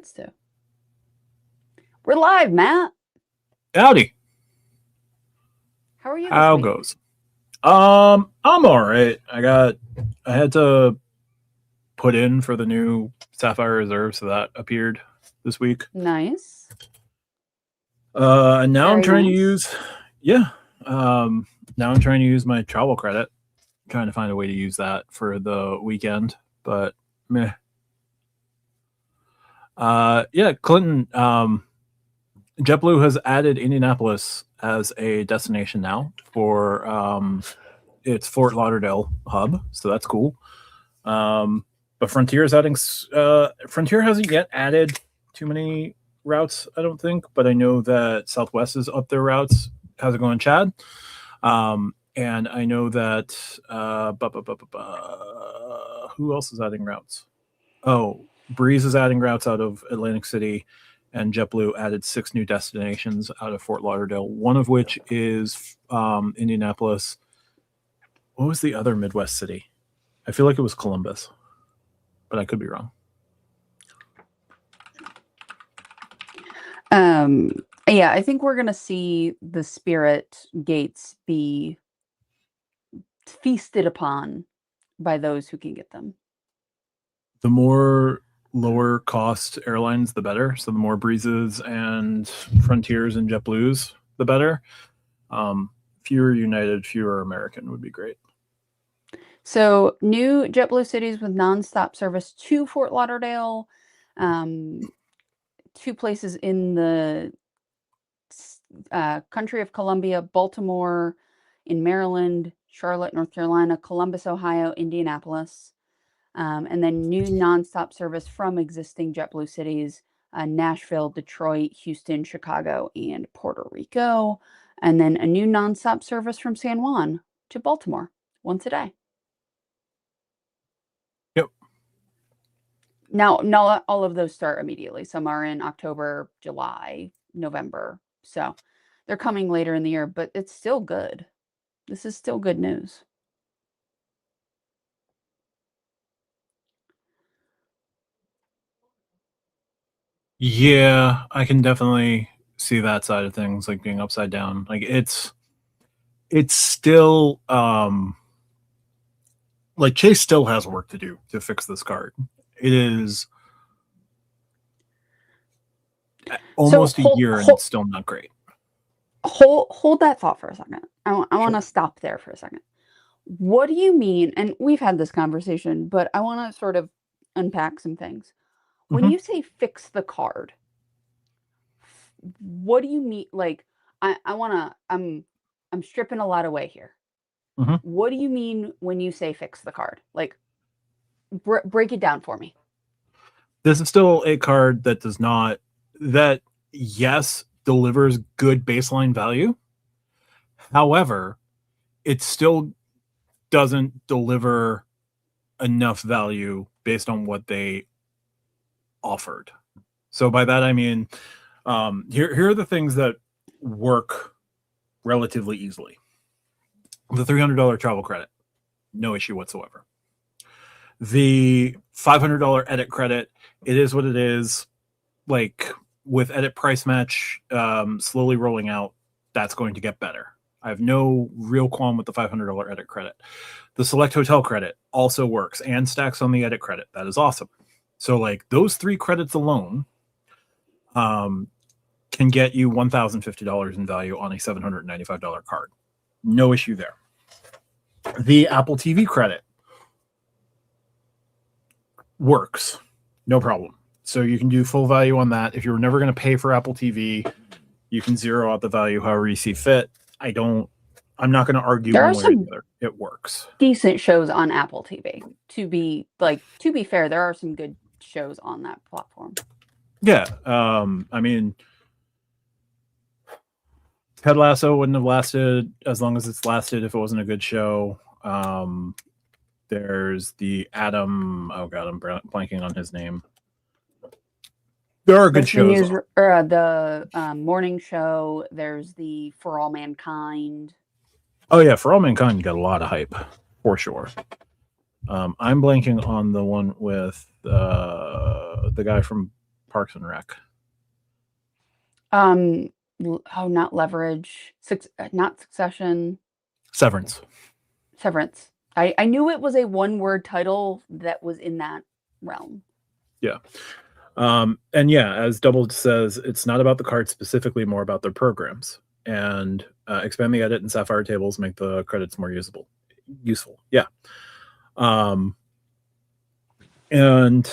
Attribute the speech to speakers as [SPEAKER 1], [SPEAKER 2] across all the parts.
[SPEAKER 1] So we're live, Matt.
[SPEAKER 2] Howdy.
[SPEAKER 1] How are you this
[SPEAKER 2] How
[SPEAKER 1] week?
[SPEAKER 2] goes? I'm all right. I had to put in for the new Sapphire Reserve, so that appeared this week.
[SPEAKER 1] Nice.
[SPEAKER 2] And now I'm
[SPEAKER 1] Very
[SPEAKER 2] trying to
[SPEAKER 1] nice.
[SPEAKER 2] use, yeah. Now I'm trying to use my travel credit, trying to find a way to use that for the weekend, but meh. Yeah, Clinton. JetBlue has added Indianapolis as a destination now for its Fort Lauderdale hub, so that's cool. But Frontier is adding. Frontier hasn't yet added too many routes, I don't think, but I know that Southwest is up their routes. How's it going, Chad? And I know that who else is adding routes? Oh, Breeze is adding routes out of Atlantic City, and JetBlue added 6 new destinations out of Fort Lauderdale, one of which is Indianapolis. What was the other Midwest city? I feel like it was Columbus, but I could be wrong.
[SPEAKER 1] Yeah, I think we're going to see the Spirit gates be feasted upon by those who can get them.
[SPEAKER 2] The more lower cost airlines, the better. So the more Breezes and Frontiers and JetBlues, the better. Fewer United, fewer American would be great.
[SPEAKER 1] So new JetBlue cities with nonstop service to Fort Lauderdale, 2 places in the country of Columbia, Baltimore in Maryland, Charlotte, North Carolina, Columbus, Ohio, Indianapolis, and then new nonstop service from existing JetBlue cities, Nashville, Detroit, Houston, Chicago, and Puerto Rico, and then a new nonstop service from San Juan to Baltimore once a day.
[SPEAKER 2] Yep.
[SPEAKER 1] Now, not all of those start immediately. Some are in October, July, November. So they're coming later in the year, but it's still good. This is still good news.
[SPEAKER 2] Yeah, I can definitely see that side of things, like being upside down. Like it's still like Chase still has work to do to fix this card. It is almost a year and it's still not great.
[SPEAKER 1] Hold that thought for a second. I want to stop there for a second. What do you mean? And we've had this conversation, but I want to sort of unpack some things. When you say fix the card, what do you mean? Like, I'm stripping a lot away here. What do you mean when you say fix the card? Like, break it down for me.
[SPEAKER 2] This is still a card that does not, that yes, delivers good baseline value. However, it still doesn't deliver enough value based on what they offered. So by that I mean, here are the things that work relatively easily. The $300 travel credit, no issue whatsoever. The $500 edit credit, it is what it is. Like with edit price match slowly rolling out, that's going to get better. I have no real qualm with the $500 edit credit. The select hotel credit also works and stacks on the edit credit. That is awesome. So like those 3 credits alone can get you $1,050 in value on a $795 card. No issue there. The Apple TV credit works. No problem. So you can do full value on that. If you're never going to pay for Apple TV, you can zero out the value however you see fit. I'm not going to argue one way or the other. It works.
[SPEAKER 1] Decent shows on Apple TV. To be fair, there are some good shows on that platform.
[SPEAKER 2] Yeah. I mean, Ted Lasso wouldn't have lasted as long as it's lasted if it wasn't a good show. There's the Adam. Oh God, I'm blanking on his name. There are good shows.
[SPEAKER 1] The morning show. There's the For All Mankind.
[SPEAKER 2] Oh yeah, For All Mankind got a lot of hype for sure. I'm blanking on the one with the guy from Parks and Rec.
[SPEAKER 1] Not Leverage, not Succession,
[SPEAKER 2] Severance.
[SPEAKER 1] Severance. I knew it was a one-word title that was in that realm.
[SPEAKER 2] Yeah. And yeah, as Double says, it's not about the cards specifically, more about their programs. And expand the edit and Sapphire tables make the credits more useful. Yeah. And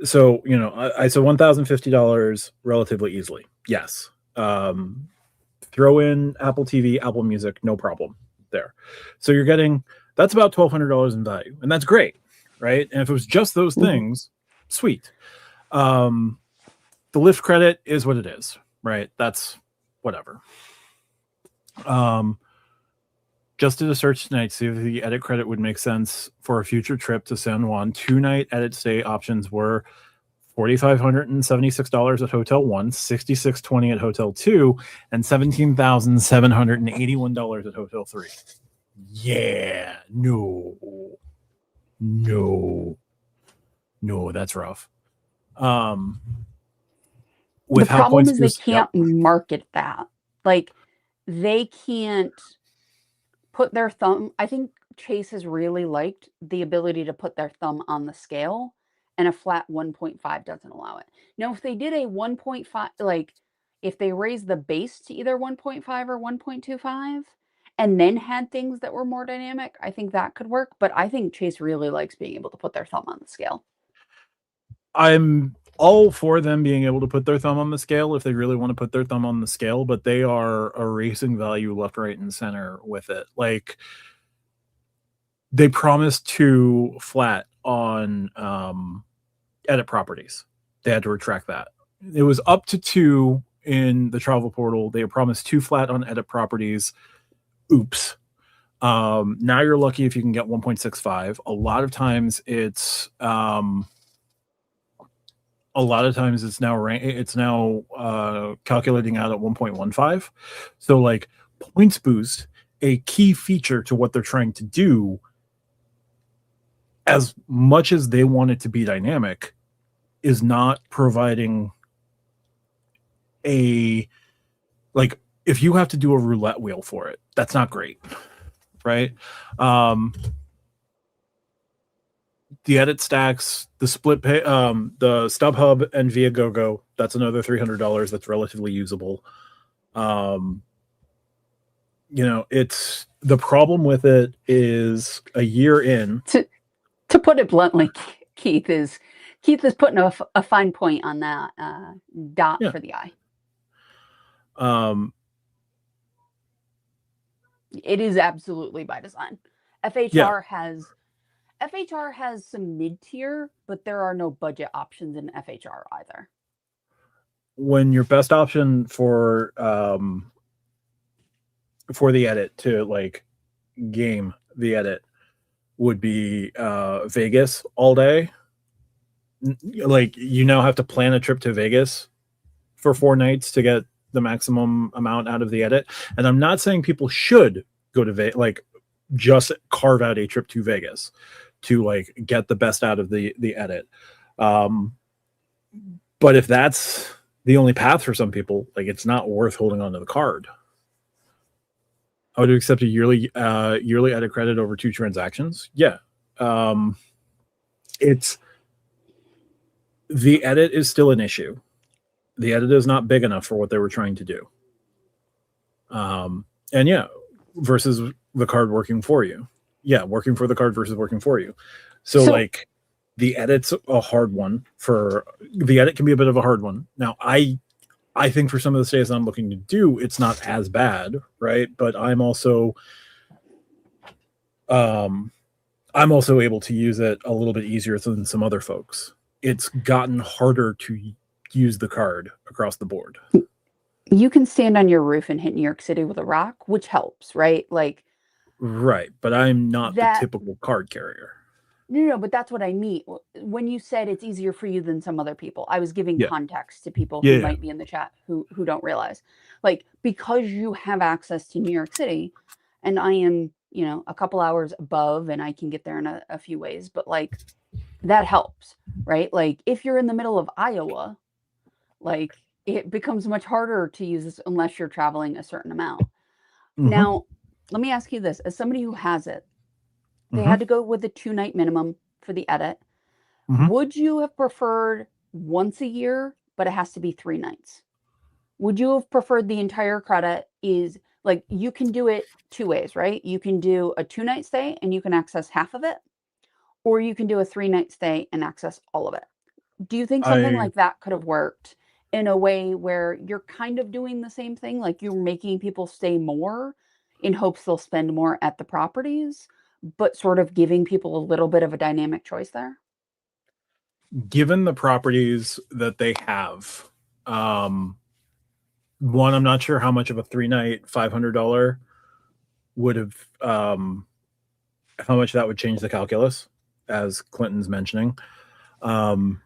[SPEAKER 2] so, you know, I said $1,050 relatively easily. Yes. Throw in Apple TV, Apple Music, no problem there. So you're getting, that's about $1,200 in value. And that's great, right? And if it was just those things, sweet. The lift credit is what it is, right? That's whatever. Just did a search tonight, see if the edit credit would make sense for a future trip to San Juan. 2-night edit stay options were $4,576 at Hotel 1, $6,620 at Hotel 2, and $17,781 at Hotel 3. Yeah, no, that's rough.
[SPEAKER 1] The problem is they can't market that. Like, they can't put their thumb. I think Chase has really liked the ability to put their thumb on the scale, and a flat 1.5 doesn't allow it. Now, if they did a 1.5, like if they raised the base to either 1.5 or 1.25 and then had things that were more dynamic, I think that could work. But I think Chase really likes being able to put their thumb on the scale.
[SPEAKER 2] I'm all for them being able to put their thumb on the scale if they really want to put their thumb on the scale, but they are erasing value left, right, and center with it. Like, they promised 2 flat on edit properties. They had to retract that. It was up to 2 in the travel portal. They promised 2 flat on edit properties. Oops. Now you're lucky if you can get 1.65. A lot of times it's now calculating out at 1.15. So like points boost, a key feature to what they're trying to do, as much as they want it to be dynamic, is not providing a, like, if you have to do a roulette wheel for it, that's not great, right? The edit stacks, the split pay, the StubHub and Viagogo, that's another $300 that's relatively usable. You know, it's, the problem with it is a year in.
[SPEAKER 1] To put it bluntly, Keith is putting a fine point on that dot for the eye. It is absolutely by design. FHR has some mid-tier, but there are no budget options in FHR either.
[SPEAKER 2] When your best option for the edit to like game the edit would be Vegas all day, like, you now have to plan a trip to Vegas for 4 nights to get the maximum amount out of the edit. And I'm not saying people should go to Vegas, like, just carve out a trip to Vegas to like get the best out of the edit. But if that's the only path for some people, like, it's not worth holding onto the card. I would accept a yearly edit credit over 2 transactions. Yeah. It's, the edit is still an issue. The edit is not big enough for what they were trying to do. And yeah, versus the card working for you. Yeah, working for the card versus working for you. So like, the edit's a hard one. The edit can be a bit of a hard one. Now, I think for some of the stays I'm looking to do, it's not as bad, right? But I'm also able to use it a little bit easier than some other folks. It's gotten harder to use the card across the board.
[SPEAKER 1] You can stand on your roof and hit New York City with a rock, which helps, right? Like,
[SPEAKER 2] right, but I'm not the typical card carrier.
[SPEAKER 1] No, but that's what I mean. When you said it's easier for you than some other people, I was giving context to people who might be in the chat who don't realize. Like, because you have access to New York City, and I am, you know, a couple hours above, and I can get there in a few ways, but like, that helps, right? Like if you're in the middle of Iowa, like it becomes much harder to use this unless you're traveling a certain amount.
[SPEAKER 2] Mm-hmm.
[SPEAKER 1] Now, let me ask you this, as somebody who has it, they
[SPEAKER 2] Mm-hmm.
[SPEAKER 1] had to go with a 2 night minimum for the edit.
[SPEAKER 2] Mm-hmm.
[SPEAKER 1] Would you have preferred once a year, but it has to be 3 nights? Would you have preferred the entire credit is like you can do it two ways, right? You can do a 2 night stay and you can access half of it, or you can do a 3 night stay and access all of it. Do you think something
[SPEAKER 2] I
[SPEAKER 1] like that could have worked in a way where you're kind of doing the same thing? Like you're making people stay more in hopes they'll spend more at the properties, but sort of giving people a little bit of a dynamic choice there?
[SPEAKER 2] Given the properties that they have, um, one, I'm not sure how much of a 3 night $500 would have, how much that would change the calculus, as Clinton's mentioning. Um,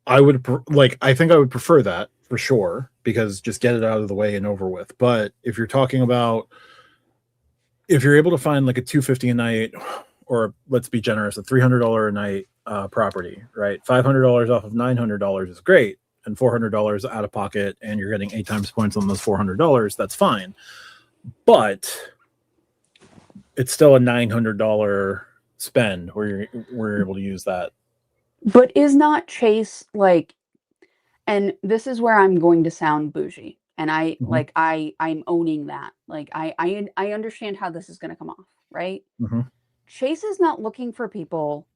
[SPEAKER 2] I would like. I think I would prefer that for sure because just get it out of the way and over with. But if you're talking about if you're able to find like a 250 a night, or let's be generous, a $300 a night property, right? $500 off of $900 is great, and $400 out of pocket, and you're getting 8 times points on those $400. That's fine, but it's still a $900 spend where you're able to use that.
[SPEAKER 1] But is not Chase like, and this is where I'm going to sound bougie. And
[SPEAKER 2] Mm-hmm,
[SPEAKER 1] I'm owning that. Like I understand how this is going to come off, right?
[SPEAKER 2] mm-hmm,
[SPEAKER 1] Chase is not looking for people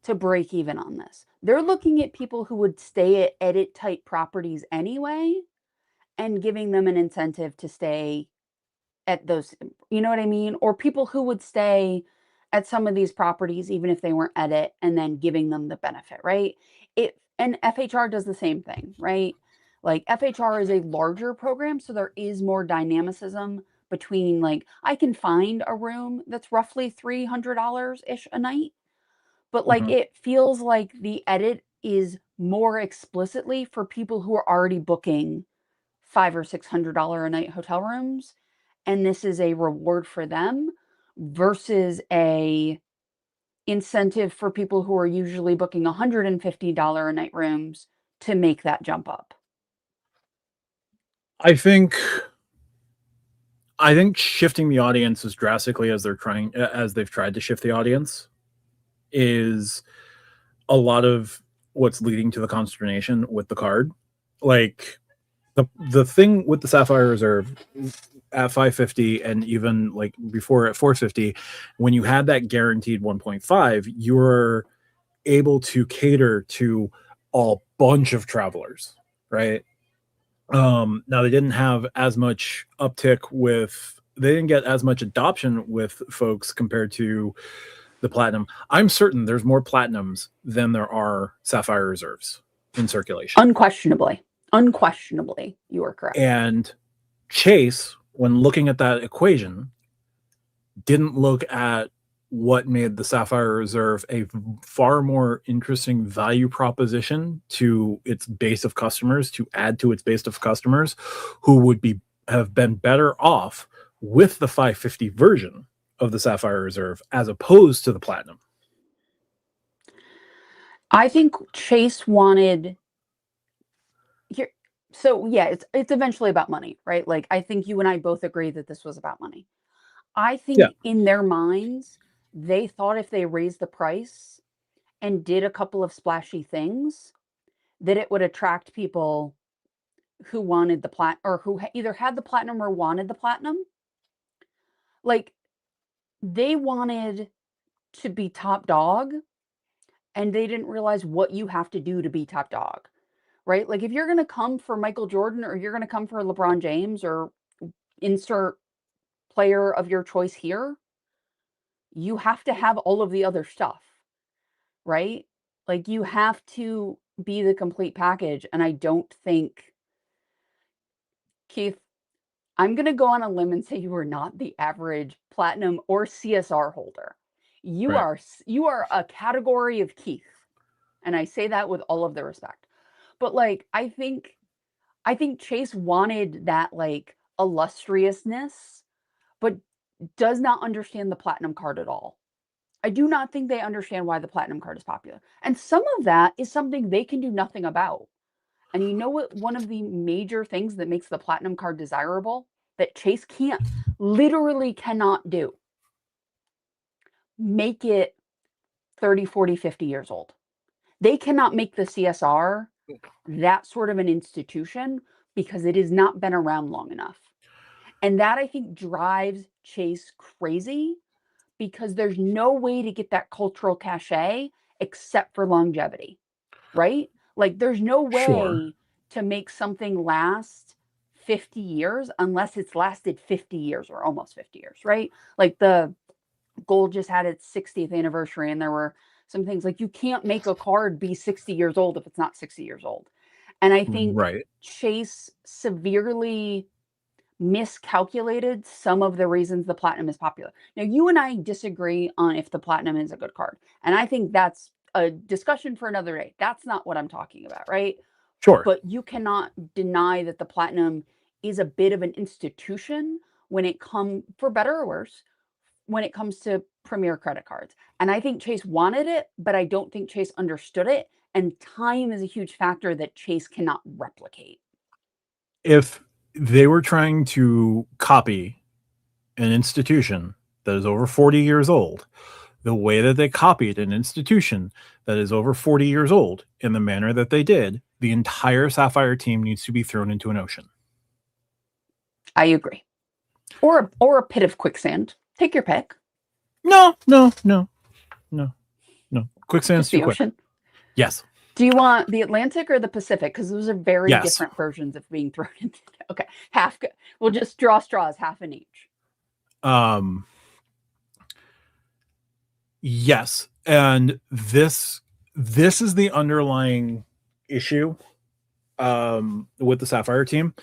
[SPEAKER 1] to break even on this. They're looking at people who would stay at edit type properties anyway and giving them an incentive to stay at those, you know what I mean? Or people who would stay at some of these properties even if they weren't edit and then giving them the benefit, right? It and FHR does the same thing, right? Like FHR is a larger program, so there is more dynamicism between like I can find a room that's roughly $300 ish a night, but like
[SPEAKER 2] mm-hmm.
[SPEAKER 1] it feels like the edit is more explicitly for people who are already booking $500 or $600 a night hotel rooms, and this is a reward for them versus a incentive for people who are usually booking $150 a night rooms to make that jump up.
[SPEAKER 2] I think I think shifting the audience as drastically as they've tried to shift the audience is a lot of what's leading to the consternation with the card. Like the thing with the Sapphire Reserve at 550 and even like before at 450, when you had that guaranteed 1.5, you were able to cater to a bunch of travelers, right? Now they didn't have as much uptick with they didn't get as much adoption with folks compared to the platinum. I'm certain there's more platinums than there are Sapphire Reserves in circulation.
[SPEAKER 1] Unquestionably. Unquestionably, you are correct.
[SPEAKER 2] And Chase, when looking at that equation, didn't look at what made the Sapphire Reserve a far more interesting value proposition to its base of customers, to add to its base of customers who would be have been better off with the 550 version of the Sapphire Reserve as opposed to the Platinum.
[SPEAKER 1] I think Chase wanted here. So yeah, it's eventually about money, right? Like I think you and I both agree that this was about money. I
[SPEAKER 2] Yeah.
[SPEAKER 1] think in their minds, they thought if they raised the price and did a couple of splashy things, that it would attract people who wanted the plat or who either had the platinum or wanted the platinum. Like they wanted to be top dog and they didn't realize what you have to do to be top dog, right? Like if you're going to come for Michael Jordan or you're going to come for LeBron James or insert player of your choice here, you have to have all of the other stuff, right? Like you have to be the complete package. And I don't think, Keith, I'm going to go on a limb and say you are not the average platinum or CSR holder. You
[SPEAKER 2] Right.
[SPEAKER 1] are you are a category of Keith. And I say that with all of the respect. But like I think Chase wanted that like illustriousness, but does not understand the platinum card at all. I do not think they understand why the Platinum card is popular. And some of that is something they can do nothing about. And you know what? One of the major things that makes the Platinum card desirable that Chase can't, literally cannot do, make it 30, 40, 50 years old. They cannot make the CSR that sort of an institution because it has not been around long enough. And that I think drives Chase crazy because there's no way to get that cultural cachet except for longevity, right? Like there's no
[SPEAKER 2] Sure.
[SPEAKER 1] way to make something last 50 years unless it's lasted 50 years or almost 50 years, right? Like the Gold just had its 60th anniversary and there were some things like you can't make a card be 60 years old if it's not 60 years old. And I think
[SPEAKER 2] Right.
[SPEAKER 1] Chase severely miscalculated some of the reasons the Platinum is popular. Now, you and I disagree on if the Platinum is a good card. And I think that's a discussion for another day. That's not what I'm talking about, right?
[SPEAKER 2] Sure.
[SPEAKER 1] But you cannot deny that the Platinum is a bit of an institution when it comes, for better or worse, when it comes to premier credit cards. And I think Chase wanted it, but I don't think Chase understood it. And time is a huge factor that Chase cannot replicate.
[SPEAKER 2] If they were trying to copy an institution that is over 40 years old, the way that they copied an institution that is over 40 years old in the manner that they did, the entire Sapphire team needs to be thrown into an ocean.
[SPEAKER 1] I agree. Or a pit of quicksand. Take your pick.
[SPEAKER 2] No. Quicksand's
[SPEAKER 1] Just
[SPEAKER 2] too
[SPEAKER 1] the
[SPEAKER 2] quick.
[SPEAKER 1] ocean.
[SPEAKER 2] Yes.
[SPEAKER 1] Do you want the Atlantic or the Pacific? Because those are very
[SPEAKER 2] Yes.
[SPEAKER 1] different versions of being thrown into. Okay, half. We'll just draw straws, half in each.
[SPEAKER 2] Yes, and this is the underlying issue with the Sapphire team,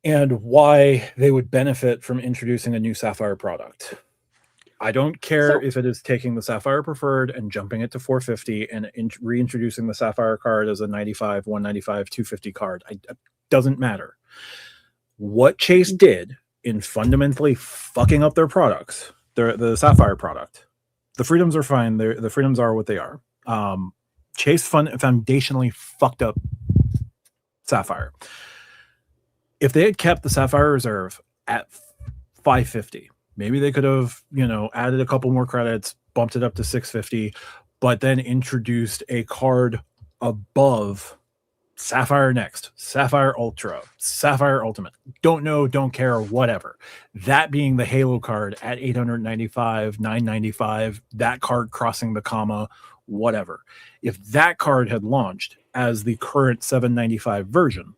[SPEAKER 2] and why they would benefit from introducing a new Sapphire product. I don't care if it is taking the Sapphire Preferred and jumping it to 450 and reintroducing the Sapphire card as a 95, 195, 250 card. It doesn't matter. What Chase did in fundamentally fucking up their products, the Sapphire product, the Freedoms are fine. The Freedoms are what they are. Chase foundationally fucked up Sapphire. If they had kept the Sapphire Reserve at 550, maybe they could have, added a couple more credits, bumped it up to 650, but then introduced a card above Sapphire Next, Sapphire Ultra, Sapphire Ultimate. Don't know, don't care, whatever. That being the Halo card at 895, 995, that card crossing the comma, whatever. If that card had launched as the current 795 version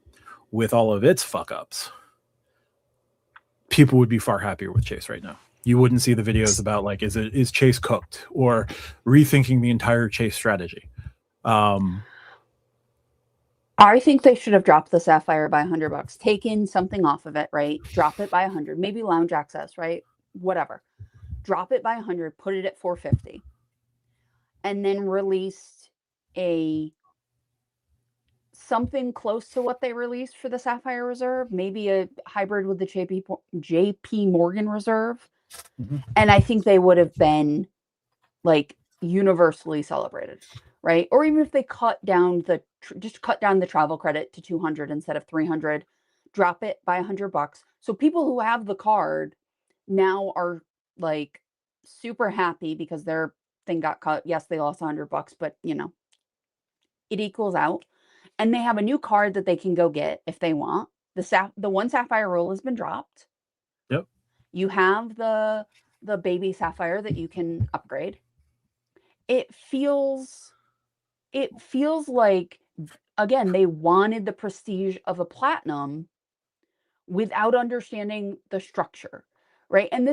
[SPEAKER 2] with all of its fuck ups, people would be far happier with Chase right now. You wouldn't see the videos about like, is Chase cooked, or rethinking the entire Chase strategy.
[SPEAKER 1] I think they should have dropped the Sapphire by $100, taken something off of it, right? Drop it by 100, maybe lounge access, right? Whatever. Drop it by 100, put it at 450, and then released a something close to what they released for the Sapphire Reserve, maybe a hybrid with the JP Morgan Reserve. Mm-hmm. And I think they would have been like universally celebrated, right? Or even if they cut down the travel credit to 200 instead of 300, drop it by $100. So people who have the card now are like super happy because their thing got cut. Yes, they lost $100, but it equals out. And they have a new card that they can go get if they want. The one Sapphire rule has been dropped.
[SPEAKER 2] Yep.
[SPEAKER 1] You have the baby Sapphire that you can upgrade. It feels like, again, they wanted the prestige of a Platinum without understanding the structure, right? And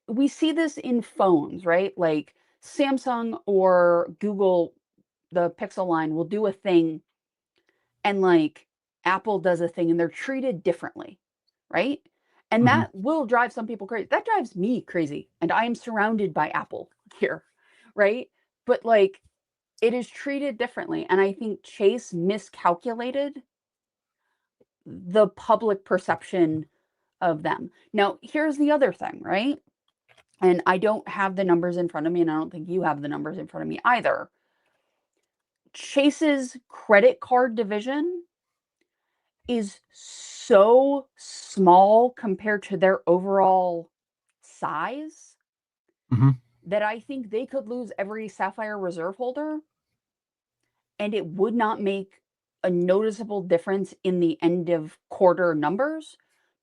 [SPEAKER 1] we see this in phones, right? Like Samsung or Google, the Pixel line will do a thing, and like Apple does a thing, and they're treated differently, right? And that will drive some people crazy. That drives me crazy, and I am surrounded by Apple here, right? But like, it is treated differently, and I think Chase miscalculated the public perception of them. Now, here's the other thing, right? and I don't have the numbers in front of me, and I don't think you have the numbers in front of me either. Chase's credit card division is so small compared to their overall size
[SPEAKER 2] Mhm.
[SPEAKER 1] that I think they could lose every Sapphire Reserve holder and it would not make a noticeable difference in the end of quarter numbers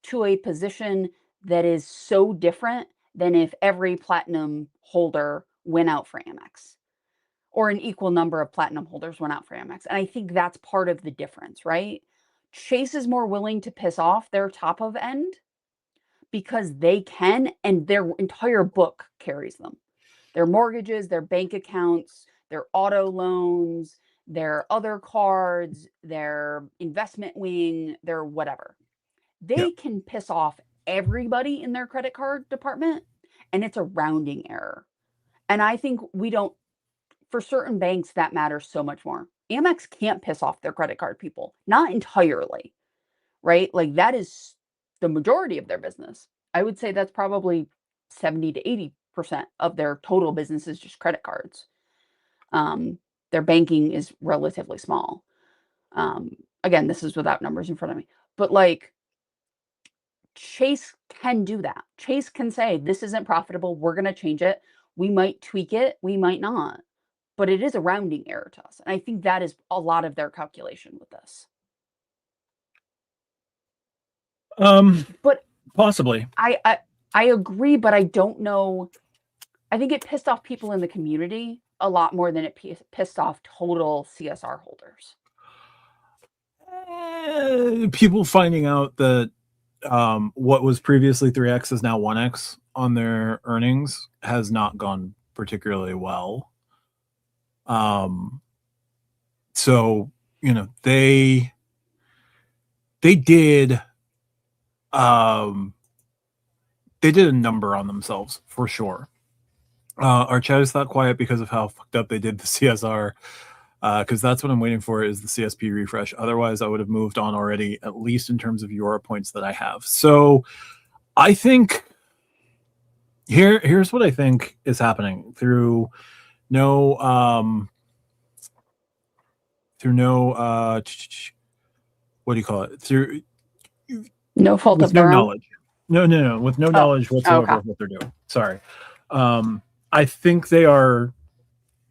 [SPEAKER 1] to a position that is so different than if every platinum holder went out for Amex or an equal number of platinum holders went out for Amex. And I think that's part of the difference, right? Chase is more willing to piss off their top of end because they can, and their entire book carries them. Their mortgages, their bank accounts, their auto loans, their other cards, their investment wing, their whatever.
[SPEAKER 2] Yeah.
[SPEAKER 1] They can piss off everybody in their credit card department, and it's a rounding error. And I think we don't, for certain banks, that matters so much more. Amex can't piss off their credit card people, not entirely, right? Like that is the majority of their business. I would say that's probably 70 to 80% of their total business is just credit cards. Their banking is relatively small. Again, this is without numbers in front of me, but like Chase can do that. Chase can say, this isn't profitable. We're going to change it. We might tweak it. We might not, but it is a rounding error to us. And I think that is a lot of their calculation with this. But
[SPEAKER 2] Possibly.
[SPEAKER 1] I agree, but I don't know. I think it pissed off people in the community a lot more than it pissed off total CSR holders.
[SPEAKER 2] People finding out that what was previously 3x is now 1x on their earnings has not gone particularly well. So they did they did a number on themselves for sure. Our chat is not quiet because of how fucked up they did the CSR. Because that's what I'm waiting for is the CSP refresh. Otherwise, I would have moved on already, at least in terms of Euro points that I have. So I think here's what I think is happening through no what do you call it? Through
[SPEAKER 1] No fault
[SPEAKER 2] with
[SPEAKER 1] of
[SPEAKER 2] no
[SPEAKER 1] their own.
[SPEAKER 2] knowledge. No, with no knowledge whatsoever of what they're doing. Sorry. I think they are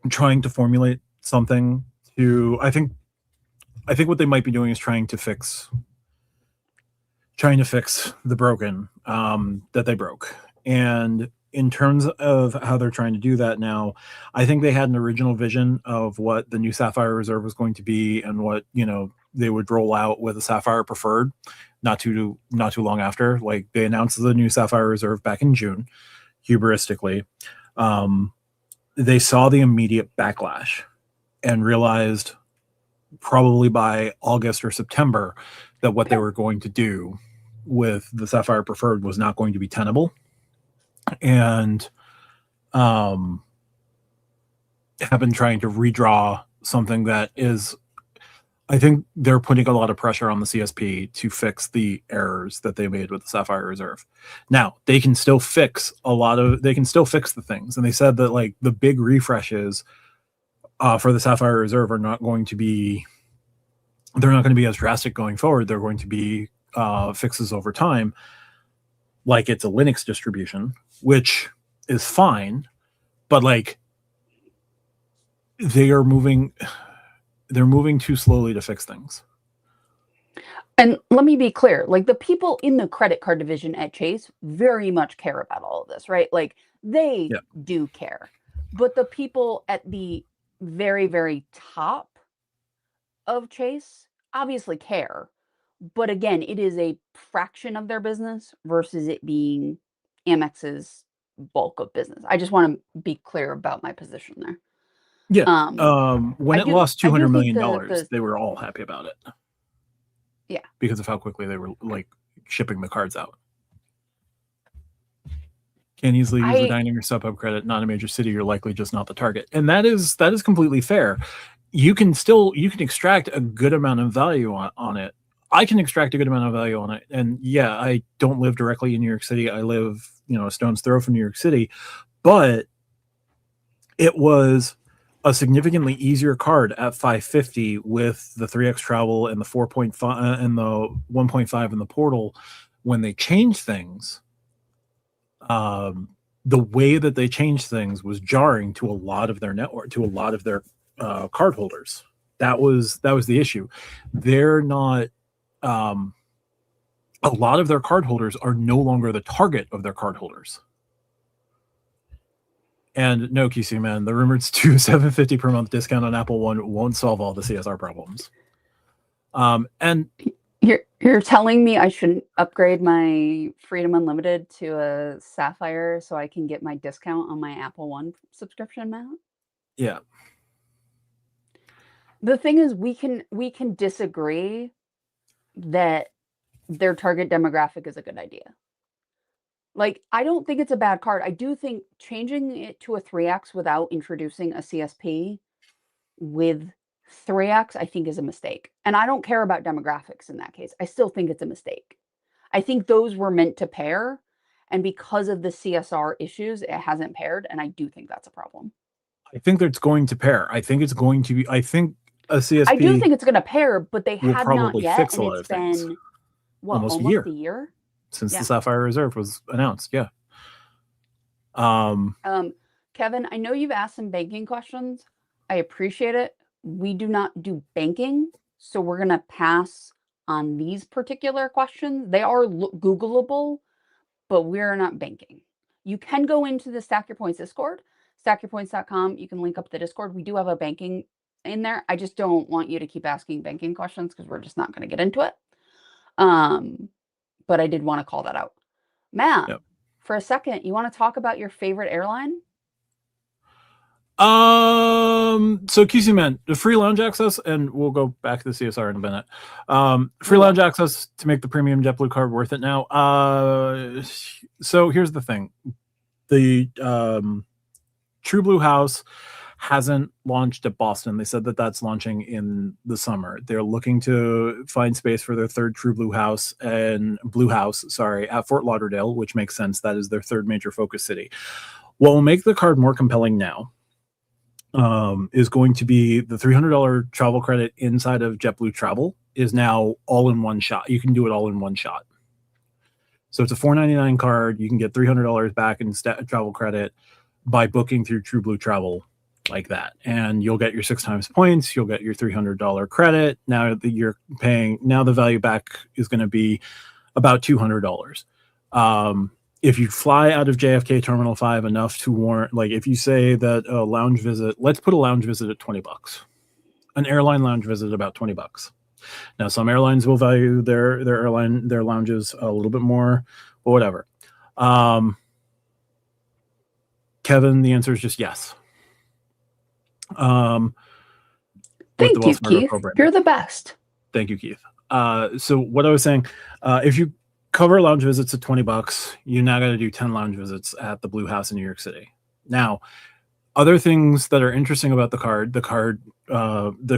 [SPEAKER 2] trying to formulate something to I think what they might be doing is trying to fix the broken that they broke. And in terms of how they're trying to do that now, I think they had an original vision of what the new Sapphire Reserve was going to be and what they would roll out with a Sapphire Preferred not too long after. Like they announced the new Sapphire Reserve back in June, hubristically. They saw the immediate backlash and realized probably by August or September that what they were going to do with the Sapphire Preferred was not going to be tenable, and have been trying to redraw something that is, I think they're putting a lot of pressure on the CSP to fix the errors that they made with the Sapphire Reserve. Now they can still fix the things, and they said that like the big refreshes for the Sapphire Reserve are not going to be as drastic going forward. They're going to be fixes over time, like it's a Linux distribution, which is fine, but like they're moving too slowly to fix things.
[SPEAKER 1] And let me be clear, like the people in the credit card division at Chase very much care about all of this, right? Like they do care. But the people at the very, very top of Chase obviously care. But again, it is a fraction of their business versus it being Amex's bulk of business. I just want to be clear about my position there.
[SPEAKER 2] Yeah. When it lost $200 million, they were all happy about it.
[SPEAKER 1] Yeah.
[SPEAKER 2] Because of how quickly they were like shipping the cards out. Can't easily use a dining or StubHub credit, not a major city, you're likely just not the target. And that is completely fair. You can extract a good amount of value on it. I can extract a good amount of value on it. And yeah, I don't live directly in New York City. I live, a stone's throw from New York City, but it was a significantly easier card at $550 with the 3x travel and the 4.5 and the 1.5 in the portal. When they changed things, the way that they changed things was jarring to a lot of their network, to a lot of their card holders. That was the issue. They're not. A lot of their card holders are no longer the target of their card holders. And no, QC man, the rumored $750 per month discount on Apple One won't solve all the CSR problems. And
[SPEAKER 1] you're telling me I shouldn't upgrade my Freedom Unlimited to a Sapphire so I can get my discount on my Apple One subscription, Matt?
[SPEAKER 2] Yeah.
[SPEAKER 1] The thing is, we can disagree that their target demographic is a good idea. Like, I don't think it's a bad card. I do think changing it to a 3X without introducing a CSP with 3X, I think is a mistake. And I don't care about demographics in that case. I still think it's a mistake. I think those were meant to pair. And because of the CSR issues, it hasn't paired. And I do think that's a problem.
[SPEAKER 2] I think that it's going to pair. I think it's going to be, I think a CSP.
[SPEAKER 1] I do think it's going to pair, but they have not yet.
[SPEAKER 2] Fix a
[SPEAKER 1] and
[SPEAKER 2] lot
[SPEAKER 1] it's
[SPEAKER 2] of things.
[SPEAKER 1] been, what, almost a year?
[SPEAKER 2] Since the Sapphire Reserve was announced. Yeah.
[SPEAKER 1] Kevin, I know you've asked some banking questions. I appreciate it. We do not do banking, so we're going to pass on these particular questions. They are Googleable, but we're not banking. You can go into the Stack Your Points Discord, stackyourpoints.com. You can link up the Discord. We do have a banking in there. I just don't want you to keep asking banking questions because we're just not going to get into it. But I did want to call that out. Matt, yep. For a second, you want to talk about your favorite airline?
[SPEAKER 2] So QC man, the free lounge access, and we'll go back to the CSR in a minute. Free lounge access to make the premium JetBlue card worth it now. So here's the thing. The True Blue House hasn't launched at Boston. They said that that's launching in the summer. They're looking to find space for their third True Blue House at Fort Lauderdale, which makes sense. That is their third major focus city. What will make the card more compelling now is going to be the $300 travel credit inside of JetBlue Travel is now all in one shot. You can do it all in one shot. So it's a $499 card. You can get $300 back in travel credit by booking through True Blue Travel like that, and you'll get your 6 times points. You'll get your $300 credit. Now that you're paying, now the value back is going to be about $200. If you fly out of JFK Terminal 5 enough to warrant, like if you say that a lounge visit, let's put a lounge visit at $20, an airline lounge visit about $20. Now some airlines will value their lounges a little bit more, or whatever. Kevin, the answer is just yes.
[SPEAKER 1] Thank you, Keith. Program. You're the best.
[SPEAKER 2] Thank you, Keith. So what I was saying, if you cover lounge visits at $20, you now got to do 10 lounge visits at the Blue House in New York City. Now, other things that are interesting about the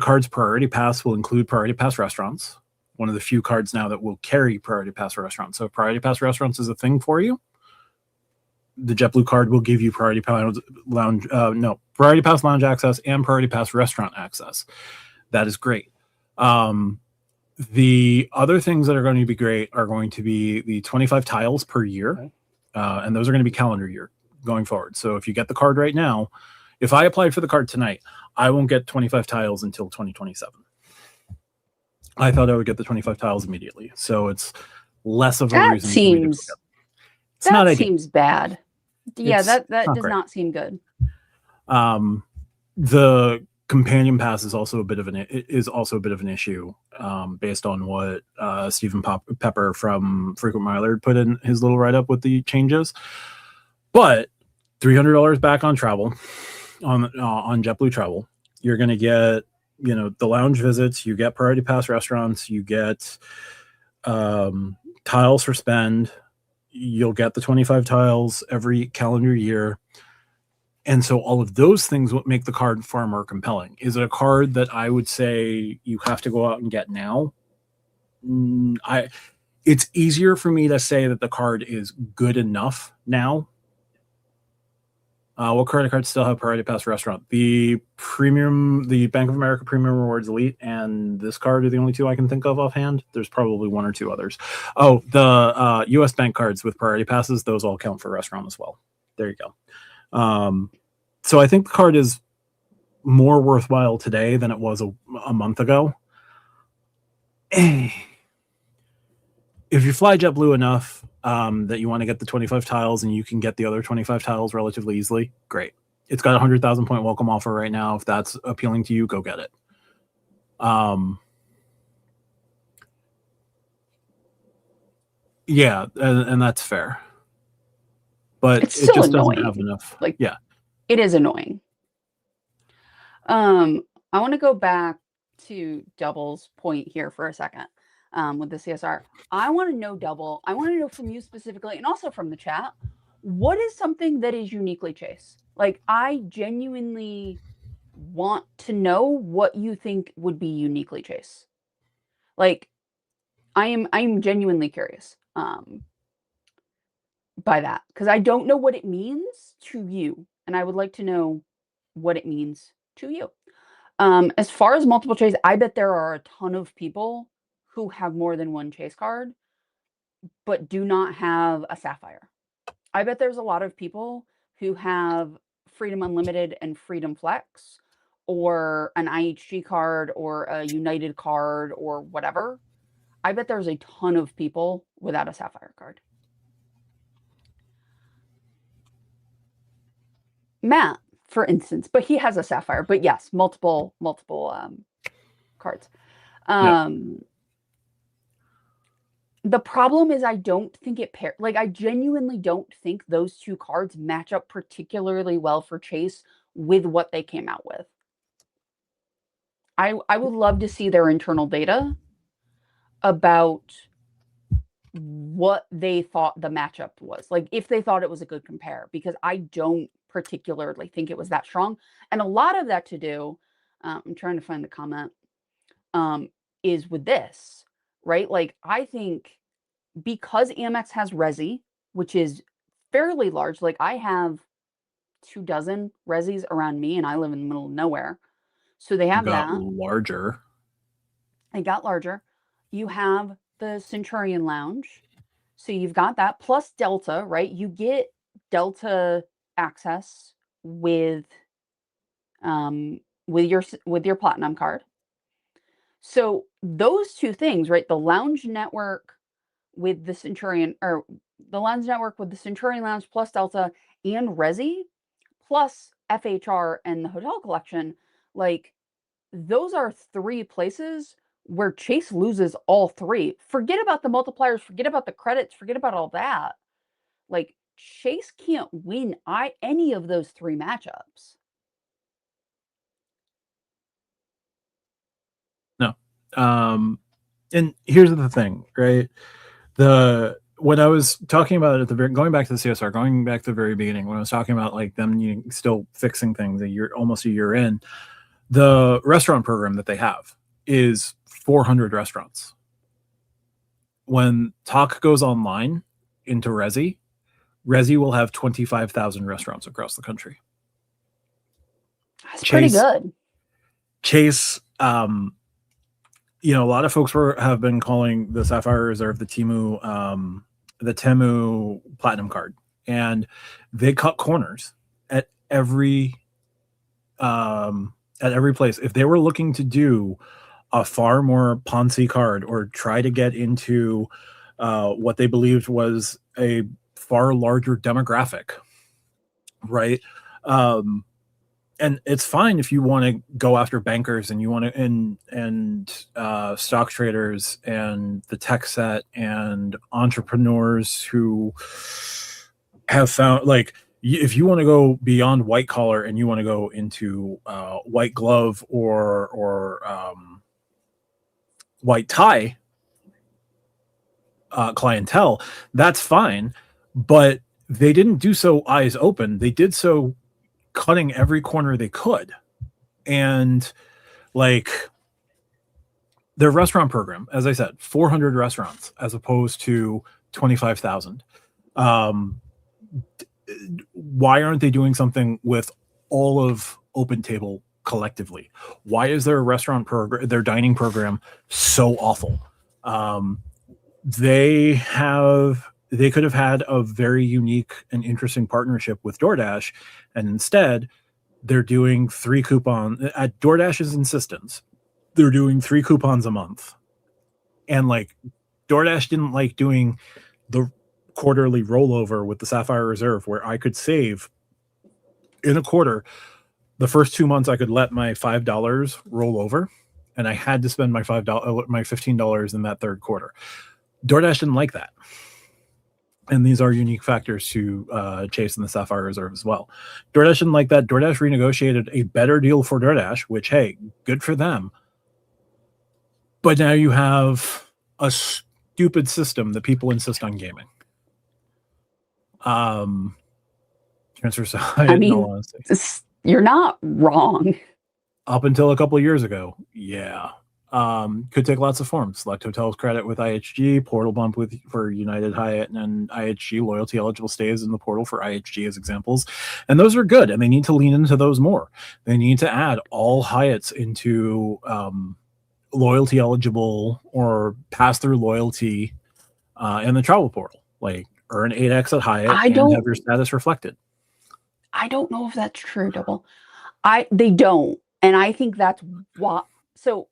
[SPEAKER 2] card's Priority Pass will include Priority Pass restaurants. One of the few cards now that will carry Priority Pass restaurants. So if Priority Pass restaurants is a thing for you, the JetBlue card will give you Priority Pass lounge access and Priority Pass restaurant access. That is great. The other things that are going to be great are going to be the 25 tiles per year, and those are going to be calendar year going forward. So if you get the card right now, if I applied for the card tonight, I won't get 25 tiles until 2027. I thought I would get the 25 tiles immediately, so it's less of a reason.
[SPEAKER 1] That seems bad. Yeah, that does not seem good.
[SPEAKER 2] The companion pass is also a bit of an issue, based on what Stephen Pepper from Frequent Miler put in his little write up with the changes. But $300 back on travel on JetBlue Travel. You're going to get the lounge visits. You get Priority Pass restaurants. You get tiles for spend. You'll get the 25 tiles every calendar year. And so all of those things would make the card far more compelling. Is it a card that I would say you have to go out and get now? it's easier for me to say that the card is good enough now. What credit cards still have Priority Pass Restaurant? The Bank of America Premium Rewards Elite, and this card are the only two I can think of offhand. There's probably one or two others. Oh, the U.S. bank cards with Priority Passes, those all count for restaurant as well. There you go. So I think the card is more worthwhile today than it was a month ago. If you fly JetBlue enough that you want to get the 25 tiles and you can get the other 25 tiles relatively easily, great. It's got a 100,000 point welcome offer right now. If that's appealing to you, go get it. Yeah, and that's fair. But
[SPEAKER 1] it's
[SPEAKER 2] it
[SPEAKER 1] still
[SPEAKER 2] just
[SPEAKER 1] annoying.
[SPEAKER 2] doesn't have enough.
[SPEAKER 1] Like,
[SPEAKER 2] yeah,
[SPEAKER 1] it is annoying. I want to go back to Double's point here for a second with the CSR. I want to know, Double, I want to know from you specifically, and also from the chat, what is something that is uniquely Chase? Like, I genuinely want to know what you think would be uniquely Chase. Like, I'm genuinely curious by that, because I don't know what it means to you, and I would like to know what it means to you. As far as multiple Chase, I bet there are a ton of people who have more than one Chase card, but do not have a Sapphire. I bet there's a lot of people who have Freedom Unlimited and Freedom Flex, or an IHG card, or a United card, or whatever. I bet there's a ton of people without a Sapphire card. Matt, for instance, but he has a Sapphire. But yes, multiple cards. The problem is I don't think it like, I genuinely don't think those two cards match up particularly well for Chase with what they came out with. I would love to see their internal data about what they thought the matchup was. Like, if they thought it was a good compare, because I don't particularly think it was that strong. And a lot of that to do, I'm trying to find the comment, is with this, right? Like, I think because Amex has Resi, which is fairly large, like, I have 24 Resis around me, and I live in the middle of nowhere. So they have that.
[SPEAKER 2] Larger.
[SPEAKER 1] It got larger. You have the Centurion Lounge. So you've got that, plus Delta, right? You get Delta access with your Platinum card. So those two things, right? The Lounge Network with the Centurion, or the Lounge Network with the Centurion Lounge plus Delta and Resi, plus FHR and the Hotel Collection, like, those are three places where Chase loses all three. Forget about the multipliers, forget about the credits, forget about all that. Like, Chase can't win any of those three matchups.
[SPEAKER 2] No. And here's the thing, right? When I was talking about it going back to the CSR, going back to the very beginning, when I was talking about, like, them still fixing things almost a year in, the restaurant program that they have is 400 restaurants. When Talk goes online into Resi will have 25,000 restaurants across the country.
[SPEAKER 1] That's pretty good.
[SPEAKER 2] Chase, a lot of folks have been calling the Sapphire Reserve the Temu Platinum card, and they cut corners at every place. If they were looking to do a far more Ponzi card, or try to get into what they believed was a far larger demographic, right? And it's fine if you want to go after bankers and you want to and stock traders and the tech set and entrepreneurs who have found, like, if you want to go beyond white collar and you want to go into white glove or white tie clientele, that's fine. But they didn't do so eyes open. They did so cutting every corner they could. And, like, their restaurant program, as I said, 400 restaurants as opposed to 25,000. Um, why aren't they doing something with all of OpenTable collectively? Why is their restaurant program, their dining program, so awful? They could have had a very unique and interesting partnership with DoorDash, and instead they're doing 3 coupons at DoorDash's insistence. They're doing 3 coupons a month, and like DoorDash didn't like doing the quarterly rollover with the Sapphire Reserve, where I could save in a quarter. The first 2 months I could let my $5 roll over, and I had to spend my $15 in that third quarter. DoorDash didn't like that. And these are unique factors to Chase and the Sapphire Reserve as well. DoorDash didn't like that. DoorDash renegotiated a better deal for DoorDash, which, hey, good for them. But now you have a stupid system that people insist on gaming. Transfer side,
[SPEAKER 1] I mean,
[SPEAKER 2] in all honesty.
[SPEAKER 1] you're not wrong.
[SPEAKER 2] Up until a couple of years ago, yeah. Could take lots of forms. Select hotels credit with IHG, portal bump for United, Hyatt, and IHG loyalty eligible stays in the portal for IHG as examples. And those are good, and they need to lean into those more. They need to add all Hyatts into loyalty eligible or pass through loyalty in the travel portal. Like earn 8x at Hyatt and have your status reflected.
[SPEAKER 1] I don't know if that's true, Double. They don't. And I think that's what. So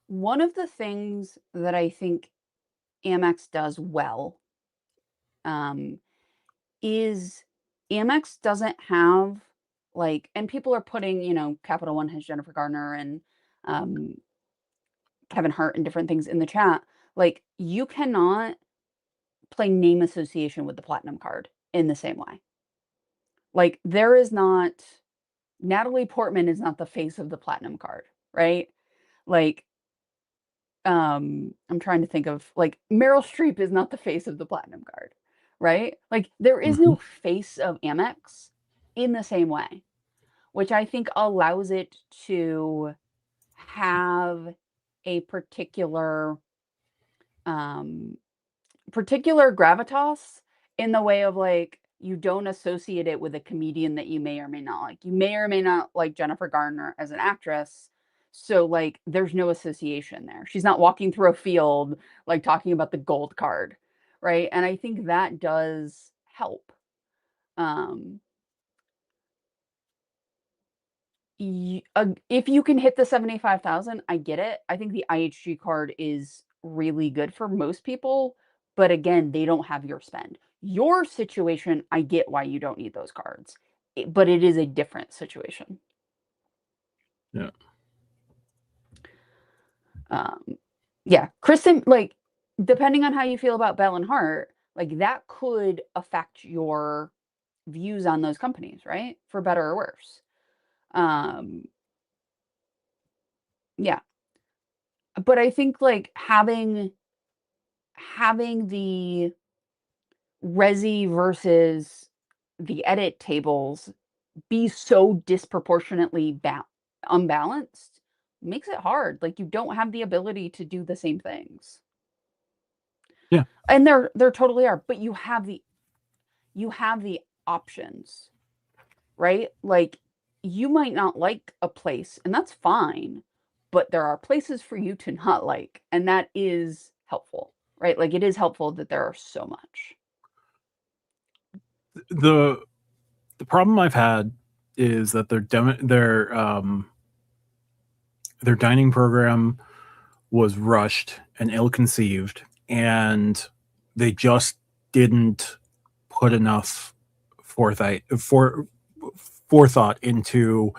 [SPEAKER 1] one of the things that I think Amex does well is Amex doesn't have like, and people are putting, Capital One has Jennifer Garner and Kevin Hart and different things in the chat. Like, you cannot play name association with the Platinum card in the same way. Like, there is not, Natalie Portman is not the face of the Platinum card, right? Like, I'm trying to think of, like, Meryl Streep is not the face of the Platinum card, right? Like, there is no face of Amex in the same way, which I think allows it to have a particular gravitas in the way of, like, you don't associate it with a comedian that you may or may not like. You may or may not like Jennifer Garner as an actress. So, like, there's no association there. She's not walking through a field, like, talking about the gold card, right? And I think that does help. If you can hit the 75,000, I get it. I think the IHG card is really good for most people, but again, they don't have your spend. Your situation, I get why you don't need those cards, but it is a different situation.
[SPEAKER 2] Yeah.
[SPEAKER 1] Yeah, Kristen, like, depending on how you feel about Bell and Hart, like, that could affect your views on those companies, right? For better or worse. Yeah. But I think, like, having the Resi versus the edit tables be so disproportionately unbalanced makes it hard. Like, you don't have the ability to do the same things.
[SPEAKER 2] Yeah.
[SPEAKER 1] And they're totally are, but you have the options, right? Like, you might not like a place, and that's fine, but there are places for you to not like, and that is helpful, right? Like, it is helpful that there are so much.
[SPEAKER 2] The problem I've had is that their dining program was rushed and ill-conceived, and they just didn't put enough forethought into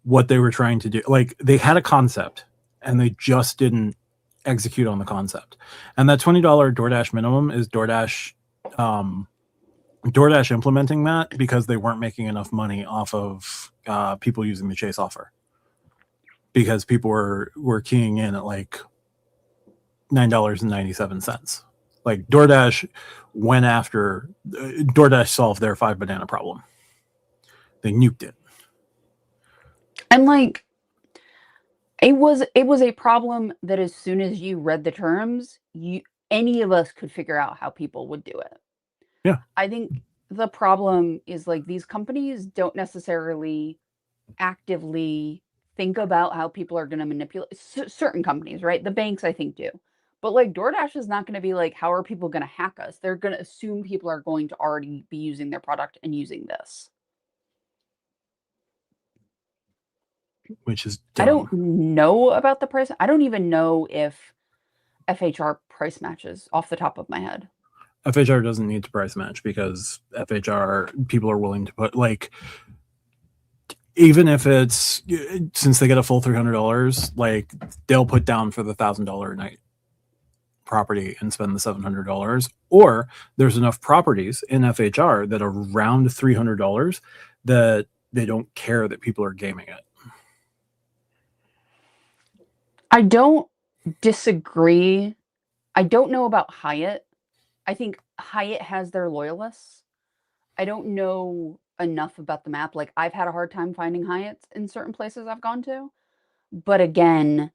[SPEAKER 2] what they were trying to do. Like, they had a concept and they just didn't execute on the concept. And that $20 DoorDash minimum is DoorDash implementing that because they weren't making enough money off of people using the Chase offer, because people were keying in at like $9.97. Like, DoorDash went after DoorDash solved their 5 banana problem. They nuked it.
[SPEAKER 1] And, like, It was a problem that as soon as you read the terms, any of us could figure out how people would do it.
[SPEAKER 2] Yeah.
[SPEAKER 1] I think the problem is like these companies don't necessarily actively think about how people are going to manipulate certain companies, right? The banks, I think, do. But like DoorDash is not going to be like, how are people going to hack us? They're going to assume people are going to already be using their product and using this.
[SPEAKER 2] Which is
[SPEAKER 1] I don't
[SPEAKER 2] dumb.
[SPEAKER 1] know about the price. I don't even know if FHR price matches off the top of my head.
[SPEAKER 2] FHR doesn't need to price match because FHR people are willing to put like, even if it's, since they get a full $300, like they'll put down for the $1,000 a night property and spend the $700. Or there's enough properties in FHR that are around $300 that they don't care that people are gaming it.
[SPEAKER 1] I don't disagree. I don't know about Hyatt. I think Hyatt has their loyalists. I don't know enough about the map. Like I've had a hard time finding Hyatts in certain places I've gone to. But again,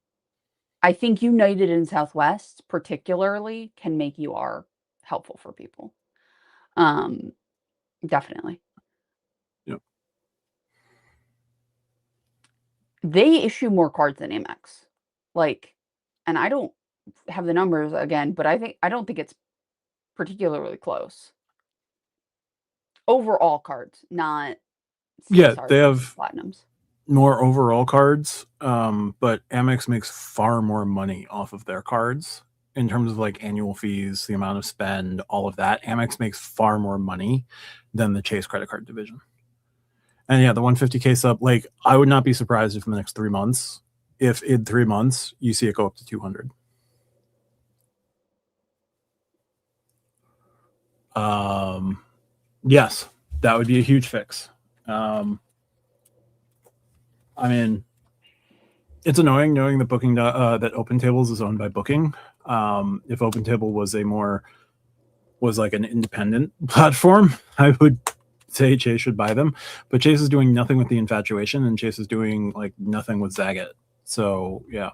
[SPEAKER 1] I think United and Southwest particularly can make UR helpful for people. Um, definitely.
[SPEAKER 2] Yep.
[SPEAKER 1] They issue more cards than Amex. Like, and I don't have the numbers again, but I don't think it's particularly close. Overall cards, not
[SPEAKER 2] Yeah,
[SPEAKER 1] CSRs
[SPEAKER 2] they
[SPEAKER 1] versus
[SPEAKER 2] have
[SPEAKER 1] platinums.
[SPEAKER 2] more overall cards, but Amex makes far more money off of their cards in terms of like annual fees, the amount of spend, all of that. Amex makes far more money than the Chase credit card division. And yeah, the 150K sub, like I would not be surprised if in the next 3 months, if in 3 months you see it go up to 200. Yes, that would be a huge fix. I mean, it's annoying knowing that Booking that OpenTables is owned by Booking. If OpenTable was like an independent platform, I would say Chase should buy them. But Chase is doing nothing with the infatuation, and Chase is doing like nothing with Zagat. So yeah.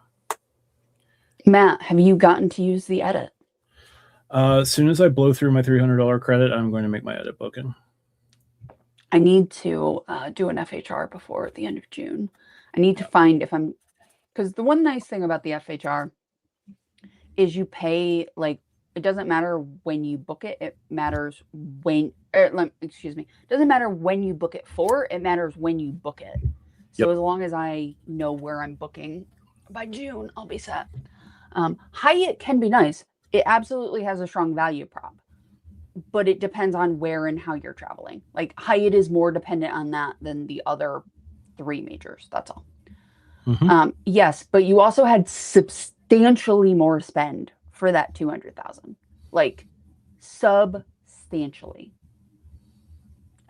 [SPEAKER 1] Matt, have you gotten to use the edit?
[SPEAKER 2] As soon as I blow through my $300 credit, I'm going to make my edit booking.
[SPEAKER 1] I need to do an FHR before the end of June. I need to find if I'm, because the one nice thing about the FHR is you pay like it doesn't matter when you book it. It matters when, excuse me, it doesn't matter when you book it for. It matters when you book it. So
[SPEAKER 2] Yep.
[SPEAKER 1] as long as I know where I'm booking by June, I'll be set. Hyatt can be nice. It absolutely has a strong value prop, but it depends on where and how you're traveling. Like Hyatt is more dependent on that than the other three majors. That's all.
[SPEAKER 2] Mm-hmm.
[SPEAKER 1] Yes, but you also had substantially more spend for that 200,000, like substantially.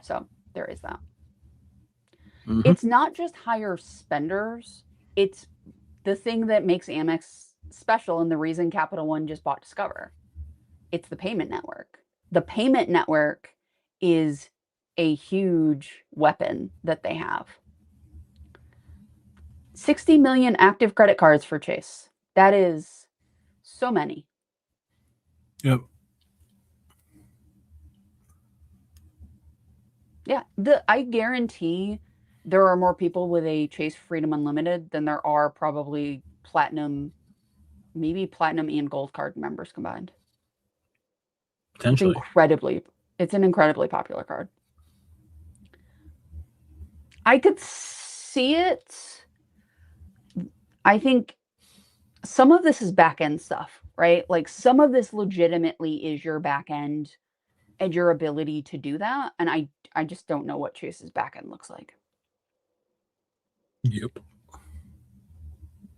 [SPEAKER 1] So there is that.
[SPEAKER 2] Mm-hmm.
[SPEAKER 1] It's not just higher spenders. It's the thing that makes Amex special and the reason Capital One just bought Discover. It's the payment network. The payment network is a huge weapon that they have. 60 million active credit cards for Chase. That is so many.
[SPEAKER 2] Yep.
[SPEAKER 1] Yeah, I guarantee there are more people with a Chase Freedom Unlimited than there are probably platinum, maybe platinum and gold card members combined.
[SPEAKER 2] Potentially.
[SPEAKER 1] It's an incredibly popular card. I could see it. I think some of this is back end stuff, right? Like some of this legitimately is your back end and your ability to do that. And I just don't know what Chase's back end looks like.
[SPEAKER 2] Yep.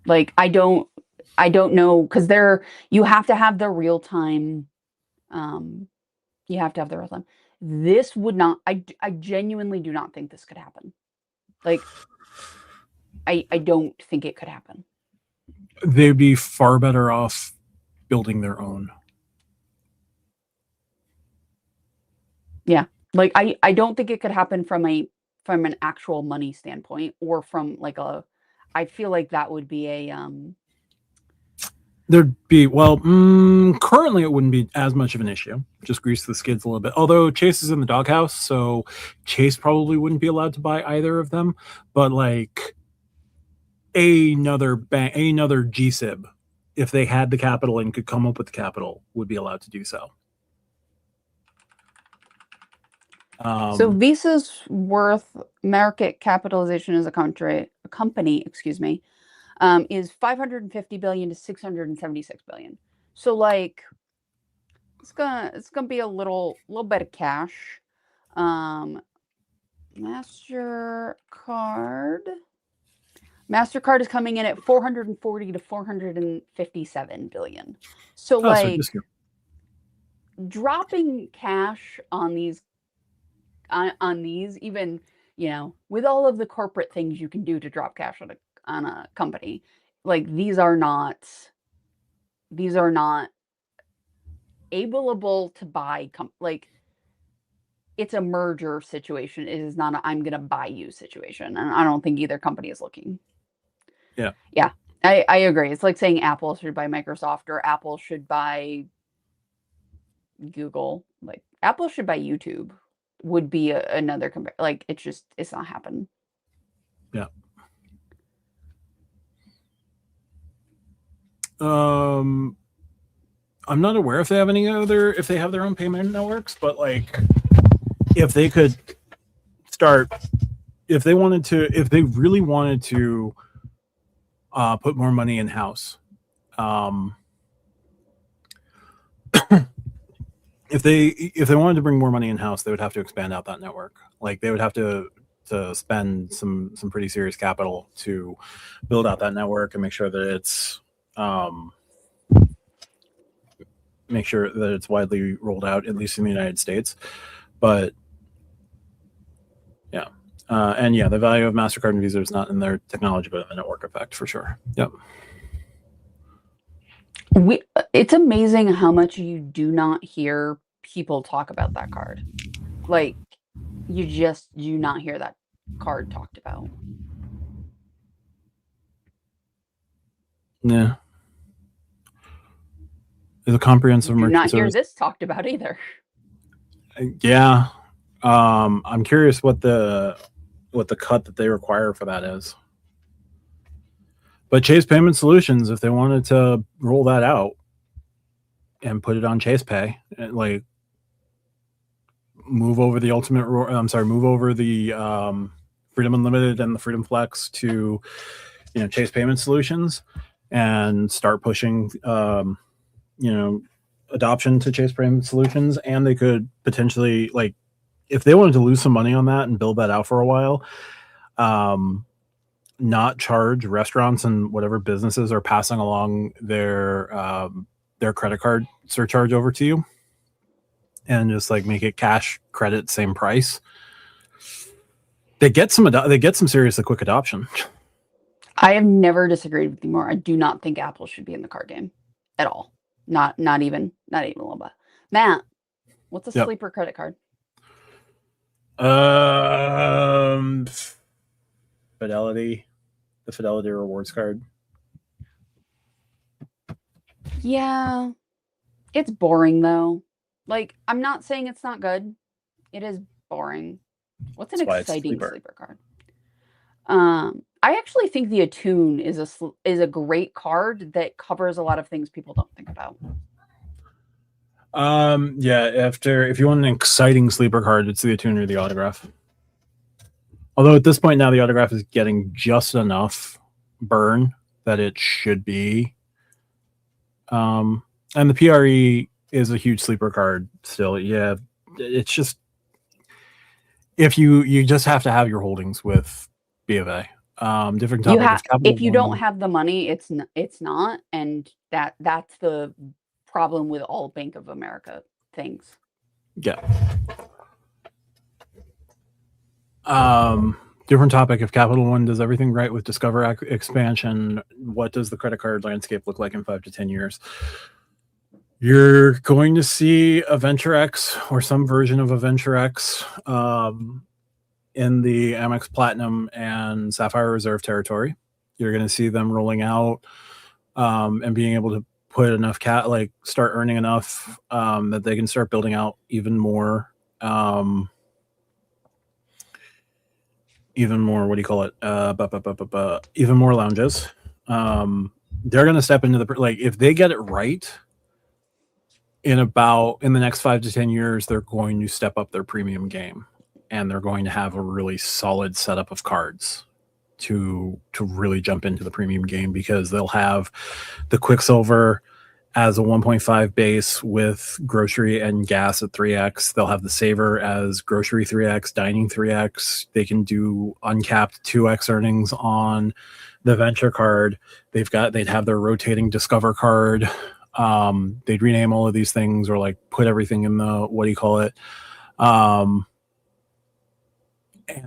[SPEAKER 1] Like I don't know because you have to have the real time. You have to have the real time. This would not. I genuinely do not think this could happen. Like I don't think it could happen.
[SPEAKER 2] They'd be far better off building their own.
[SPEAKER 1] Yeah, like I don't think it could happen from an actual money standpoint or from like a I feel like that would be a
[SPEAKER 2] There'd be, currently it wouldn't be as much of an issue. Just grease the skids a little bit. Although Chase is in the doghouse, so Chase probably wouldn't be allowed to buy either of them. But like another bank, another GSIB, if they had the capital and could come up with the capital, would be allowed to do so.
[SPEAKER 1] So Visa's worth market capitalization as a company, excuse me, is 550 billion to 676 billion. So like it's gonna be a little bit of cash. MasterCard is coming in at 440 to 457 billion. So like dropping cash on these even, with all of the corporate things you can do to drop cash on a company, like these are not able to buy like it's a merger situation. It is not a I'm gonna buy you situation, and I don't think either company is looking. Yeah, I agree. It's like saying Apple should buy Microsoft or Apple should buy Google. Like Apple should buy YouTube would be another like it's not happening.
[SPEAKER 2] Yeah. I'm not aware if they have if they have their own payment networks, but like if they could start, if they really wanted to put more money in house, if they wanted to bring more money in house, they would have to expand out that network. Like they would have to spend some pretty serious capital to build out that network and make sure that it's widely rolled out, at least in the United States. But yeah, and yeah, the value of MasterCard and Visa is not in their technology, but in the network effect for sure. Yep.
[SPEAKER 1] It's amazing how much you do not hear people talk about that card. Like you just do not hear that card talked about.
[SPEAKER 2] Yeah. There's a comprehensive
[SPEAKER 1] merchant
[SPEAKER 2] service.
[SPEAKER 1] Do not hear this talked about either.
[SPEAKER 2] Yeah. I'm curious what the cut that they require for that is. But Chase Payment Solutions, if they wanted to roll that out and put it on Chase Pay, like move over the Freedom Unlimited and the Freedom Flex to Chase Payment Solutions and start pushing adoption to Chase Payment Solutions, and they could potentially, like, if they wanted to lose some money on that and build that out for a while, not charge restaurants and whatever businesses are passing along their credit card surcharge over to you, and just like make it cash credit same price. They get some seriously quick adoption.
[SPEAKER 1] I have never disagreed with you more. I do not think Apple should be in the card game at all. Not even a little bit. Matt, what's a sleeper credit card?
[SPEAKER 2] Fidelity. The Fidelity Rewards card.
[SPEAKER 1] Yeah. It's boring though. Like, I'm not saying it's not good. It is boring. What's an exciting sleeper card? I actually think the Attune is a great card that covers a lot of things people don't think about.
[SPEAKER 2] Yeah, if you want an exciting sleeper card, it's the Attune or the Autograph. Although at this point now the Autograph is getting just enough burn that it should be. And the PRE is a huge sleeper card still. Yeah, it's just if you just have to have your holdings with B of A. Different topic.
[SPEAKER 1] If you don't have the money, it's not, and that's the problem with all Bank of America things.
[SPEAKER 2] Yeah. Different topic. If Capital One does everything right with Discover expansion, what does the credit card landscape look like in 5 to 10 years? You're going to see a Venture X or some version of a Venture X in the Amex Platinum and Sapphire Reserve territory. You're going to see them rolling out and being able to put enough start earning enough that they can start building out even more. Even more, what do you call it? Even more lounges. They're going to step into if they get it right in the next 5 to 10 years, they're going to step up their premium game, and they're going to have a really solid setup of cards to really jump into the premium game, because they'll have the Quicksilver as a 1.5 base with grocery and gas at 3x. They'll have the Saver as grocery 3x, dining 3x. They can do uncapped 2x earnings on the Venture card. They'd have their rotating Discover card. They'd rename all of these things, or like put everything in the, what do you call it? And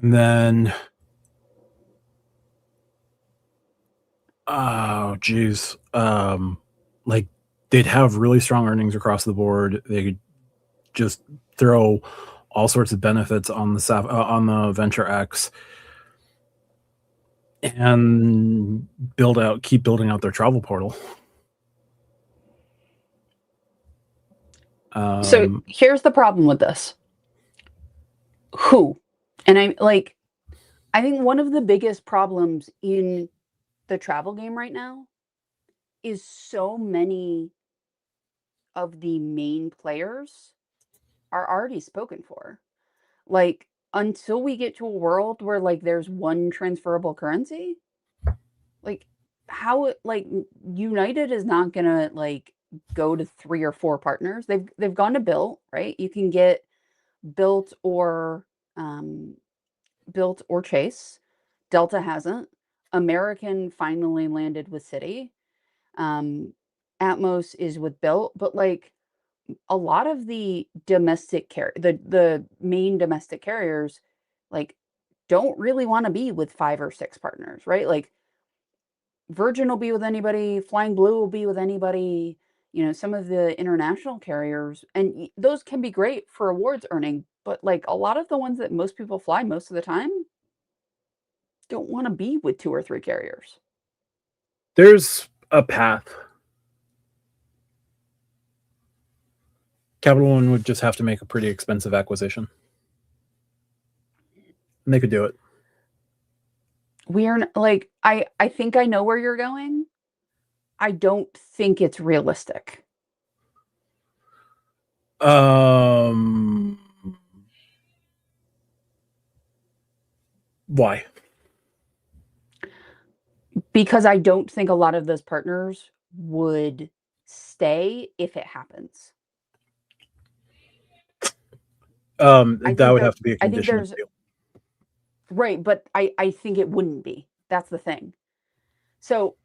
[SPEAKER 2] then, oh geez, like they'd have really strong earnings across the board. They could just throw all sorts of benefits on the Venture X, and keep building out their travel portal.
[SPEAKER 1] So here's the problem with this. Who? And I think one of the biggest problems in the travel game right now is so many of the main players are already spoken for. Like, until we get to a world where like there's one transferable currency, like United is not gonna like go to 3 or 4 partners. They've gone to Bilt, right? You can get Bilt or Chase. Delta hasn't. American finally landed with Citi. Atmos is with Bilt, but like a lot of the the main domestic carriers like don't really want to be with 5 or 6 partners, right? Like Virgin will be with anybody, Flying Blue will be with anybody, some of the international carriers, and those can be great for awards earning, but like a lot of the ones that most people fly most of the time don't want to be with 2 or 3 carriers.
[SPEAKER 2] There's a path. Capital One would just have to make a pretty expensive acquisition, and they could do it.
[SPEAKER 1] I think I know where you're going. I don't think it's realistic.
[SPEAKER 2] Why?
[SPEAKER 1] Because I don't think a lot of those partners would stay if it happens.
[SPEAKER 2] That would have to be a condition of the deal.
[SPEAKER 1] Right, but I think it wouldn't be. That's the thing. So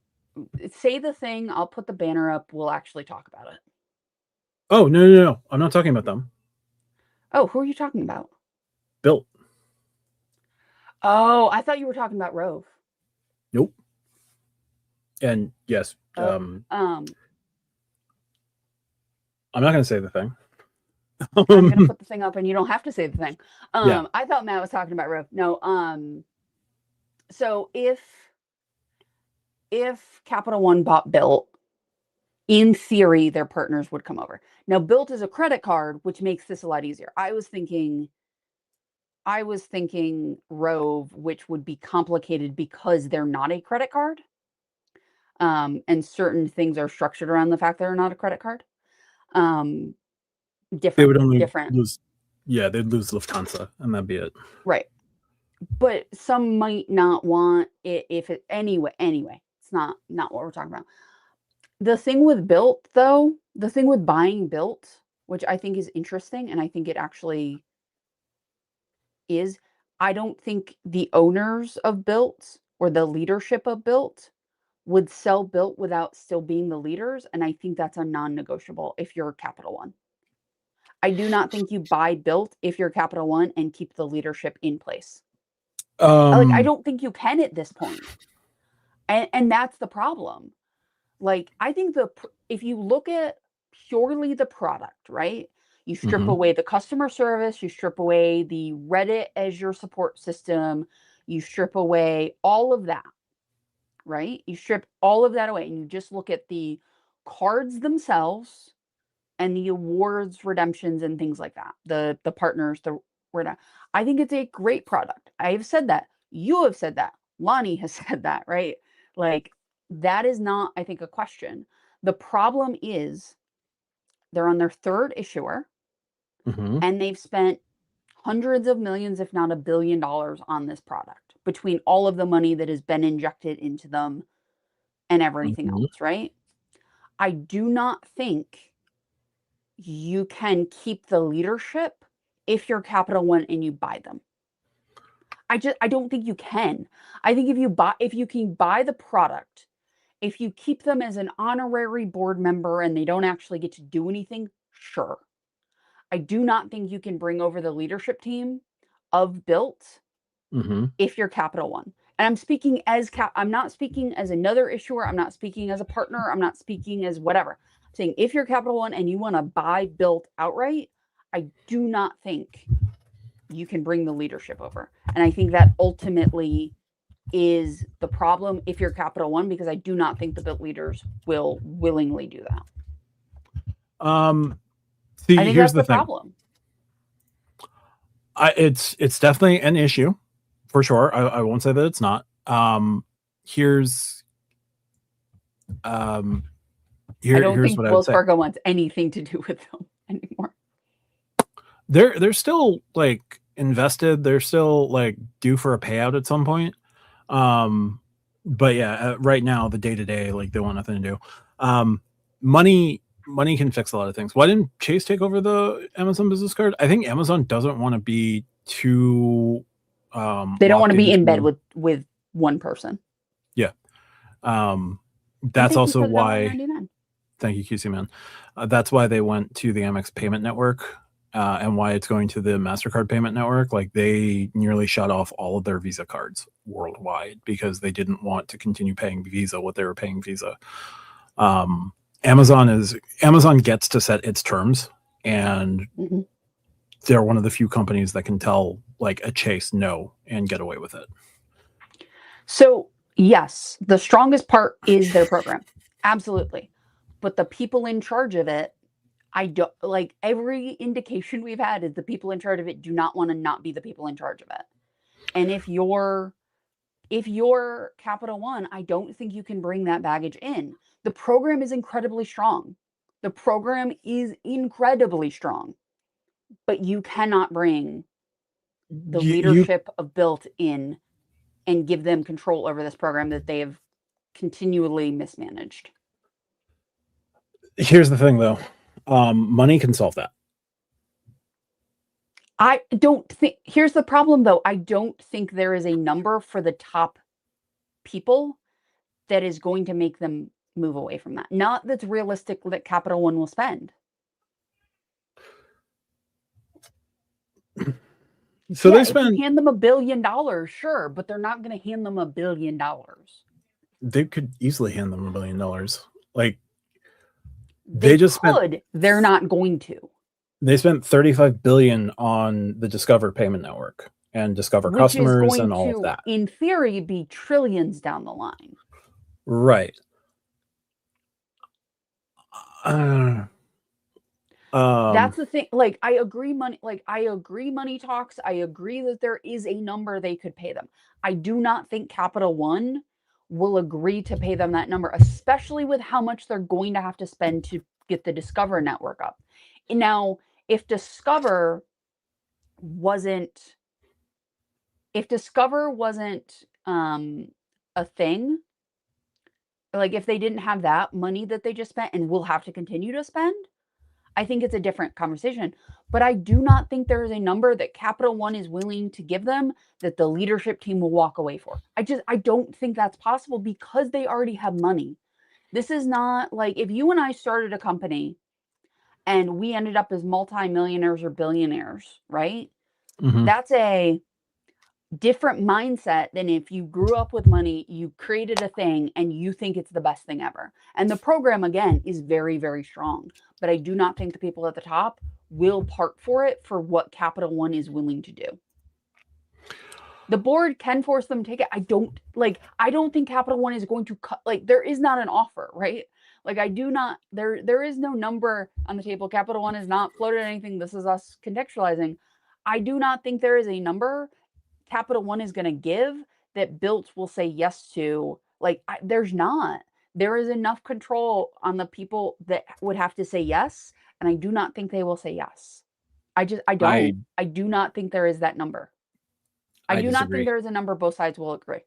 [SPEAKER 1] say the thing, I'll put the banner up, we'll actually talk about it.
[SPEAKER 2] Oh, no. I'm not talking about them.
[SPEAKER 1] Oh, who are you talking about?
[SPEAKER 2] Bilt.
[SPEAKER 1] Oh, I thought you were talking about Rove.
[SPEAKER 2] Nope. And yes,
[SPEAKER 1] I'm
[SPEAKER 2] not going to say the thing.
[SPEAKER 1] I'm going to put the thing up, and you don't have to say the thing.
[SPEAKER 2] Yeah.
[SPEAKER 1] I thought Matt was talking about Rove. No. So if Capital One bought Bilt, in theory, their partners would come over. Now, Bilt is a credit card, which makes this a lot easier. I was thinking Rove, which would be complicated because they're not a credit card. And certain things are structured around the fact they're not a credit card. Different.
[SPEAKER 2] They would only
[SPEAKER 1] different.
[SPEAKER 2] lose. Yeah, they'd lose Lufthansa, and that'd be it.
[SPEAKER 1] Right. But some might not want it if it anyway. It's not what we're talking about. The thing with Bilt, though, the thing with buying Bilt, which I think is interesting, and I think it actually is, I don't think the owners of Bilt or the leadership of Bilt would sell Bilt without still being the leaders, and I think that's a non-negotiable if you're Capital One. I do not think you buy Bilt if you're Capital One and keep the leadership in place. I don't think you can at this point. And that's the problem. Like, I think if you look at purely the product, right? You strip away the customer service, you strip away the Reddit as your support system, you strip away all of that, right? You strip all of that away and you just look at the cards themselves and the awards, redemptions, and things like that. The partners, I think it's a great product. I have said that. You have said that. Lonnie has said that, right? Like, that is not, I think, a question. The problem is they're on their third issuer
[SPEAKER 2] Mm-hmm.
[SPEAKER 1] and they've spent hundreds of millions, if not $1 billion, on this product between all of the money that has been injected into them and everything
[SPEAKER 2] Mm-hmm.
[SPEAKER 1] else, right? I do not think you can keep the leadership if you're Capital One and you buy them. I don't think you can. I think if you can buy the product, if you keep them as an honorary board member and they don't actually get to do anything, sure. I do not think you can bring over the leadership team of Bilt
[SPEAKER 2] Mm-hmm.
[SPEAKER 1] if you're Capital One. And I'm not speaking as another issuer, I'm not speaking as a partner, I'm not speaking as whatever. I'm saying if you're Capital One and you want to buy Bilt outright, I do not think you can bring the leadership over. And I think that ultimately is the problem if you're Capital One, because I do not think the Bilt leaders will willingly do that.
[SPEAKER 2] See,
[SPEAKER 1] I think
[SPEAKER 2] here's
[SPEAKER 1] that's
[SPEAKER 2] the
[SPEAKER 1] the
[SPEAKER 2] thing.
[SPEAKER 1] problem.
[SPEAKER 2] It's definitely an issue for sure. I won't say that it's not. Here's
[SPEAKER 1] I don't
[SPEAKER 2] here's
[SPEAKER 1] think
[SPEAKER 2] what I would
[SPEAKER 1] Wells
[SPEAKER 2] say.
[SPEAKER 1] Fargo wants anything to do with them anymore.
[SPEAKER 2] They're still like invested. They're still like due for a payout at some point. But yeah, right now the day to day, like they want nothing to do. Money can fix a lot of things. Why didn't Chase take over the Amazon business card? I think Amazon doesn't want to be too
[SPEAKER 1] They don't want
[SPEAKER 2] locked
[SPEAKER 1] to be in bed
[SPEAKER 2] into.
[SPEAKER 1] with one person.
[SPEAKER 2] Yeah.
[SPEAKER 1] And
[SPEAKER 2] That's
[SPEAKER 1] thank you
[SPEAKER 2] also
[SPEAKER 1] for the
[SPEAKER 2] why.
[SPEAKER 1] $1.99.
[SPEAKER 2] Thank you, QC man. That's why they went to the Amex payment network, and why it's going to the MasterCard payment network. Like they nearly shut off all of their Visa cards worldwide because they didn't want to continue paying Visa what they were paying Visa. Amazon gets to set its terms, and
[SPEAKER 1] Mm-hmm.
[SPEAKER 2] they're one of the few companies that can tell like a Chase no and get away with it.
[SPEAKER 1] So, yes, the strongest part is their program. Absolutely. But the people in charge of it, I don't like every indication we've had is the people in charge of it do not want to not be the people in charge of it. And if you're Capital One, I don't think you can bring that baggage in. The program is incredibly strong. The program is incredibly strong, but you cannot bring the
[SPEAKER 2] You
[SPEAKER 1] leadership of Bilt in and give them control over this program that they have continually mismanaged.
[SPEAKER 2] Here's the thing though, money can solve that.
[SPEAKER 1] I don't think, here's the problem though. I don't think there is a number for the top people that is going to make them move away from that. Not that's realistic that Capital One will spend.
[SPEAKER 2] So
[SPEAKER 1] Yeah,
[SPEAKER 2] they
[SPEAKER 1] if you
[SPEAKER 2] spent.
[SPEAKER 1] hand them $1 billion, sure, but they're not going to hand them $1 billion.
[SPEAKER 2] They could easily hand them $1 billion. Like
[SPEAKER 1] They
[SPEAKER 2] just
[SPEAKER 1] could.
[SPEAKER 2] spent.
[SPEAKER 1] They're not going to.
[SPEAKER 2] They spent $35 billion on the Discover payment network and Discover
[SPEAKER 1] Which is
[SPEAKER 2] customers
[SPEAKER 1] going
[SPEAKER 2] and all of
[SPEAKER 1] to,
[SPEAKER 2] that.
[SPEAKER 1] in theory, be trillions down the line.
[SPEAKER 2] Right.
[SPEAKER 1] That's the thing. Like, I agree money talks. I agree that there is a number they could pay them. I do not think Capital One will agree to pay them that number, especially with how much they're going to have to spend to get the Discover network up. Now, if Discover wasn't a thing, like if they didn't have that money that they just spent and will have to continue to spend, I think it's a different conversation. But I do not think there is a number that Capital One is willing to give them that the leadership team will walk away for. I don't think that's possible because they already have money. This is not like if you and I started a company and we ended up as multimillionaires or billionaires, right?
[SPEAKER 2] Mhm.
[SPEAKER 1] That's a different mindset than if you grew up with money, you created a thing, and you think it's the best thing ever. And the program, again, is very, very strong. But I do not think the people at the top will part for it for what Capital One is willing to do. The board can force them to take it. I don't think Capital One is going to cut, like, there is not an offer, right? Like, I do not, there is no number on the table. Capital One has not floated anything. This is us contextualizing. I do not think there is a number Capital One is going to give that Bilt will say yes to. Like, there's not. There is enough control on the people that would have to say yes, and I do not think they will say yes. I don't. I do not think there is that number. I do not think
[SPEAKER 2] disagree.
[SPEAKER 1] there is a number both sides will agree.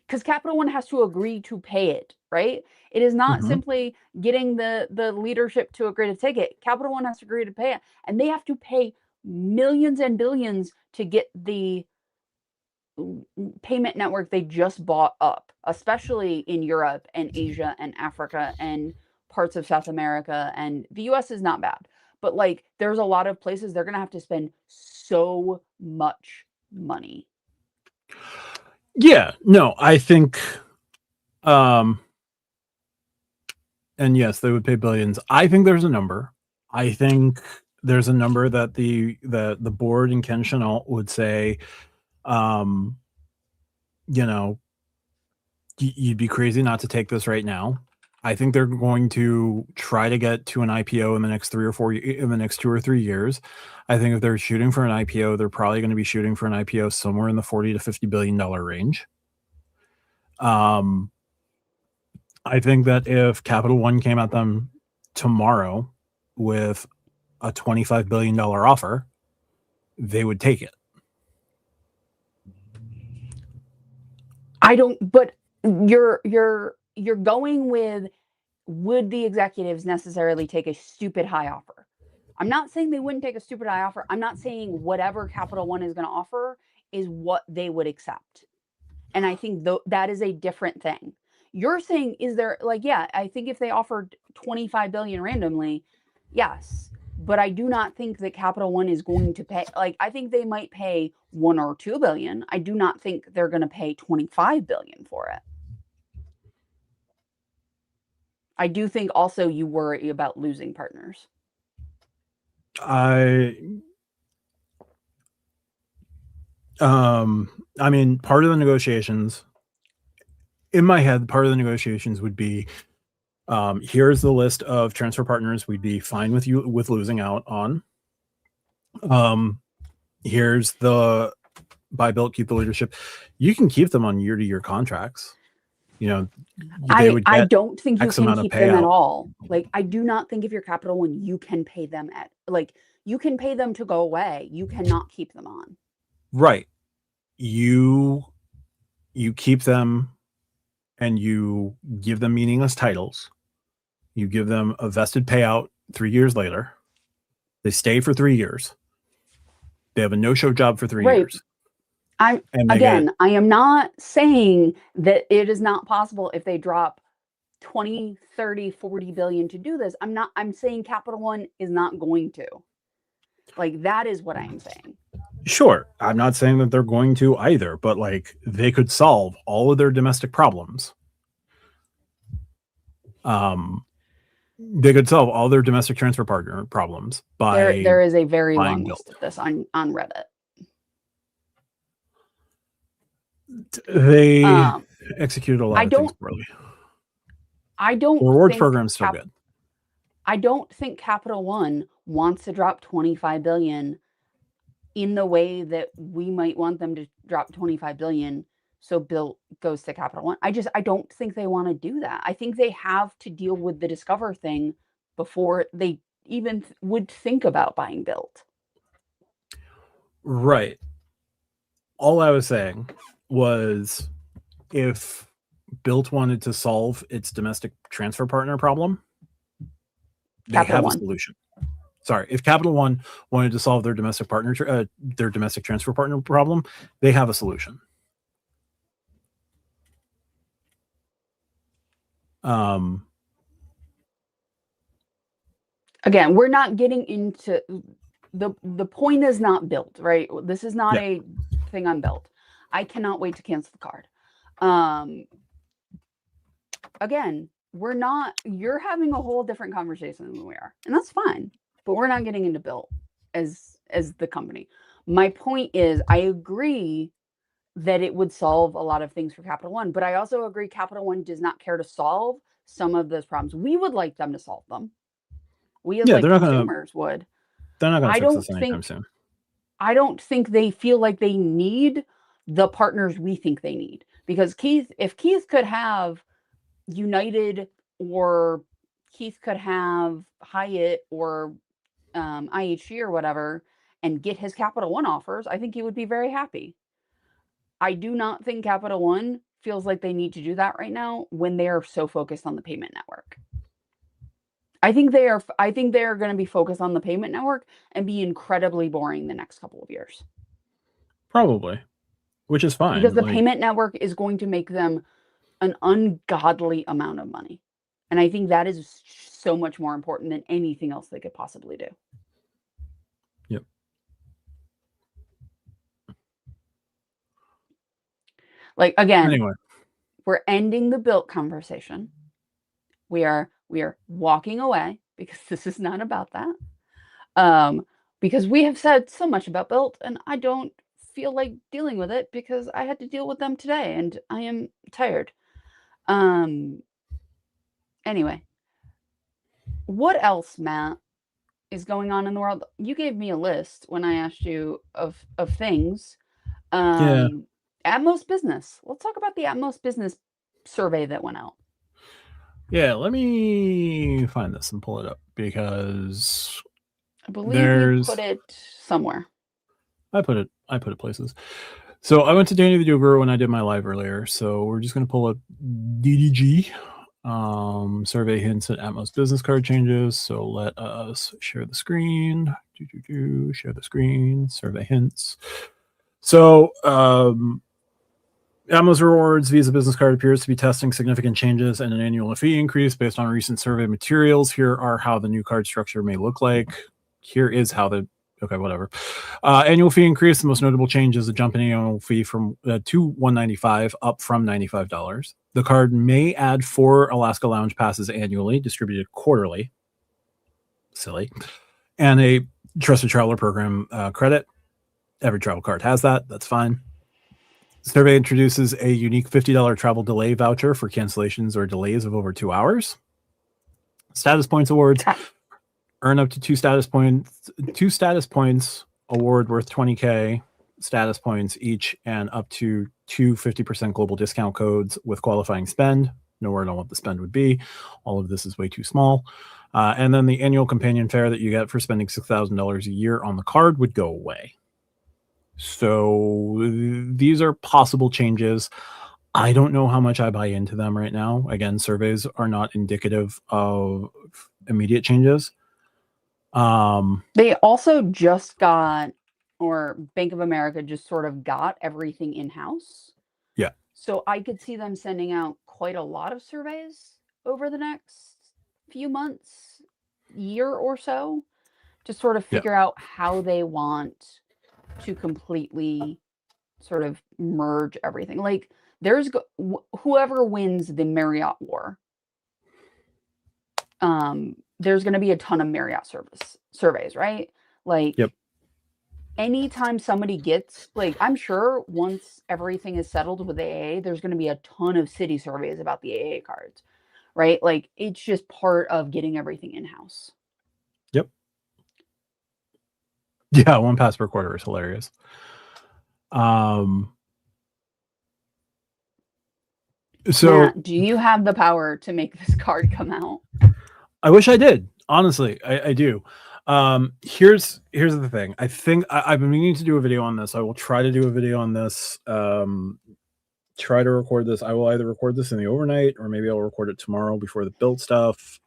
[SPEAKER 1] Because Capital One has to agree to pay it, right? It is not simply getting the leadership to agree to take it. Capital One has to agree to pay it, and they have to pay millions and billions to get the payment network they just bought up, especially in Europe and Asia and Africa and parts of South America. And the US is not bad, but like there's a lot of places they're going to have to spend so much money.
[SPEAKER 2] Yeah, no, I think, and yes, they would pay billions. I think there's a number. I think there's a number that the board and Ken Chenault would say, you know, you'd be crazy not to take this right now. I think they're going to try to get to an IPO in the next 2 or 3 years. I think if they're shooting for an IPO, they're probably going to be shooting for an IPO somewhere in the $40 to $50 billion range. I think that if Capital One came at them tomorrow with a $25 billion offer, they would take it.
[SPEAKER 1] I don't, but you're going with, would the executives necessarily take a stupid high offer? I'm not saying they wouldn't take a stupid high offer. I'm not saying whatever Capital One is going to offer is what they would accept. And I think that is a different thing. You're saying, is there, like, yeah, I think if they offered 25 billion randomly, yes. But I do not think that Capital One is going to pay, like, I think they might pay 1 or 2 billion. I do not think they're going to pay 25 billion for it. I do think also you worry about losing partners.
[SPEAKER 2] I mean, part of the negotiations in my head, part of the negotiations would be, here's the list of transfer partners we'd be fine with you with losing out on. Here's the buy, Bilt, keep the leadership. You can keep them on year-to-year contracts. You know,
[SPEAKER 1] I don't think you can keep them at all. Like, I do not think if you're Capital One, you can pay them you can pay them to go away. You cannot keep them on.
[SPEAKER 2] Right. You keep them and you give them meaningless titles. You give them a vested payout 3 years later. They stay for 3 years. They have a no-show job for 3 years.
[SPEAKER 1] I am not saying that it is not possible if they drop 20, 30, 40 billion to do this. I'm saying Capital One is not going to. Like, that is what I am saying.
[SPEAKER 2] Sure. I'm not saying that they're going to either, but like they could solve all of their domestic problems. They could solve all their domestic transfer partner problems by
[SPEAKER 1] there is a very long list of this on Reddit.
[SPEAKER 2] They executed a lot of things poorly. The rewards program's still good.
[SPEAKER 1] I don't think Capital One wants to drop 25 billion in the way that we might want them to drop 25 billion. So Bilt goes to Capital One. I don't think they want to do that. I think they have to deal with the Discover thing before they even would think about buying Bilt.
[SPEAKER 2] Right. All I was saying was, if Bilt wanted to solve its domestic transfer partner problem, they have a solution. Sorry, if Capital One wanted to solve their domestic transfer partner problem, they have a solution.
[SPEAKER 1] Again, we're not getting into the point is not Bilt, right? This is not a thing on Bilt. I cannot wait to cancel the card. Again, you're having a whole different conversation than we are, and that's fine. But we're not getting into Bilt as the company. My point is, I agree that it would solve a lot of things for Capital One, but I also agree Capital One does not care to solve some of those problems. We would like them to solve them. We as
[SPEAKER 2] Yeah,
[SPEAKER 1] like consumers would.
[SPEAKER 2] they're not gonna
[SPEAKER 1] I
[SPEAKER 2] fix this
[SPEAKER 1] don't
[SPEAKER 2] anytime
[SPEAKER 1] think
[SPEAKER 2] soon.
[SPEAKER 1] I don't think they feel like they need the partners we think they need. Because if Keith could have United, or Keith could have Hyatt, or IHG or whatever, and get his Capital One offers, I think he would be very happy. I do not think Capital One feels like they need to do that right now when they are so focused on the payment network. I think they are. I think they are going to be focused on the payment network and be incredibly boring the next couple of years.
[SPEAKER 2] Probably, which is fine.
[SPEAKER 1] Because the
[SPEAKER 2] Like,
[SPEAKER 1] payment network is going to make them an ungodly amount of money, and I think that is so much more important than anything else they could possibly do.
[SPEAKER 2] yep.
[SPEAKER 1] Like, again,
[SPEAKER 2] Anyway,
[SPEAKER 1] we're ending the Bilt conversation. We are walking away because this is not about that. Because we have said so much about Bilt, and I don't feel like dealing with it because I had to deal with them today, and I am tired. Um, anyway, what else, Matt, is going on in the world? You gave me a list when I asked you of things.
[SPEAKER 2] yeah,
[SPEAKER 1] Atmos Business. Let's talk about the Atmos Business survey that went out.
[SPEAKER 2] yeah. Let me find this and pull it up because
[SPEAKER 1] I believe you put it somewhere.
[SPEAKER 2] I put it places. So I went to Danny the Doer when I did my live earlier. So we're just gonna pull up DDG survey hints at Atmos business card changes. So let us share the screen. Share the screen. Survey hints. So Atmos Rewards Visa Business Card appears to be testing significant changes and an annual fee increase based on recent survey materials. Here are how the new card structure may look like. Here is how the okay, whatever. Annual fee increase. The most notable change is a jump in annual fee from to $195, up from $95. The card may add 4 Alaska Lounge passes annually, distributed quarterly. Silly. And a Trusted Traveler Program credit. Every travel card has that. That's fine. The survey introduces a unique $50 travel delay voucher for cancellations or delays of over 2 hours. Status points awards. Earn up to 2 status points. 2 status points award worth 20K status points each, and up to 2 50% global discount codes with qualifying spend. No word on what the spend would be. All of this is way too small. And then the annual companion fare that you get for spending $6,000 a year on the card would go away. So these are possible changes. I don't know how much I buy into them right now. Again, surveys are not indicative of immediate changes.
[SPEAKER 1] They also just got, or Bank of America just sort of got everything in-house.
[SPEAKER 2] Yeah.
[SPEAKER 1] So I could see them sending out quite a lot of surveys over the next few months, year or so, to sort of figure out how they want to completely sort of merge everything. Like, whoever wins the Marriott war, there's going to be a ton of Marriott surveys, right? Like, anytime somebody gets, like, I'm sure once everything is settled with AA, there's going to be a ton of city surveys about the AA cards, right? Like, it's just part of getting everything in-house.
[SPEAKER 2] Yep. Yeah, 1 pass per quarter is hilarious. So
[SPEAKER 1] Matt, do you have the power to make this card come out?
[SPEAKER 2] I wish I did. Honestly, I do. Here's the thing. I think I've been meaning to do a video on this. I will try to do a video on this. Try to record this. I will either record this in the overnight, or maybe I'll record it tomorrow before the Bilt stuff.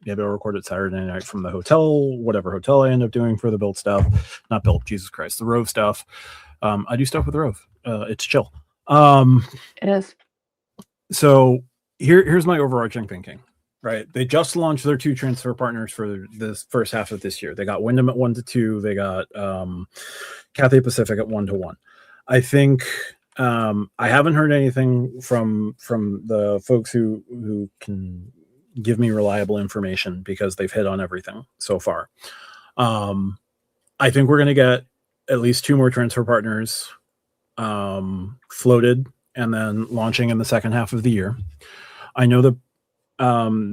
[SPEAKER 2] Maybe I'll record it Saturday night from the hotel, whatever hotel I end up doing for the Bilt stuff. Not Bilt, Jesus Christ, the Rove stuff. I do stuff with Rove. It's chill.
[SPEAKER 1] It is.
[SPEAKER 2] So here's my overarching thinking. Right, they just launched their 2 transfer partners for this first half of this year. They got Wyndham at 1-2. They got Cathay Pacific at 1-1. I think I haven't heard anything from the folks who can give me reliable information, because they've hit on everything so far. I think we're going to get at least 2 more transfer partners floated and then launching in the second half of the year. I know that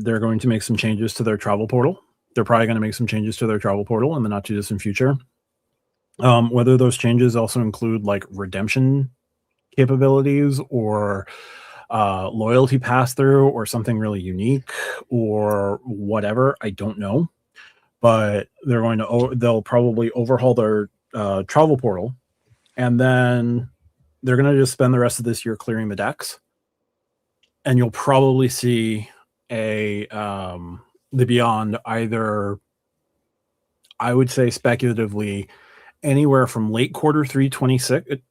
[SPEAKER 2] they're going to make some changes to their travel portal. They're probably going to make some changes to their travel portal in the not too distant future. Whether those changes also include like redemption capabilities or loyalty pass through or something really unique or whatever, I don't know. But they'll probably overhaul their travel portal, and then they're going to just spend the rest of this year clearing the decks, and you'll probably see the Beyond either, I would say speculatively, anywhere from late quarter 326,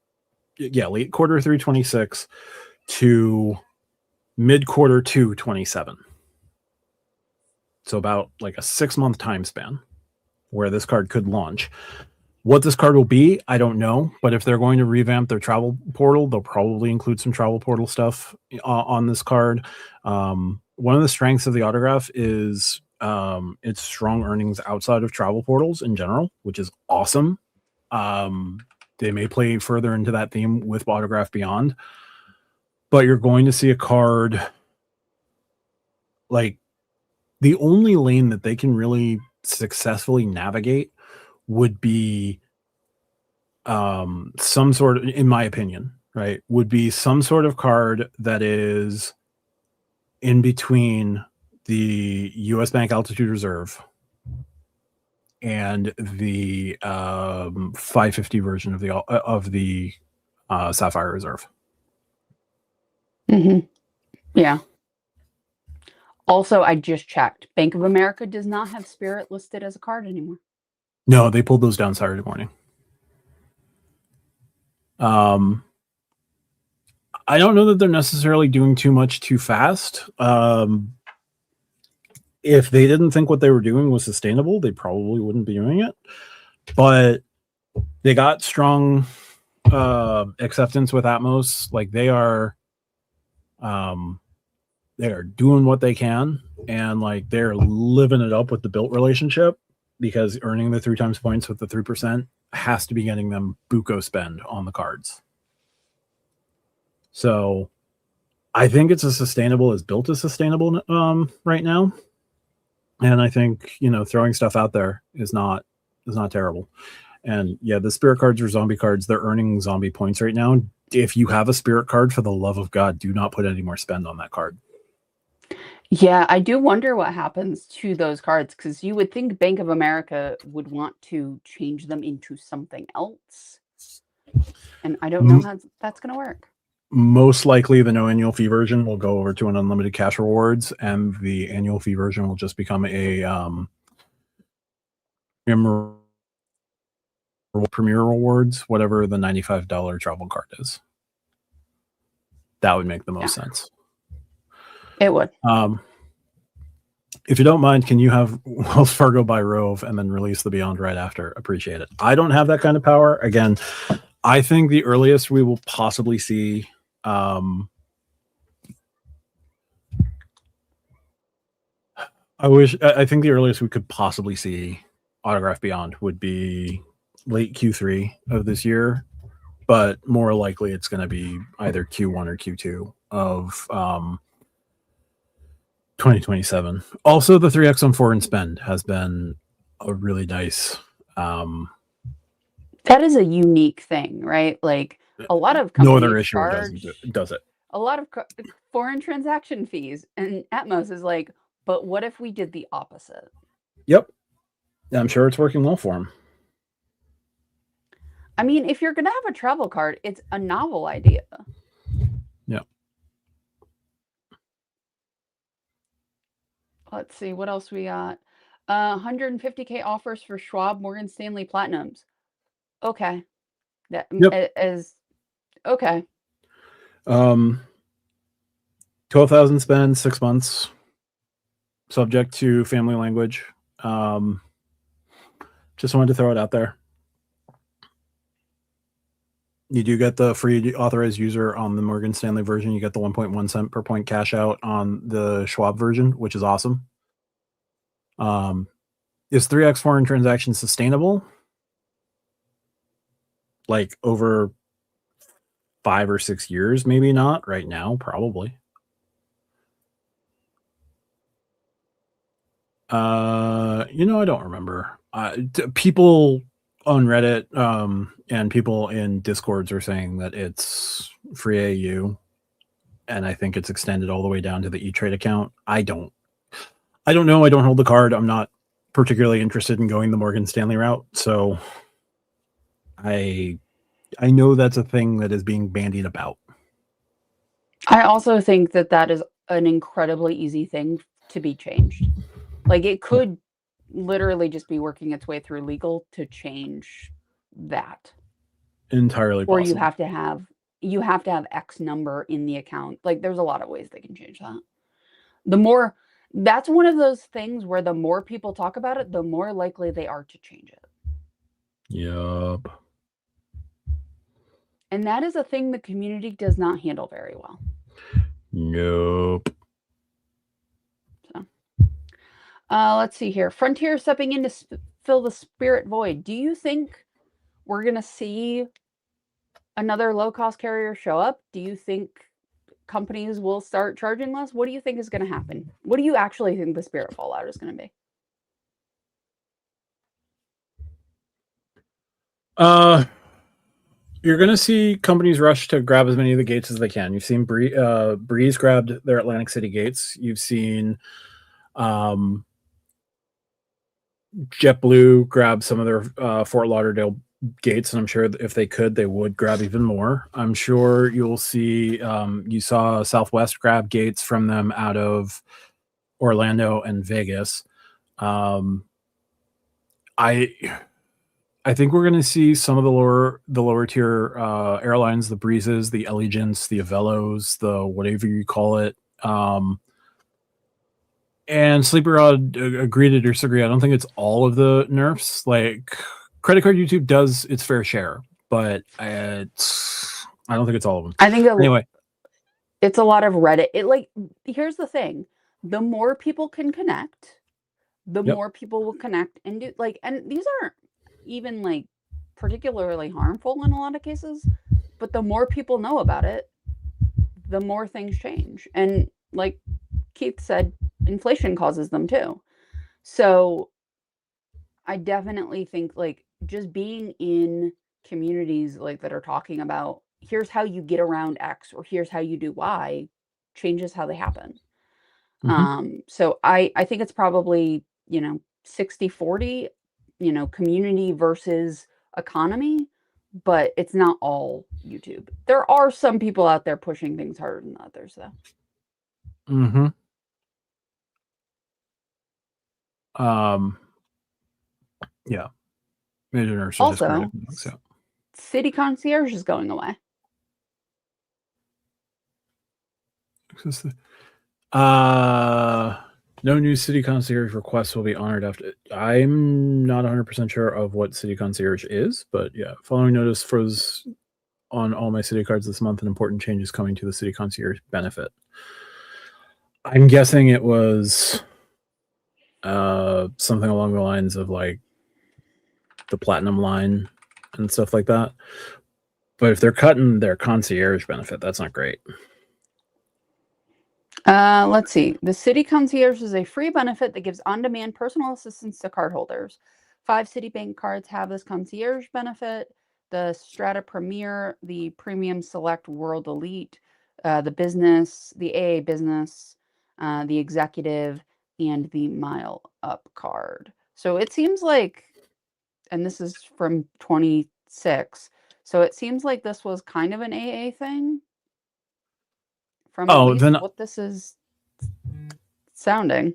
[SPEAKER 2] late quarter 326 to mid quarter 227. So about like a 6-month time span where this card could launch. What this card will be, I don't know. But if they're going to revamp their travel portal, they'll probably include some travel portal stuff on this card. One of the strengths of the autograph is its strong earnings outside of travel portals in general, which is awesome. They may play further into that theme with Autograph Beyond, but you're going to see a card like the only lane that they can really successfully navigate would be some sort of, in my opinion, right, would be some sort of card that is in between the US Bank Altitude Reserve and the 550 version of the Sapphire Reserve.
[SPEAKER 1] Mm-hmm. Yeah. Also, I just checked. Bank of America does not have Spirit listed as a card anymore.
[SPEAKER 2] No, they pulled those down Saturday morning. I don't know that they're necessarily doing too much too fast. If they didn't think what they were doing was sustainable, they probably wouldn't be doing it. But they got strong acceptance with Atmos. Like they are doing what they can, and like they're living it up with the Bilt relationship, because earning the 3 times points with the 3% has to be getting them buco spend on the cards. So I think it's as sustainable as Bilt is sustainable right now. And I think, throwing stuff out there is not terrible. And yeah, the spirit cards are zombie cards. They're earning zombie points right now. If you have a spirit card, for the love of God, do not put any more spend on that card.
[SPEAKER 1] Yeah, I do wonder what happens to those cards, because you would think Bank of America would want to change them into something else. And I don't know how that's going to work.
[SPEAKER 2] Most likely the no annual fee version will go over to an unlimited cash rewards, and the annual fee version will just become a premier rewards, whatever the $95 travel card is. That would make the most sense.
[SPEAKER 1] It would.
[SPEAKER 2] If you don't mind, can you have Wells Fargo buy Rove and then release the Beyond right after? Appreciate it. I don't have that kind of power. Again, I think the earliest we will possibly see I think the earliest we could possibly see Autograph Beyond would be late Q3 of this year, but more likely it's going to be either Q1 or Q2 of 2027. Also, the 3x on foreign spend has been a really nice.
[SPEAKER 1] That is a unique thing, right? Like a lot of companies
[SPEAKER 2] no other issuer does it.
[SPEAKER 1] A lot of foreign transaction fees, and Atmos is like, but what if we did the opposite?
[SPEAKER 2] Yep. I'm sure it's working well for them.
[SPEAKER 1] I mean, if you're going to have a travel card, it's a novel idea.
[SPEAKER 2] Yeah.
[SPEAKER 1] Let's see what else we got. 150K offers for Schwab Morgan Stanley Platinums. Okay. That is okay.
[SPEAKER 2] 12,000 spend, 6 months, subject to family language. Just wanted to throw it out there. You do get the free authorized user on the Morgan Stanley version. You get the 1.1 cent per point cash out on the Schwab version, which is awesome. Is 3x foreign transaction sustainable? like over 5 or 6 years, maybe not right now, probably. I don't remember. People on Reddit and people in Discords are saying that it's free AU, and I think it's extended all the way down to the E-Trade account. I don't know. I don't hold the card. I'm not particularly interested in going the Morgan Stanley route, so I know that's a thing that is being bandied about.
[SPEAKER 1] I also think that is an incredibly easy thing to be changed. Like, it could literally just be working its way through legal to change that.
[SPEAKER 2] Entirely
[SPEAKER 1] Or
[SPEAKER 2] possible.
[SPEAKER 1] you have to have X number in the account. Like, there's a lot of ways they can change that. That's one of those things where the more people talk about it, the more likely they are to change it.
[SPEAKER 2] Yup.
[SPEAKER 1] And that is a thing the community does not handle very well.
[SPEAKER 2] Nope.
[SPEAKER 1] So, let's see here. Frontier stepping in to fill the Spirit void. Do you think we're going to see another low-cost carrier show up? Do you think companies will start charging less? What do you think is going to happen? What do you actually think the Spirit fallout is going to be?
[SPEAKER 2] You're going to see companies rush to grab as many of the gates as they can. You've seen Breeze grabbed their Atlantic City gates. You've seen JetBlue grab some of their Fort Lauderdale gates, and I'm sure if they could, they would grab even more. I'm sure you'll see you saw Southwest grab gates from them out of Orlando and Vegas. I think we're going to see some of the lower tier airlines, the Breezes, the Allegiants, the Avelos, the whatever you call it. And Sleeper Rod, agree to disagree. I don't think it's all of the nerfs. Like, Credit Card YouTube does its fair share, but I don't think it's all of them.
[SPEAKER 1] I think
[SPEAKER 2] anyway,
[SPEAKER 1] it's a lot of Reddit. Here's the thing: the more people can connect, the more people will connect and do and these aren't even particularly harmful in a lot of cases, but the more people know about it, the more things change. And like Keith said, inflation causes them too. So I definitely think just being in communities that are talking about here's how you get around X or here's how you do Y changes how they happen. So I think it's probably 60-40, community versus economy, but it's not all YouTube. There are some people out there pushing things harder than others, though.
[SPEAKER 2] Yeah. Major
[SPEAKER 1] also, City Concierge is going away.
[SPEAKER 2] No new City Concierge requests will be honored after. I'm not 100% sure of what City Concierge is, but yeah, following notice froze on all my City cards this month and important changes coming to the City Concierge benefit. I'm guessing it was something along the lines of the Platinum line and stuff like that. But if they're cutting their concierge benefit, that's not great.
[SPEAKER 1] Let's see. The City Concierge is a free benefit that gives on-demand personal assistance to cardholders. 5 Citibank cards have this concierge benefit. The Strata Premier, the Premium Select World Elite, the Business, the AA Business, the Executive, and the Mile Up card. So it seems like, and this is from 26, so it seems like this was kind of an AA thing. From at least what this is sounding.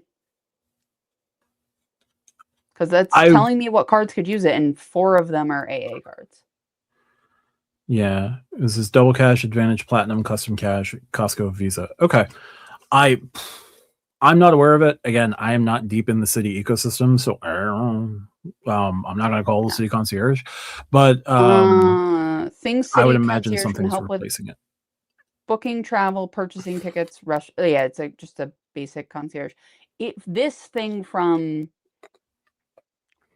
[SPEAKER 1] Because that's telling me what cards could use it, and 4 of them are AA cards.
[SPEAKER 2] Yeah. This is Double Cash, Advantage, Platinum, Custom Cash, Costco, Visa. Okay. I'm not aware of it. Again, I am not deep in the City ecosystem, so I'm not going to call the City Concierge. But
[SPEAKER 1] things
[SPEAKER 2] I would imagine something's replacing it.
[SPEAKER 1] Booking, travel, purchasing tickets, rush. Yeah, it's just a basic concierge. This thing from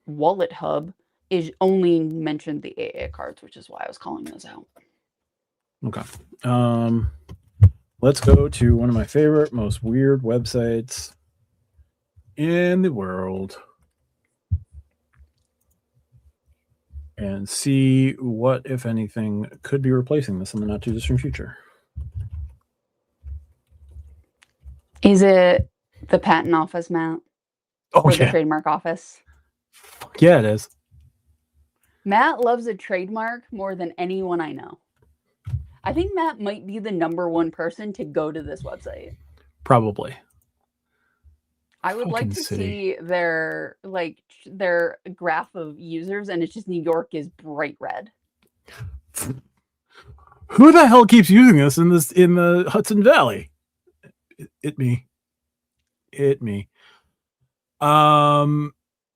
[SPEAKER 1] Wallet Hub is only mentioned the AA cards, which is why I was calling those out.
[SPEAKER 2] Okay. Let's go to one of my favorite, most weird websites in the world and see what, if anything, could be replacing this in the not too distant future.
[SPEAKER 1] Is it the patent office, Matt? Or the trademark office?
[SPEAKER 2] Yeah, it is.
[SPEAKER 1] Matt loves a trademark more than anyone I know. I think Matt might be the number one person to go to this website.
[SPEAKER 2] Probably.
[SPEAKER 1] I would like to see their graph of users, and it's just New York is bright red.
[SPEAKER 2] Who the hell keeps using this in the Hudson Valley? It me.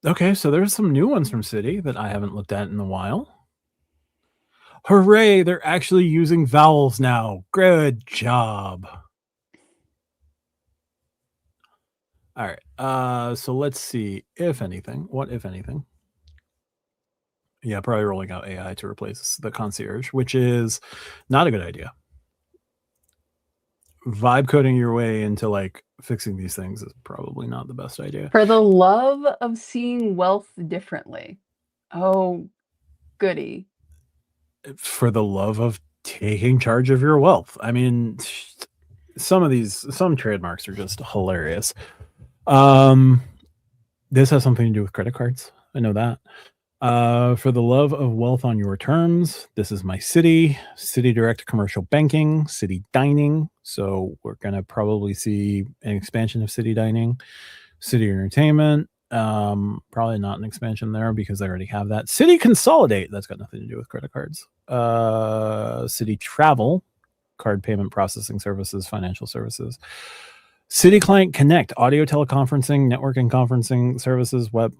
[SPEAKER 2] Okay, so there's some new ones from City that I haven't looked at in a while. Hooray, they're actually using vowels now. Good job. All right. So let's see. If anything, what if anything? Yeah, probably rolling out AI to replace the concierge, which is not a good idea. Vibe coding your way into like fixing these things is probably not the best idea.
[SPEAKER 1] For the love of seeing wealth differently. Oh, goody.
[SPEAKER 2] For the love of taking charge of your wealth. I mean, some trademarks are just hilarious. This has something to do with credit cards. I know that. For the love of wealth on your terms, this is my City direct commercial banking, City dining. So we're going to probably see an expansion of City dining, City entertainment. Probably not an expansion there because I already have that. City consolidate. That's got nothing to do with credit cards. City travel, card payment processing services, financial services. City client connect, audio teleconferencing, networking conferencing services, web.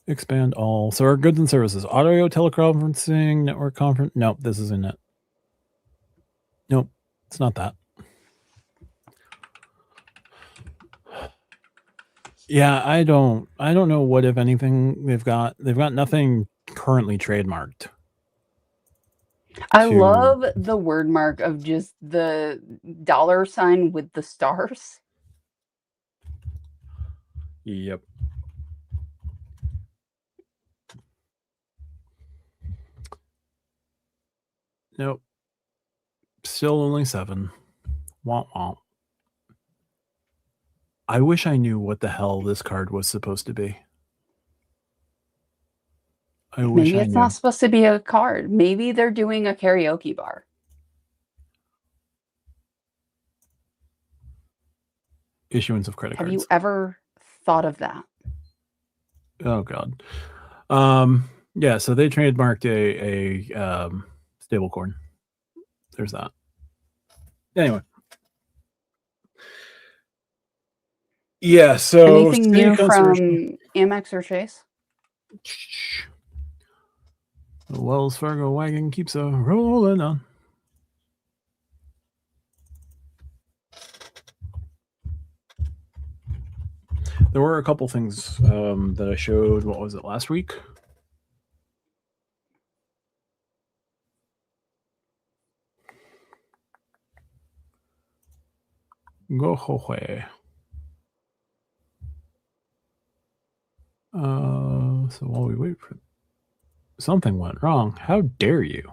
[SPEAKER 2] Expand all. So our goods and services, audio teleconferencing, network conference. Nope, this isn't it. Nope, it's not that. Yeah, I don't know what, if anything, they've got nothing currently trademarked.
[SPEAKER 1] I love the word mark of just the $sign with the stars.
[SPEAKER 2] Yep. Nope. Still only 7. Womp womp. I wish I knew what the hell this card was supposed to be.
[SPEAKER 1] Maybe it's not supposed to be a card. Maybe they're doing a karaoke bar.
[SPEAKER 2] Issuance of credit cards.
[SPEAKER 1] Have you ever thought of that?
[SPEAKER 2] Oh God. Yeah, so they trademarked a stablecoin. There's that. Anyway. Yeah, so
[SPEAKER 1] anything new from Amex or Chase?
[SPEAKER 2] The Wells Fargo wagon keeps a rolling on. There were a couple things that I showed. What was it, last week? Go away. So while we wait for something went wrong. How dare you?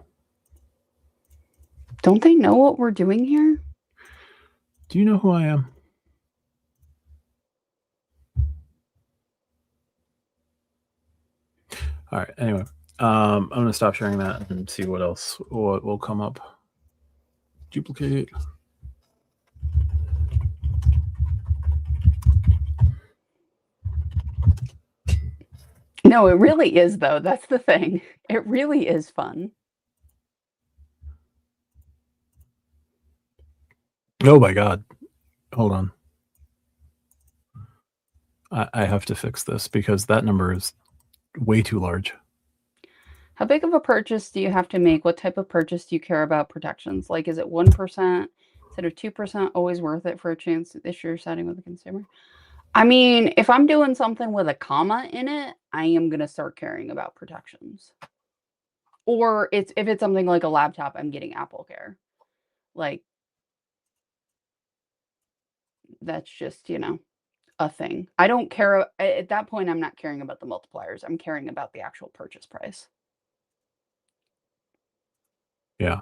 [SPEAKER 1] Don't they know what we're doing here?
[SPEAKER 2] Do you know who I am? All right. Anyway, I'm going to stop sharing that and see what will come up. Duplicate.
[SPEAKER 1] No, it really is, though. That's the thing. It really is fun.
[SPEAKER 2] Oh my God. Hold on. I have to fix this because that number is way too large.
[SPEAKER 1] How big of a purchase do you have to make? What type of purchase do you care about protections? Like, is it 1%? Instead of 2%, always worth it for a chance issue you're siding with the consumer? I mean, if I'm doing something with a comma in it, I am going to start caring about protections. Or if it's something like a laptop, I'm getting Apple Care. Like, that's just, a thing. I don't care at that point, I'm not caring about the multipliers. I'm caring about the actual purchase price.
[SPEAKER 2] Yeah.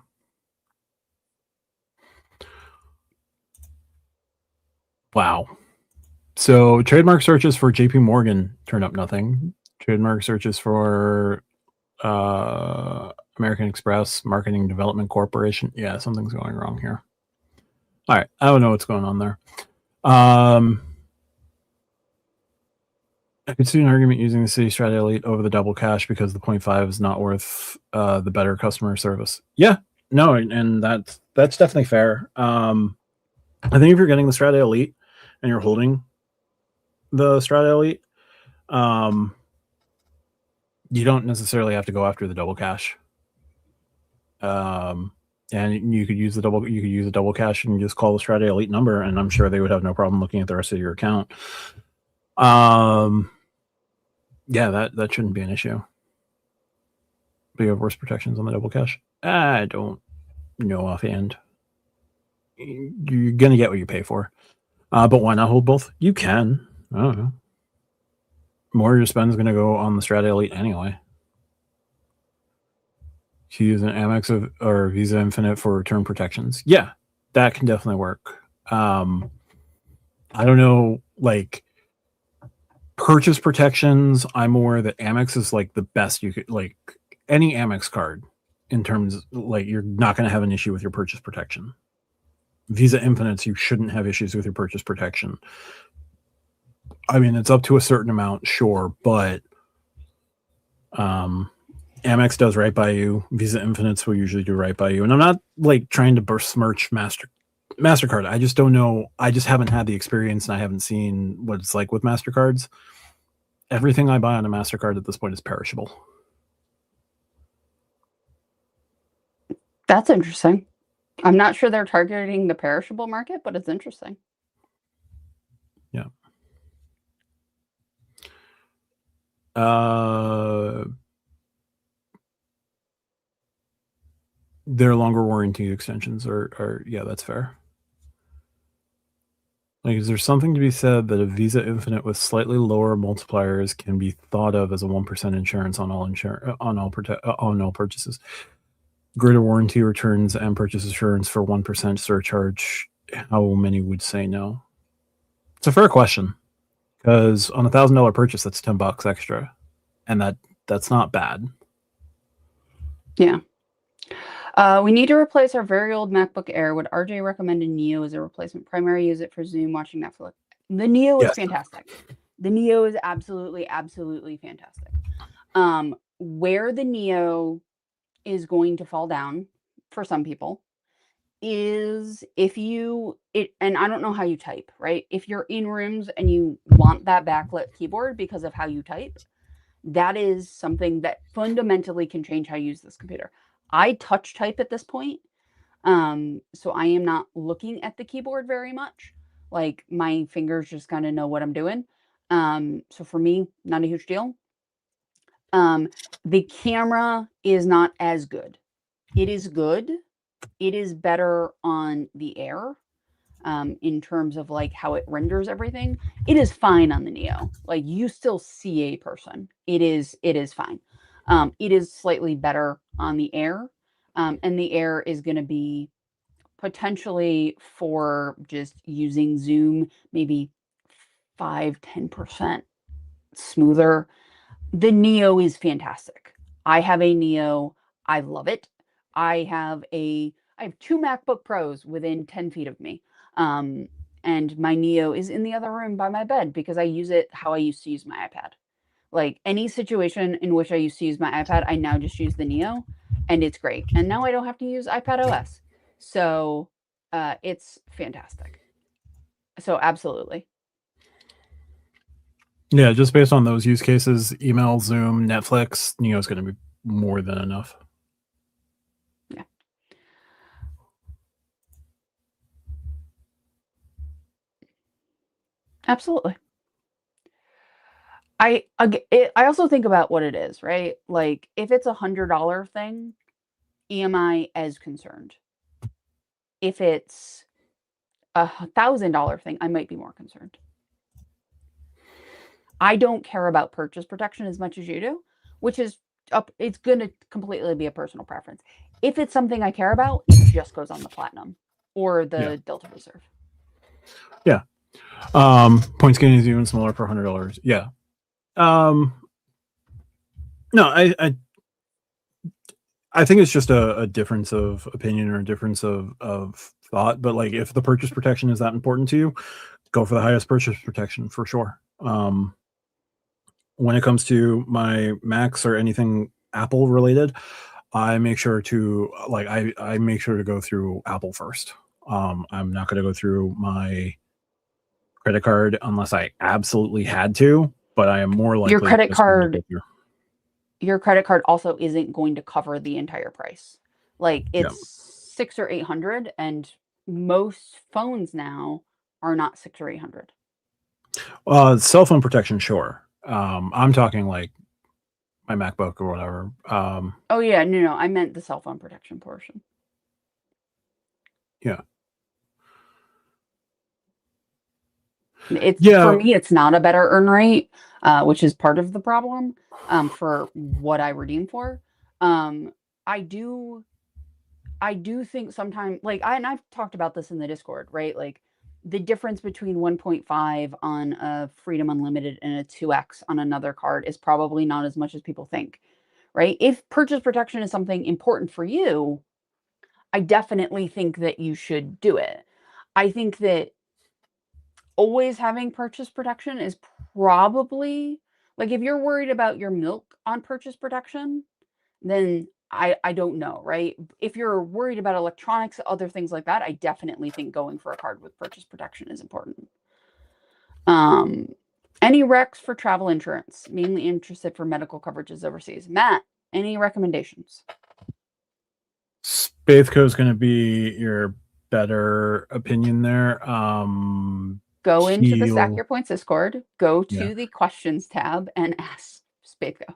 [SPEAKER 2] Wow. So trademark searches for JP Morgan turned up nothing. Trademark searches for American Express Marketing Development Corporation. Yeah, something's going wrong here. All right. I don't know what's going on there. I could see an argument using the City Strata Elite over the double cash because the 0.5 is not worth the better customer service. Yeah, no, and that's definitely fair. I think if you're getting the Strata Elite and you're holding the Strata Elite, you don't necessarily have to go after the double cash. And you could use the double cash and just call the Strata Elite number, and I'm sure they would have no problem looking at the rest of your account. Yeah, that shouldn't be an issue. Do you have worse protections on the double cash? I don't know offhand. You're gonna get what you pay for. But why not hold both? You can. I don't know. More of your spend is gonna go on the Strata Elite anyway. You use an Amex or Visa Infinite for return protections. Yeah, that can definitely work. I don't know, like purchase protections. I'm aware that Amex is like the best you could, like any Amex card in terms, like you're not going to have an issue with your purchase protection. Visa Infinites, you shouldn't have issues with your purchase protection. I mean, it's up to a certain amount, sure, but Amex does right by you. Visa Infinites will usually do right by you. And I'm not like trying to besmirch MasterCard. I just don't know. I just haven't had the experience and I haven't seen what it's like with MasterCards. Everything I buy on a MasterCard at this point is perishable.
[SPEAKER 1] That's interesting. I'm not sure they're targeting the perishable market, but it's interesting.
[SPEAKER 2] Yeah. Their longer warranty extensions are yeah, that's fair. Like, is there something to be said that a Visa Infinite with slightly lower multipliers can be thought of as a 1% insurance on all purchases? Greater warranty returns and purchase assurance for 1% surcharge. How many would say no? It's a fair question because on $1,000 purchase, that's $10 extra, and that's not bad.
[SPEAKER 1] Yeah. We need to replace our very old MacBook Air. Would RJ recommend a Neo as a replacement? Primary use it for Zoom, watching Netflix. The Neo is
[SPEAKER 2] Yes.
[SPEAKER 1] fantastic. The Neo is absolutely, absolutely fantastic. Where the Neo is going to fall down for some people is and I don't know how you type, right? If you're in rooms and you want that backlit keyboard because of how you type, that is something that fundamentally can change how you use this computer. I touch type at this point. So I am not looking at the keyboard very much. Like my fingers just kind of know what I'm doing. So for me, not a huge deal. The camera is not as good. It is good. It is better on the Air. In terms of like how it renders everything, it is fine on the Neo. Like you still see a person. It is fine. It is slightly better on the Air, and the Air is going to be potentially for just using Zoom, maybe 5-10% smoother. The Neo is fantastic. I have a Neo. I love it. I have two MacBook Pros within 10 feet of me. And my Neo is in the other room by my bed because I use it how I used to use my iPad. Like any situation in which I used to use my iPad, I now just use the Neo and it's great. And now I don't have to use iPad OS. So it's fantastic. So absolutely.
[SPEAKER 2] Yeah, just based on those use cases, email, Zoom, Netflix, Neo is going to be more than enough.
[SPEAKER 1] Yeah. Absolutely. I also think about what it is, right? Like if it's $100 thing, am I as concerned? If it's $1,000 thing, I might be more concerned. I don't care about purchase protection as much as you do, which is up. It's going to completely be a personal preference. If it's something I care about, it just goes on the platinum or
[SPEAKER 2] Yeah.
[SPEAKER 1] the Delta Reserve.
[SPEAKER 2] Yeah. Points gain is even smaller for $100. Yeah. No, I think it's just a difference of opinion or a difference of thought. But like, if the purchase protection is that important to you, go for the highest purchase protection for sure. When it comes to my Macs or anything Apple related, I make sure to I make sure to go through Apple first. I'm not going to go through my credit card unless I absolutely had to, but I am more likely
[SPEAKER 1] Your credit
[SPEAKER 2] just going to
[SPEAKER 1] card
[SPEAKER 2] go through.
[SPEAKER 1] your credit card also isn't going to cover the entire price. Like
[SPEAKER 2] Yeah.
[SPEAKER 1] it's 6 or 800 and most phones now are not 6 or 800.
[SPEAKER 2] Cell phone protection, sure. I'm talking like my MacBook or whatever.
[SPEAKER 1] Oh yeah, no, I meant the cell phone protection portion.
[SPEAKER 2] Yeah.
[SPEAKER 1] It's for
[SPEAKER 2] Yeah.
[SPEAKER 1] me, it's not a better earn rate, which is part of the problem for what I redeem for. Um, I do, I do think sometimes, like and I've talked about this in the Discord, right? Like the difference between 1.5 on a Freedom Unlimited and a 2x on another card is probably not as much as people think, right? If purchase protection is something important for you, I definitely think that you should do it. I think that always having purchase protection is probably like if you're worried about your milk on purchase protection, then I don't know, right? If you're worried about electronics, other things like that, I definitely think going for a card with purchase protection is important. Um, any recs for travel insurance, mainly interested for medical coverages overseas. Matt, any recommendations?
[SPEAKER 2] Spathco is going to be your better opinion there.
[SPEAKER 1] Go into the Stack
[SPEAKER 2] Keel,
[SPEAKER 1] Your Points Discord, go
[SPEAKER 2] yeah,
[SPEAKER 1] to the questions tab, and ask Spathco.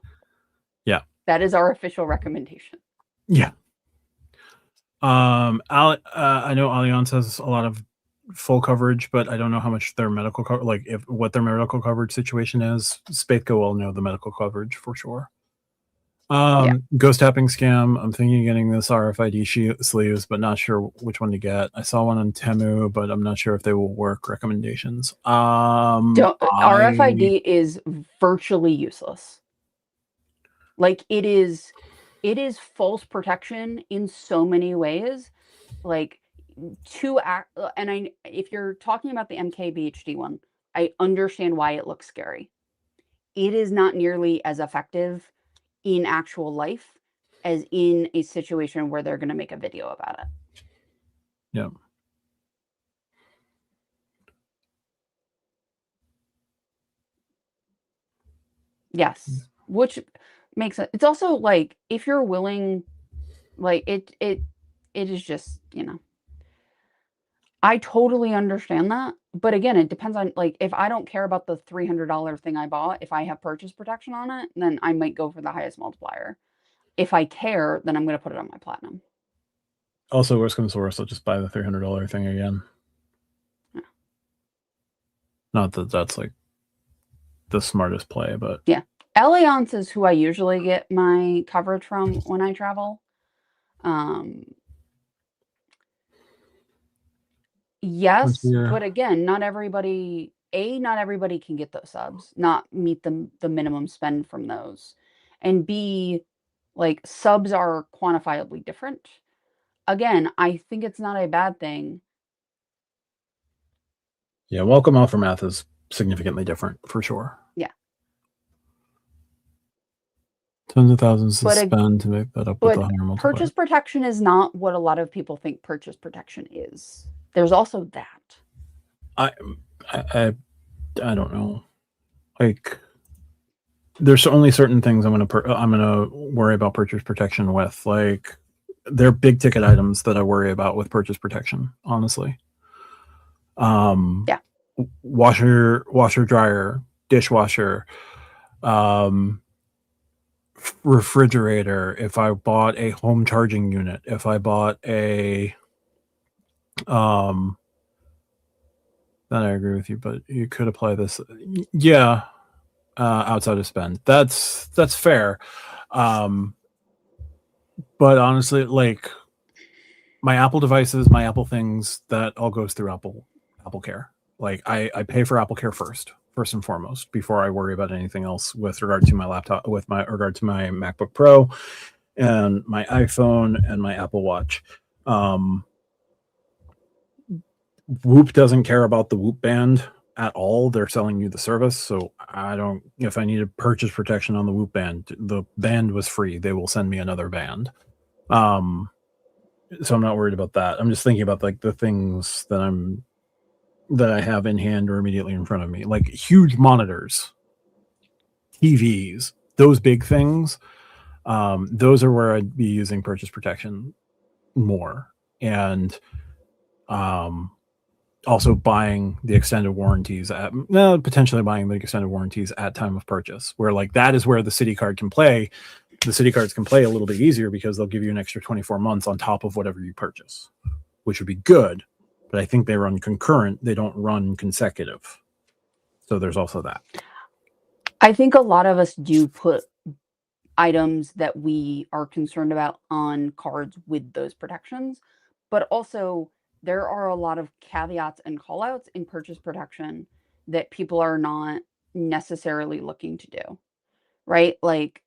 [SPEAKER 2] yeah,
[SPEAKER 1] That is our official recommendation.
[SPEAKER 2] yeah. I know Allianz has a lot of full coverage, but I don't know how much their medical like if what their medical coverage situation is. Spathco will know the medical coverage for sure.
[SPEAKER 1] Yeah.
[SPEAKER 2] Ghost tapping scam. I'm thinking of getting this RFID sleeves, but not sure which one to get. I saw one on Temu, but I'm not sure if they will work. Recommendations.
[SPEAKER 1] RFID is virtually useless. Like it is false protection in so many ways. Like to act and if you're talking about the MKBHD one, I understand why it looks scary. It is not nearly as effective in actual life as in a situation where they're going to make a video about it.
[SPEAKER 2] Yeah.
[SPEAKER 1] Yes, which makes it. It's also like if you're willing, like it is just I totally understand that, but again, it depends on like if I don't care about the $300 thing I bought, if I have purchase protection on it, then I might go for the highest multiplier. If I care, then I'm going to put it on my platinum.
[SPEAKER 2] Also, worst comes to worst, I'll just buy the $300 thing again.
[SPEAKER 1] Yeah.
[SPEAKER 2] Not that that's like the smartest play, but
[SPEAKER 1] yeah, Allianz is who I usually get my coverage from when I travel. Yes, but again, not everybody can get those subs, not meet the minimum spend from those. And B, like subs are quantifiably different. Again, I think it's not a bad thing.
[SPEAKER 2] Yeah, welcome offer math is significantly different for sure.
[SPEAKER 1] Yeah.
[SPEAKER 2] Tens of thousands to spend to make that up with the higher multiplier.
[SPEAKER 1] Purchase protection is not what a lot of people think purchase protection is. There's also that.
[SPEAKER 2] I don't know. Like, there's only certain things I'm gonna worry about purchase protection with. Like, they're big ticket items that I worry about with purchase protection. Honestly.
[SPEAKER 1] Yeah.
[SPEAKER 2] Washer, dryer, dishwasher, refrigerator, if I bought a home charging unit, if I bought a then I agree with you, but you could apply this. Yeah, outside of spend. That's fair. But honestly, like my Apple devices, my Apple things, that all goes through Apple Care. Like I pay for Apple Care first and foremost, before I worry about anything else with regard to my laptop, with my regard to my MacBook Pro and my iPhone and my Apple Watch. Whoop doesn't care about the Whoop band at all. They're selling you the service, so I don't. If I need to purchase protection on the Whoop band, the band was free. They will send me another band. So I'm not worried about that. I'm just thinking about like the things that I have in hand or immediately in front of me, like huge monitors, TVs, those big things. Those are where I'd be using purchase protection more, and also buying the extended warranties potentially buying the extended warranties at time of purchase, where like that is where the city card can play. The city cards can play a little bit easier because they'll give you an extra 24 months on top of whatever you purchase, which would be good. But I think they run concurrent. They don't run consecutive. So there's also that.
[SPEAKER 1] I think a lot of us do put items that we are concerned about on cards with those protections, but also there are a lot of caveats and callouts in purchase protection that people are not necessarily looking to do, right? Like,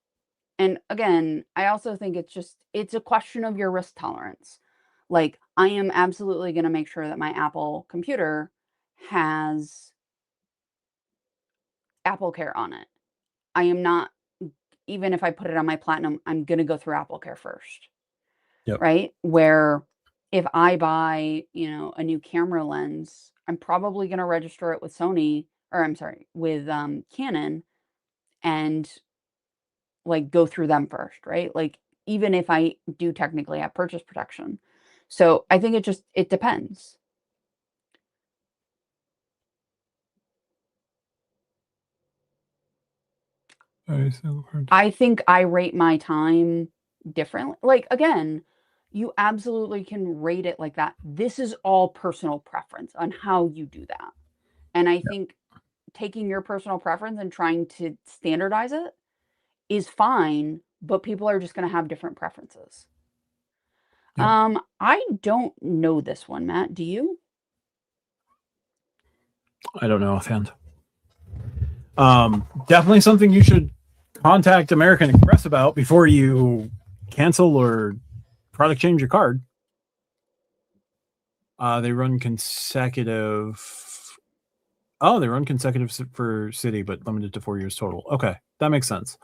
[SPEAKER 1] and again, I also think it's a question of your risk tolerance. Like, I am absolutely going to make sure that my Apple computer has Apple Care on it. I am not, even if I put it on my Platinum, I'm going to go through Apple Care first.
[SPEAKER 2] Yep.
[SPEAKER 1] Right? Where if I buy, a new camera lens, I'm probably going to register it with Sony, or I'm sorry, with Canon, and like go through them first, right? Like, even if I do technically have purchase protection. So I think it depends. I think I rate my time differently. Like, again, you absolutely can rate it like that. This is all personal preference on how you do that. And I think taking your personal preference and trying to standardize it is fine, but people are just going to have different preferences.
[SPEAKER 2] Yep.
[SPEAKER 1] I don't know this one, Matt. Do you?
[SPEAKER 2] I don't know offhand. Definitely something you should contact American Express about before you cancel or product change your card. They run consecutive. Oh, they run consecutive for city, but limited to 4 years total. Okay, that makes sense.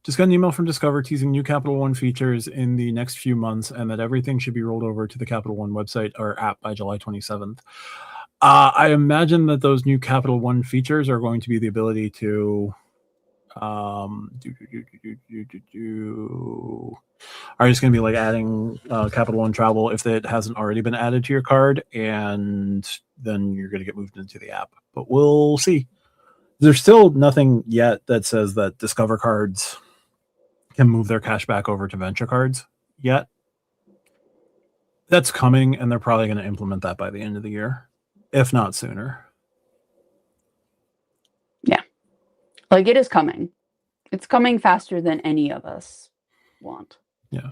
[SPEAKER 2] Just got an email from Discover teasing new Capital One features in the next few months, and that everything should be rolled over to the Capital One website or app by July 27th. I imagine that those new Capital One features are going to be the ability to are just going to be like adding Capital One travel if it hasn't already been added to your card, and then you're going to get moved into the app. But we'll see. There's still nothing yet that says that Discover cards can move their cash back over to Venture cards yet. That's coming, and they're probably going to implement that by the end of the year, if not sooner.
[SPEAKER 1] Yeah. Like, it is coming. It's coming faster than any of us want.
[SPEAKER 2] Yeah.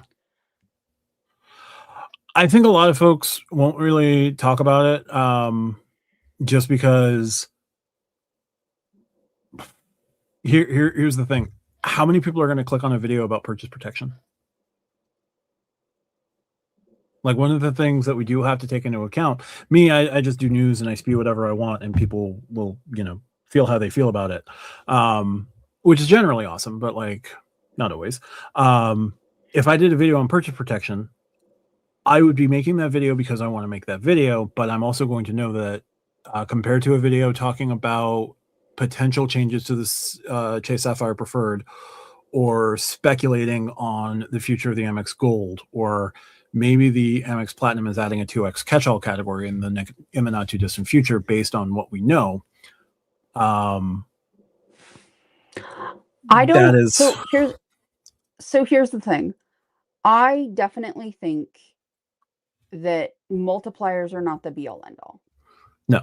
[SPEAKER 2] I think a lot of folks won't really talk about it, just because here's the thing. How many people are going to click on a video about purchase protection? Like, one of the things that we do have to take into account, I just do news and I spew whatever I want, and people will, feel how they feel about it, which is generally awesome, but like not always. If I did a video on purchase protection, I would be making that video because I want to make that video, but I'm also going to know that compared to a video talking about potential changes to this Chase Sapphire Preferred, or speculating on the future of the Amex Gold, or maybe the Amex Platinum is adding a 2X catch-all category in the not too distant future based on what we know.
[SPEAKER 1] I
[SPEAKER 2] That
[SPEAKER 1] don't.
[SPEAKER 2] is,
[SPEAKER 1] So here's the thing. I definitely think that multipliers are not the be all end all.
[SPEAKER 2] no.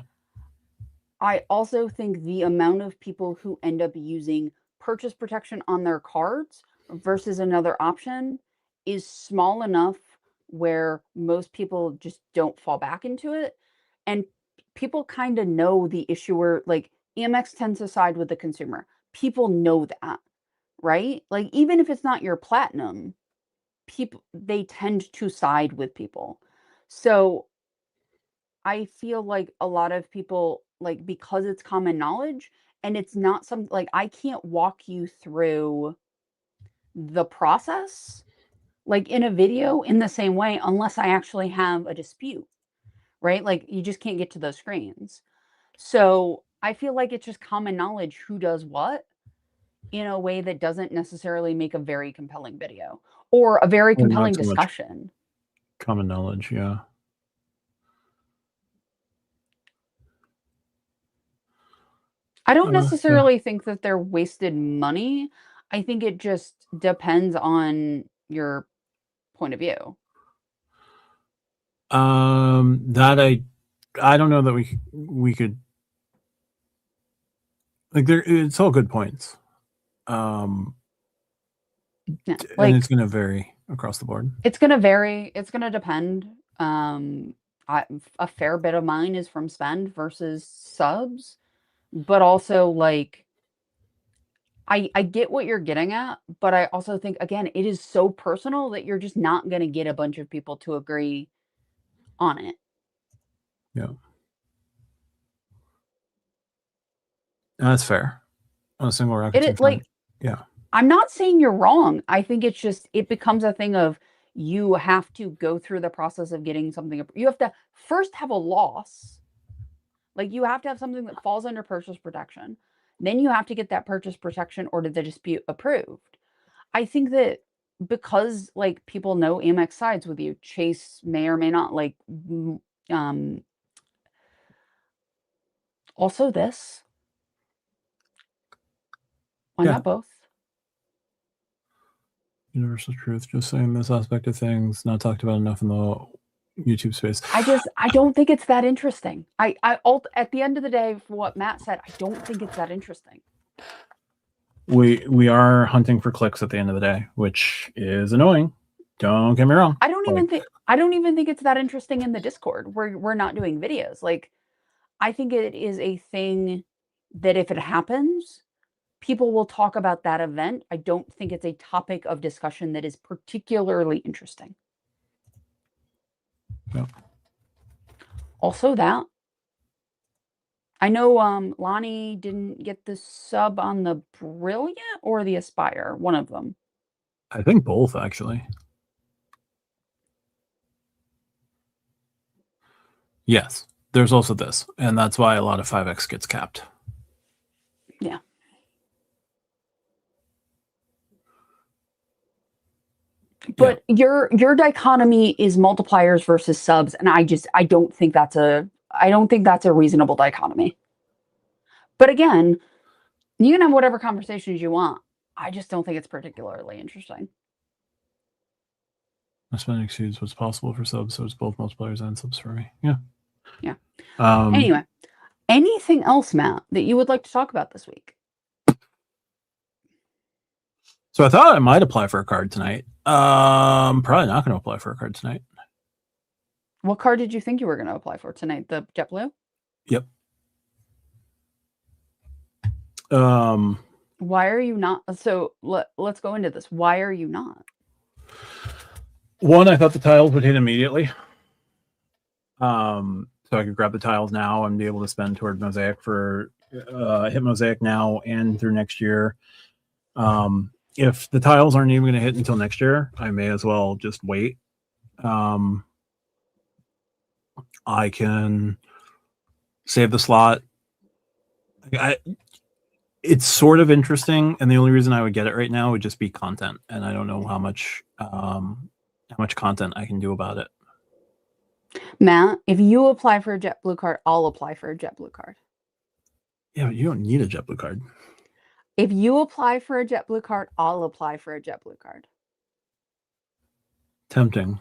[SPEAKER 1] I also think the amount of people who end up using purchase protection on their cards versus another option is small enough where most people just don't fall back into it. And people kind of know the issuer, like Amex tends to side with the consumer. People know that, right? Like even if it's not your platinum, people they tend to side with people. So I feel like a lot of people, like, because it's common knowledge and it's not some like I can't walk you through the process like in a video in the same way unless I actually have a dispute, right? Like you just can't get to those screens. So I feel like it's just common knowledge who does what in a way that doesn't necessarily make a very compelling video or a very
[SPEAKER 2] Or not
[SPEAKER 1] compelling
[SPEAKER 2] so much
[SPEAKER 1] discussion.
[SPEAKER 2] common knowledge. Yeah.
[SPEAKER 1] I don't
[SPEAKER 2] Yeah.
[SPEAKER 1] necessarily think that they're wasted money. I think it just depends on your point of view.
[SPEAKER 2] That I don't know that we could like there. It's all good points. Um,
[SPEAKER 1] Yeah,
[SPEAKER 2] and it's
[SPEAKER 1] like
[SPEAKER 2] going to vary across the board.
[SPEAKER 1] it's gonna vary. It's gonna depend. I, a fair bit of mine is from spend versus subs, but also like I get what you're getting at, but I also think again it is so personal that you're just not gonna get a bunch of people to agree on it.
[SPEAKER 2] Yeah, that's fair. On a single
[SPEAKER 1] It
[SPEAKER 2] racketeering
[SPEAKER 1] is
[SPEAKER 2] front.
[SPEAKER 1] like
[SPEAKER 2] Yeah.
[SPEAKER 1] I'm not saying you're wrong. I think it's just it becomes a thing of you have to go through the process of getting something. You have to first have a loss. Like you have to have something that falls under purchase protection. Then you have to get that purchase protection or the dispute approved. I think that because like people know Amex sides with you, Chase may or may not like um also this. Why
[SPEAKER 2] Yeah.
[SPEAKER 1] not both?
[SPEAKER 2] Universal truth. Just saying this aspect of things not talked about enough in the YouTube space.
[SPEAKER 1] I don't think it's that interesting. At the end of the day, for what Matt said, I don't think it's that interesting.
[SPEAKER 2] We are hunting for clicks at the end of the day, which is annoying. Don't get me wrong.
[SPEAKER 1] I don't even think it's that interesting in the Discord. We're not doing videos. Like I think it is a thing that if it happens, people will talk about that event. I don't think it's a topic of discussion that is particularly interesting.
[SPEAKER 2] Yep.
[SPEAKER 1] Also that I know Lonnie didn't get the sub on the Brilliant or the Aspire, one of them.
[SPEAKER 2] I think both actually. Yes. There's also this, and that's why a lot of 5x gets capped.
[SPEAKER 1] Yeah. But your dichotomy is multipliers versus subs, and I don't think that's a reasonable dichotomy. But again, you can have whatever conversations you want. I just don't think it's particularly interesting.
[SPEAKER 2] My spending exceeds what's possible for subs, so it's both multipliers and subs for me. Yeah.
[SPEAKER 1] Yeah. Anyway, anything else, Matt, that you would like to talk about this week?
[SPEAKER 2] So I thought I might apply for a card tonight. Probably not going to apply for a card tonight.
[SPEAKER 1] What card did you think you were going to apply for tonight? The JetBlue?
[SPEAKER 2] Yep.
[SPEAKER 1] Why are you not? So let's go into this. Why are you not?
[SPEAKER 2] One, I thought the tiles would hit immediately. So I could grab the tiles now and be able to spend toward Mosaic for hit Mosaic now and through next year. If the tiles aren't even going to hit until next year, I may as well just wait. I can save the slot. It's sort of interesting, and the only reason I would get it right now would just be content, and I don't know how much content I can do about it.
[SPEAKER 1] Matt, if you apply for a JetBlue card, I'll apply for a JetBlue card.
[SPEAKER 2] Yeah, but you don't need a JetBlue card.
[SPEAKER 1] If you apply for a JetBlue card, I'll apply for a JetBlue card.
[SPEAKER 2] Tempting.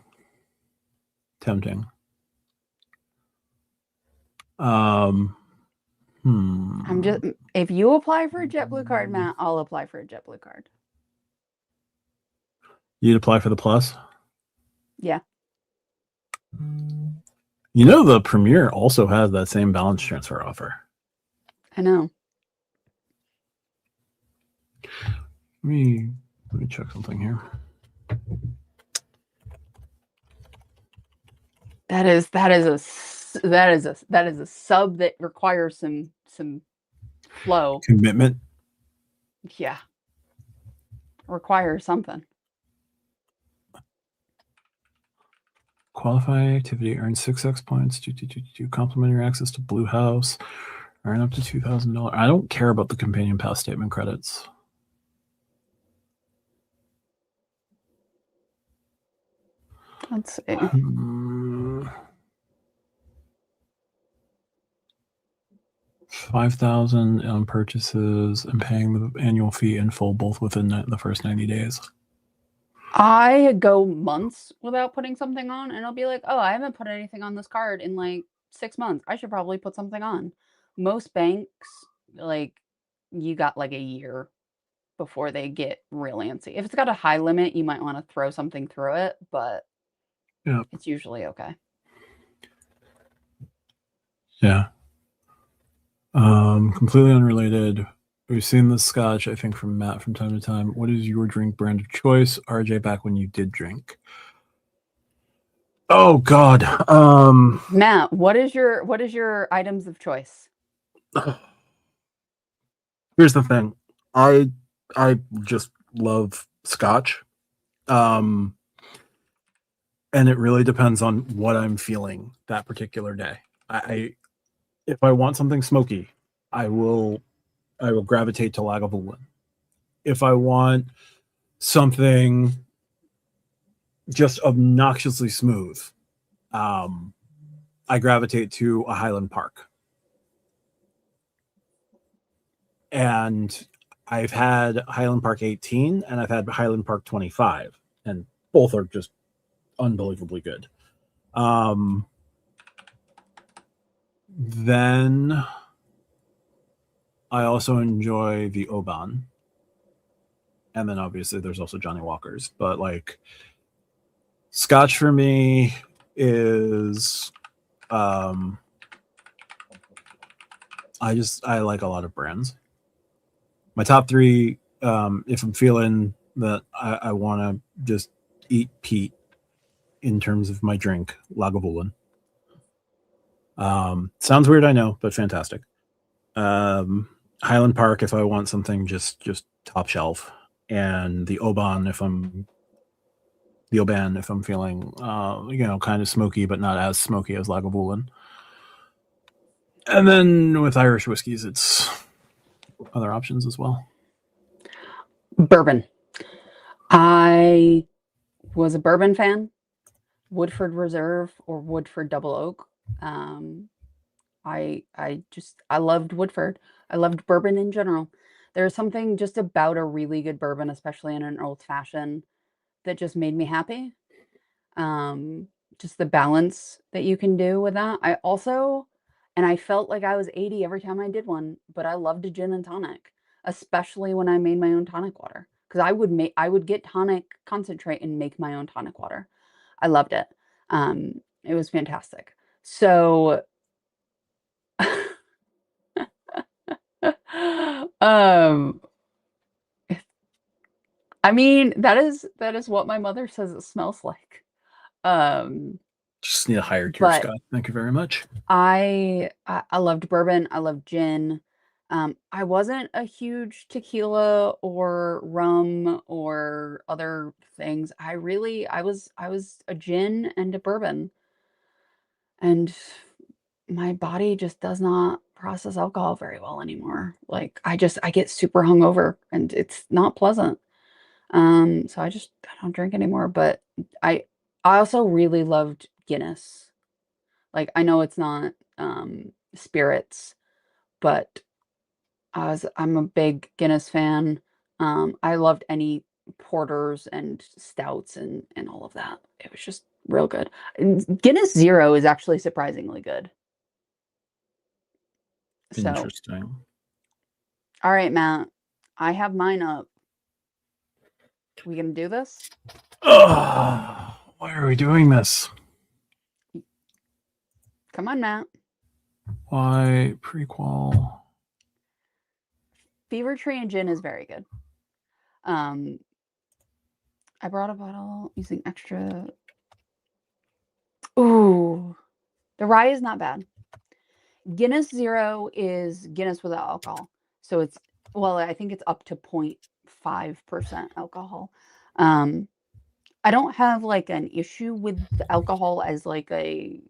[SPEAKER 2] Um,
[SPEAKER 1] I'm just if you apply for a JetBlue card, Matt, I'll apply for a JetBlue card.
[SPEAKER 2] You'd apply for the Plus?
[SPEAKER 1] Yeah.
[SPEAKER 2] You know, the Premier also has that same balance transfer offer.
[SPEAKER 1] I know.
[SPEAKER 2] Let me check something here.
[SPEAKER 1] That is a sub that requires some flow.
[SPEAKER 2] Commitment.
[SPEAKER 1] Yeah. Requires something.
[SPEAKER 2] Qualify activity, earn 6x points, do complimentary access to Blue House, earn up to $2,000. I don't care about the companion pass statement credits.
[SPEAKER 1] Let's see.
[SPEAKER 2] 5,000 on purchases and paying the annual fee in full, both within the first 90 days.
[SPEAKER 1] I go months without putting something on, and I'll be like, oh, I haven't put anything on this card in like 6 months. I should probably put something on. Most banks, like, you got like a year before they get real antsy. If it's got a high limit, you might want to throw something through it, but
[SPEAKER 2] yeah,
[SPEAKER 1] it's usually okay.
[SPEAKER 2] Yeah. Completely unrelated. We've seen this scotch, I think, from Matt from time to time. What is your drink brand of choice? RJ, back when you did drink. Oh God.
[SPEAKER 1] Matt, what is your items of choice?
[SPEAKER 2] Here's the thing. I just love scotch. And it really depends on what I'm feeling that particular day. If I want something smoky, I will gravitate to Lagavulin. If I want something just obnoxiously smooth, I gravitate to a Highland Park. And I've had Highland Park 18 and I've had Highland Park 25, and both are just unbelievably good. Then I also enjoy the Oban. And then obviously there's also Johnny Walker's. But like scotch for me is I like a lot of brands. My top three, if I'm feeling that I want to just eat Pete in terms of my drink, Lagavulin. Sounds weird, I know, but fantastic. Highland Park if I want something just top shelf, and the Oban if I'm feeling kind of smoky but not as smoky as Lagavulin. And then with Irish whiskeys, it's other options as well.
[SPEAKER 1] Bourbon. I was a bourbon fan. Woodford Reserve or Woodford Double Oak. I loved Woodford. I loved bourbon in general. There's something just about a really good bourbon, especially in an old fashioned, that just made me happy. Just the balance that you can do with that. I felt like I was 80 every time I did one, but I loved a gin and tonic, especially when I made my own tonic water. Because I would get tonic concentrate and make my own tonic water. I loved it. It was fantastic. So, um, I mean, that is what my mother says it smells like.
[SPEAKER 2] Just need a higher tier, Scott. Thank you very much.
[SPEAKER 1] I loved bourbon. I loved gin. I wasn't a huge tequila or rum or other things. I was a gin and a bourbon. And my body just does not process alcohol very well anymore. Like I get super hungover and it's not pleasant. So I don't drink anymore, but I also really loved Guinness. Like I know it's not spirits, but I'm a big Guinness fan. I loved any porters and stouts and all of that. It was just real good. And Guinness Zero is actually surprisingly good. So,
[SPEAKER 2] Interesting.
[SPEAKER 1] all right, Matt, I have mine up. We gonna do this?
[SPEAKER 2] Why are we doing this?
[SPEAKER 1] Come on, Matt.
[SPEAKER 2] Why prequel?
[SPEAKER 1] Fever Tree and Gin is very good. Um, I brought a bottle using extra. Ooh, the rye is not bad. Guinness Zero is Guinness without alcohol. So it's, well, I think it's up to 0.5% alcohol. I don't have like an issue with the alcohol as like a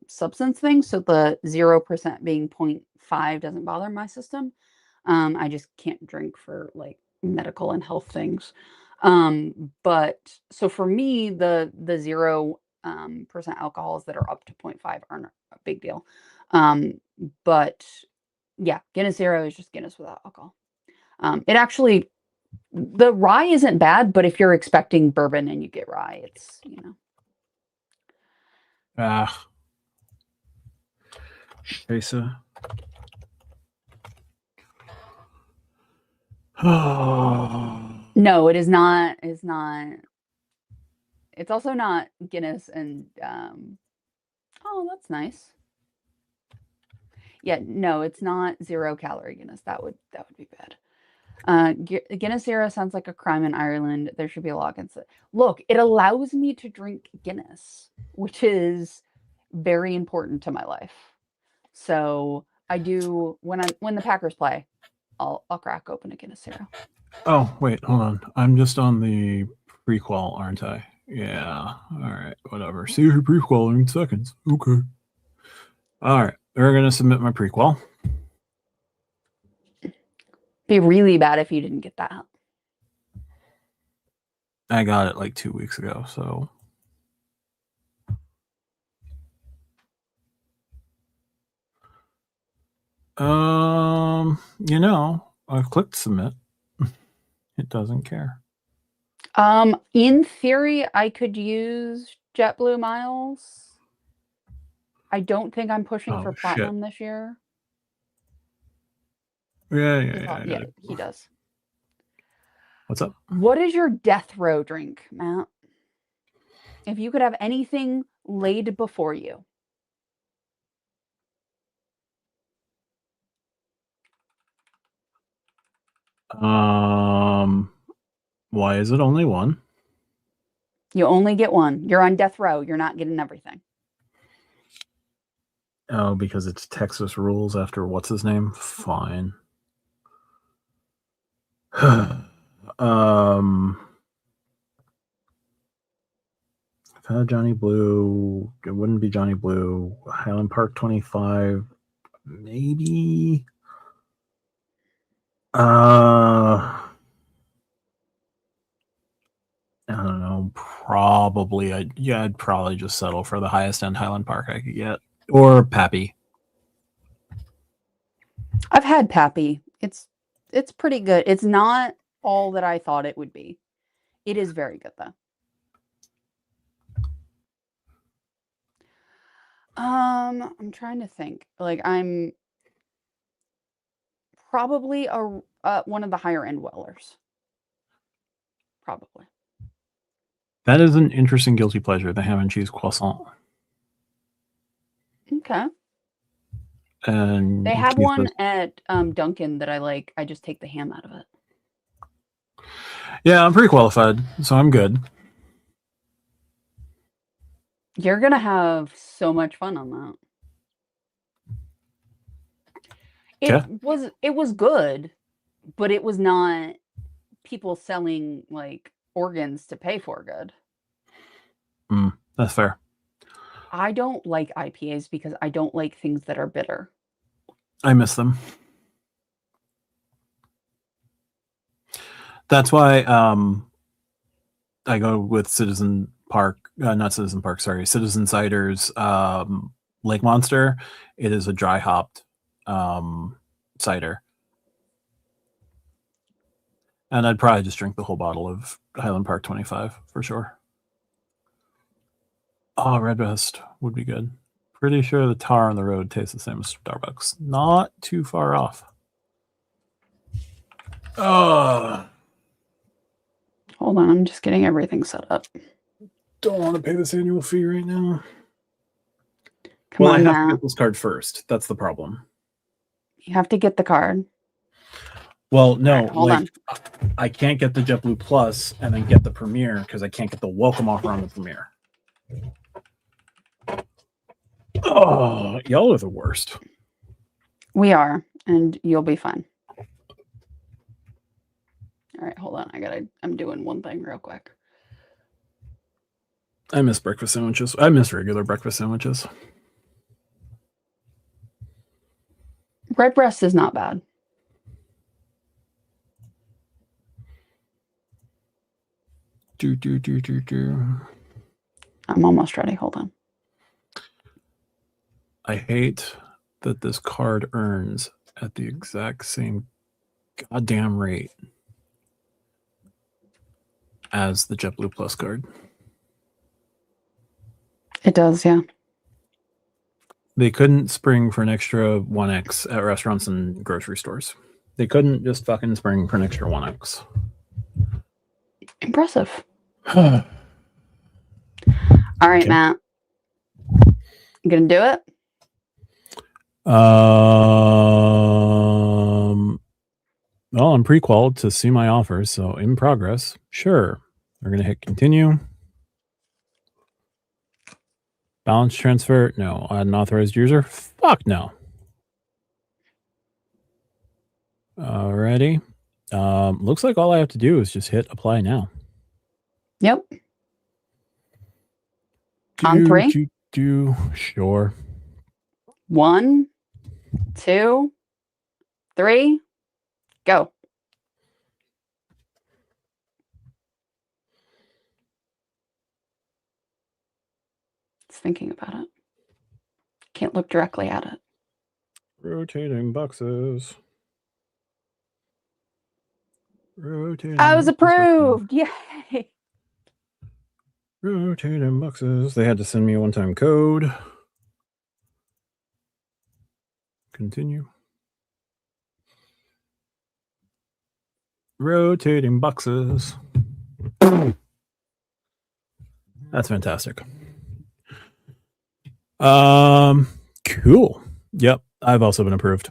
[SPEAKER 1] substance thing. So the 0% being 0.5 doesn't bother my system. I just can't drink for like medical and health things. But so for me, the 0% alcohols that are up to 0.5 aren't a big deal. But yeah, Guinness Zero is just Guinness without alcohol. It actually, the rye isn't bad, but if you're expecting bourbon and you get rye, it's, you know.
[SPEAKER 2] Ah, Scheiße.
[SPEAKER 1] No, it is not. It's not. It's also not Guinness and oh, that's nice. Yeah, no, it's not 0-calorie Guinness. That would be bad. Guinness Zero sounds like a crime in Ireland. There should be a law against it. Look, it allows me to drink Guinness, which is very important to my life. So I do when the Packers play, I'll crack open a Guinness Zero.
[SPEAKER 2] Oh, wait, hold on. I'm just on the prequel, aren't I? Yeah. All right, whatever. See your prequel in seconds. Okay. All right, we're gonna submit my prequel.
[SPEAKER 1] Be really bad if you didn't get that.
[SPEAKER 2] I got it like 2 weeks ago, so. I've clicked submit. It doesn't care.
[SPEAKER 1] In theory, I could use JetBlue miles. I don't think I'm pushing for
[SPEAKER 2] Shit.
[SPEAKER 1] platinum this year.
[SPEAKER 2] Yeah.
[SPEAKER 1] He does.
[SPEAKER 2] What's up?
[SPEAKER 1] What is your death row drink, Matt? If you could have anything laid before you.
[SPEAKER 2] Why is it only one?
[SPEAKER 1] You only get one. You're on death row. You're not getting everything.
[SPEAKER 2] Oh, because it's Texas rules after what's his name? Fine. Johnny Blue. It wouldn't be Johnny Blue. Highland Park 25. Maybe. I don't know. Probably. I'd probably just settle for the highest end Highland Park I could get, or Pappy.
[SPEAKER 1] I've had Pappy. It's pretty good. It's not all that I thought it would be. It is very good though. I'm trying to think. Like I'm probably one of the higher end Wellers. Probably.
[SPEAKER 2] That is an interesting guilty pleasure, the ham and cheese croissant.
[SPEAKER 1] Okay.
[SPEAKER 2] And
[SPEAKER 1] they have one at Dunkin' that I like. I just take the ham out of it.
[SPEAKER 2] Yeah, I'm pretty qualified, so I'm good.
[SPEAKER 1] You're gonna have so much fun on that. It was good, but it was not people selling like organs to pay for good.
[SPEAKER 2] That's fair.
[SPEAKER 1] I don't like IPAs because I don't like things that are bitter.
[SPEAKER 2] I miss them. That's why I go with Citizen Cider's Lake Monster. It is a dry hopped cider. And I'd probably just drink the whole bottle of Highland Park 25 for sure. Oh, Red Vest would be good. Pretty sure the tar on the road tastes the same as Starbucks. Not too far off. Oh,
[SPEAKER 1] Hold on, I'm just getting everything set up.
[SPEAKER 2] don't want to pay this annual fee right now.
[SPEAKER 1] Come on,
[SPEAKER 2] I have
[SPEAKER 1] Matt.
[SPEAKER 2] to get this card first. That's the problem.
[SPEAKER 1] You have to get the card.
[SPEAKER 2] Well, no,
[SPEAKER 1] right, hold on.
[SPEAKER 2] I can't get the JetBlue Plus and then get the Premier because I can't get the welcome offer on the Premier. Oh, y'all are the worst.
[SPEAKER 1] We are, and you'll be fine. All right, hold on. I'm doing one thing real quick.
[SPEAKER 2] I miss breakfast sandwiches. I miss regular breakfast sandwiches.
[SPEAKER 1] Red breast is not bad. I'm almost ready. Hold on.
[SPEAKER 2] I hate that this card earns at the exact same goddamn rate as the JetBlue Plus card.
[SPEAKER 1] It does, yeah.
[SPEAKER 2] They couldn't spring for an extra 1x at restaurants and grocery stores. They couldn't just fucking spring for an extra 1x.
[SPEAKER 1] Impressive. All right, okay. Matt. You gonna do it?
[SPEAKER 2] Well, I'm pre-qualified to see my offers, so in progress. Sure. We're gonna hit continue. Balance transfer? No. Add an authorized user? Fuck no. Alrighty. Looks like all I have to do is just hit apply now.
[SPEAKER 1] Yep. On 3?
[SPEAKER 2] Sure.
[SPEAKER 1] 1, 2, 3, go. It's thinking about it. Can't look directly at it.
[SPEAKER 2] Rotating boxes.
[SPEAKER 1] I was approved. Yay.
[SPEAKER 2] Rotating boxes. They had to send me a one-time code. Continue. Rotating boxes. That's fantastic. Cool. Yep, I've also been approved.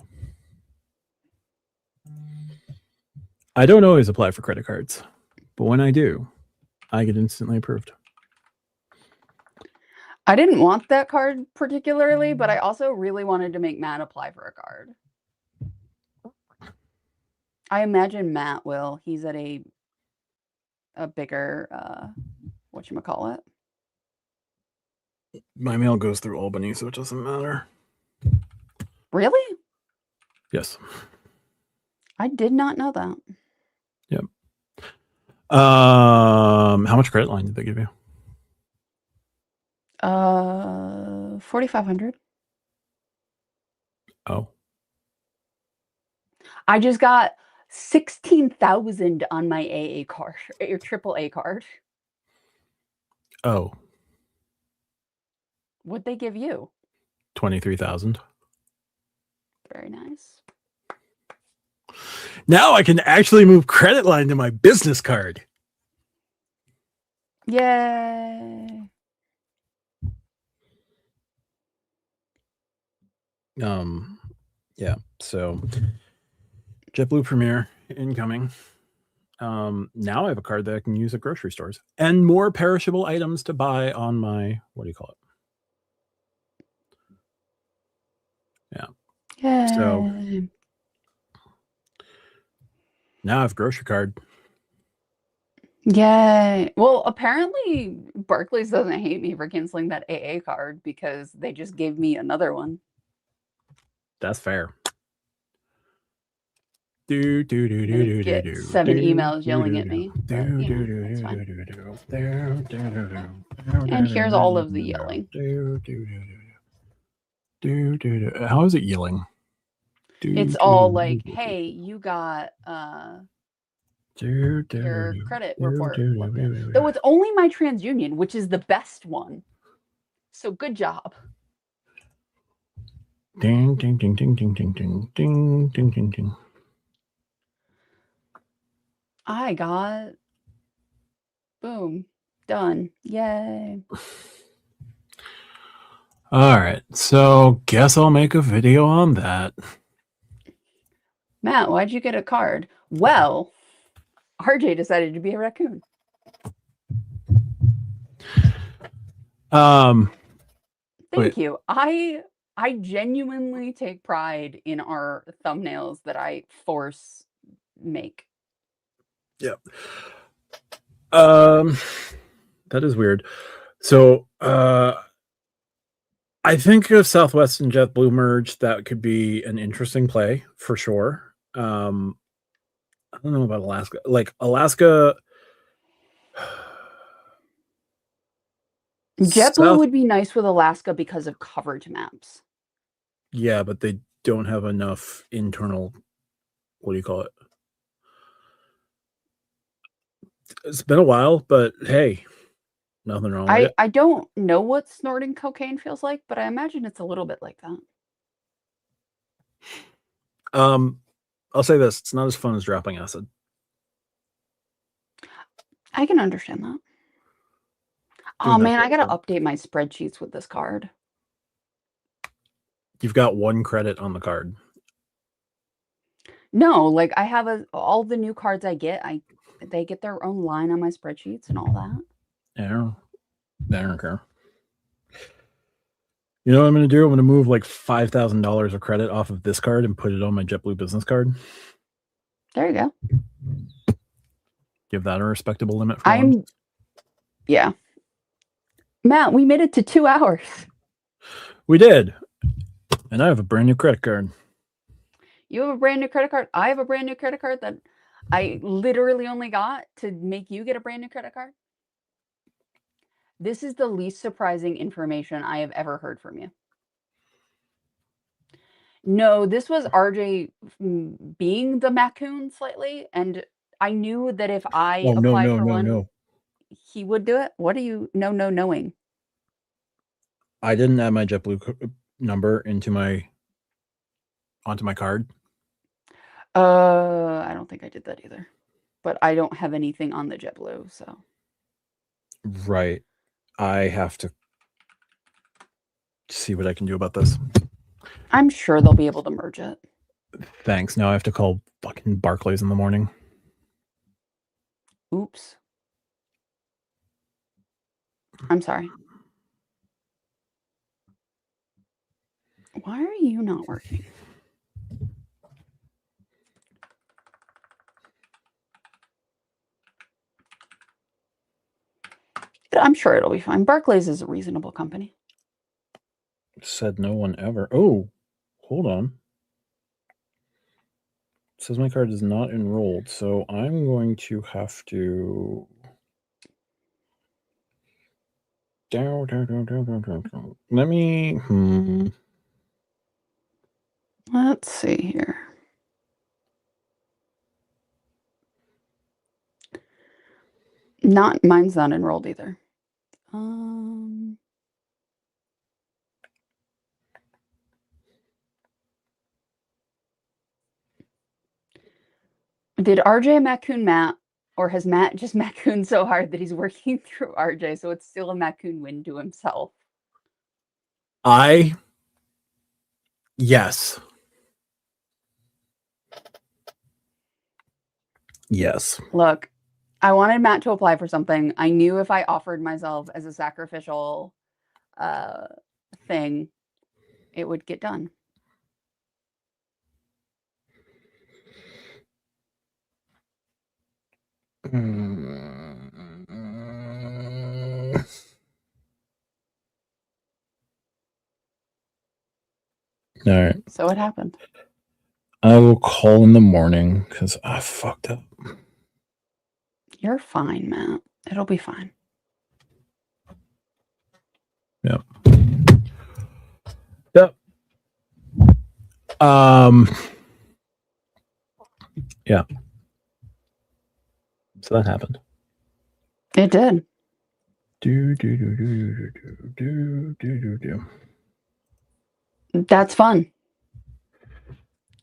[SPEAKER 2] I don't always apply for credit cards, but when I do, I get instantly approved.
[SPEAKER 1] I didn't want that card particularly, but I also really wanted to make Matt apply for a card. I imagine Matt will. He's at a bigger, whatchamacallit.
[SPEAKER 2] My mail goes through Albany, so it doesn't matter.
[SPEAKER 1] Really?
[SPEAKER 2] Yes.
[SPEAKER 1] I did not know that.
[SPEAKER 2] Yep. How much credit line did they give you?
[SPEAKER 1] 4,500.
[SPEAKER 2] Oh.
[SPEAKER 1] I just got 16,000 on my AA card, your AAA card.
[SPEAKER 2] Oh.
[SPEAKER 1] What'd they give you?
[SPEAKER 2] 23,000.
[SPEAKER 1] Very nice.
[SPEAKER 2] Now I can actually move credit line to my business card.
[SPEAKER 1] Yay.
[SPEAKER 2] Yeah, so JetBlue Premier incoming. Now I have a card that I can use at grocery stores and more perishable items to buy on my, what do you call it? Yeah.
[SPEAKER 1] Yay.
[SPEAKER 2] So now I have a grocery card.
[SPEAKER 1] Yay. Well, apparently Barclays doesn't hate me for canceling that AA card because they just gave me another one.
[SPEAKER 2] That's fair.
[SPEAKER 1] Get 7 emails yelling at me. But, that's fine. And here's all of the yelling.
[SPEAKER 2] How is it yelling?
[SPEAKER 1] It's all like, hey, you got your credit report looked at. Though it's only my TransUnion, which is the best one. So good job.
[SPEAKER 2] Ding, ding, ding, ding, ding, ding, ding, ding, ding, ding, ding.
[SPEAKER 1] I got boom. Done. Yay.
[SPEAKER 2] All right. So guess I'll make a video on that.
[SPEAKER 1] Matt, why'd you get a card? Well, RJ decided to be a raccoon. Thank you. I genuinely take pride in our thumbnails that I force make.
[SPEAKER 2] Yep. That is weird. So I think if Southwest and JetBlue merge, that could be an interesting play for sure. I don't know about Alaska. Like Alaska,
[SPEAKER 1] JetBlue would be nice with Alaska because of coverage maps.
[SPEAKER 2] Yeah, but they don't have enough internal. What do you call it? It's been a while, but hey, nothing wrong with it.
[SPEAKER 1] I don't know what snorting cocaine feels like, but I imagine it's a little bit like that.
[SPEAKER 2] I'll say this: it's not as fun as dropping acid.
[SPEAKER 1] I can understand that. Oh man, I gotta update my spreadsheets with this card.
[SPEAKER 2] You've got 1 credit on the card.
[SPEAKER 1] No, like I have all the new cards I get, they get their own line on my spreadsheets and all that.
[SPEAKER 2] Yeah, I don't care. You know what I'm going to do? I'm going to move like $5,000 of credit off of this card and put it on my JetBlue business card.
[SPEAKER 1] There you go.
[SPEAKER 2] Give that a respectable limit for one.
[SPEAKER 1] Yeah. Matt, we made it to 2 hours.
[SPEAKER 2] We did. And I have a brand new credit card.
[SPEAKER 1] You have a brand new credit card. I have a brand new credit card that I literally only got to make you get a brand new credit card. This is the least surprising information I have ever heard from you. No, this was RJ being the Macoon slightly, and I knew that if I applied for one, he would do it. What are you knowing?
[SPEAKER 2] I didn't add my JetBlue number onto my card.
[SPEAKER 1] I don't think I did that either. But I don't have anything on the JetBlue, so.
[SPEAKER 2] Right. I have to see what I can do about this.
[SPEAKER 1] I'm sure they'll be able to merge it.
[SPEAKER 2] Thanks. Now I have to call fucking Barclays in the morning.
[SPEAKER 1] Oops. I'm sorry. Why are you not working? I'm sure it'll be fine. Barclays is a reasonable company.
[SPEAKER 2] Said no one ever. Oh, hold on. It says my card is not enrolled, so I'm going to have to. Let me.
[SPEAKER 1] Let's see here. Mine's not enrolled either. Did RJ Macoon Matt, or has Matt just Macoon so hard that he's working through RJ, so it's still a Macoon win to himself?
[SPEAKER 2] Yes. Yes.
[SPEAKER 1] Look, I wanted Matt to apply for something. I knew if I offered myself as a sacrificial thing, it would get done.
[SPEAKER 2] All right.
[SPEAKER 1] So what happened?
[SPEAKER 2] I will call in the morning because I fucked up.
[SPEAKER 1] You're fine, Matt. It'll be fine.
[SPEAKER 2] Yep. Yep. Yeah. So that happened.
[SPEAKER 1] It did. That's fun.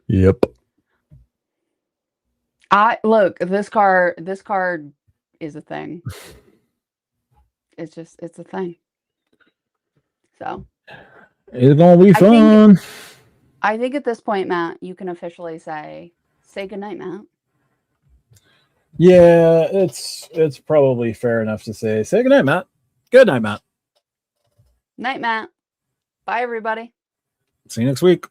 [SPEAKER 2] Yep.
[SPEAKER 1] Look, this card is a thing. It's a thing. So
[SPEAKER 2] it's gonna be fun.
[SPEAKER 1] I think at this point, Matt, you can officially say goodnight, Matt.
[SPEAKER 2] Yeah, it's probably fair enough to say goodnight, Matt. Good night, Matt.
[SPEAKER 1] Night, Matt. Bye, everybody.
[SPEAKER 2] See you next week.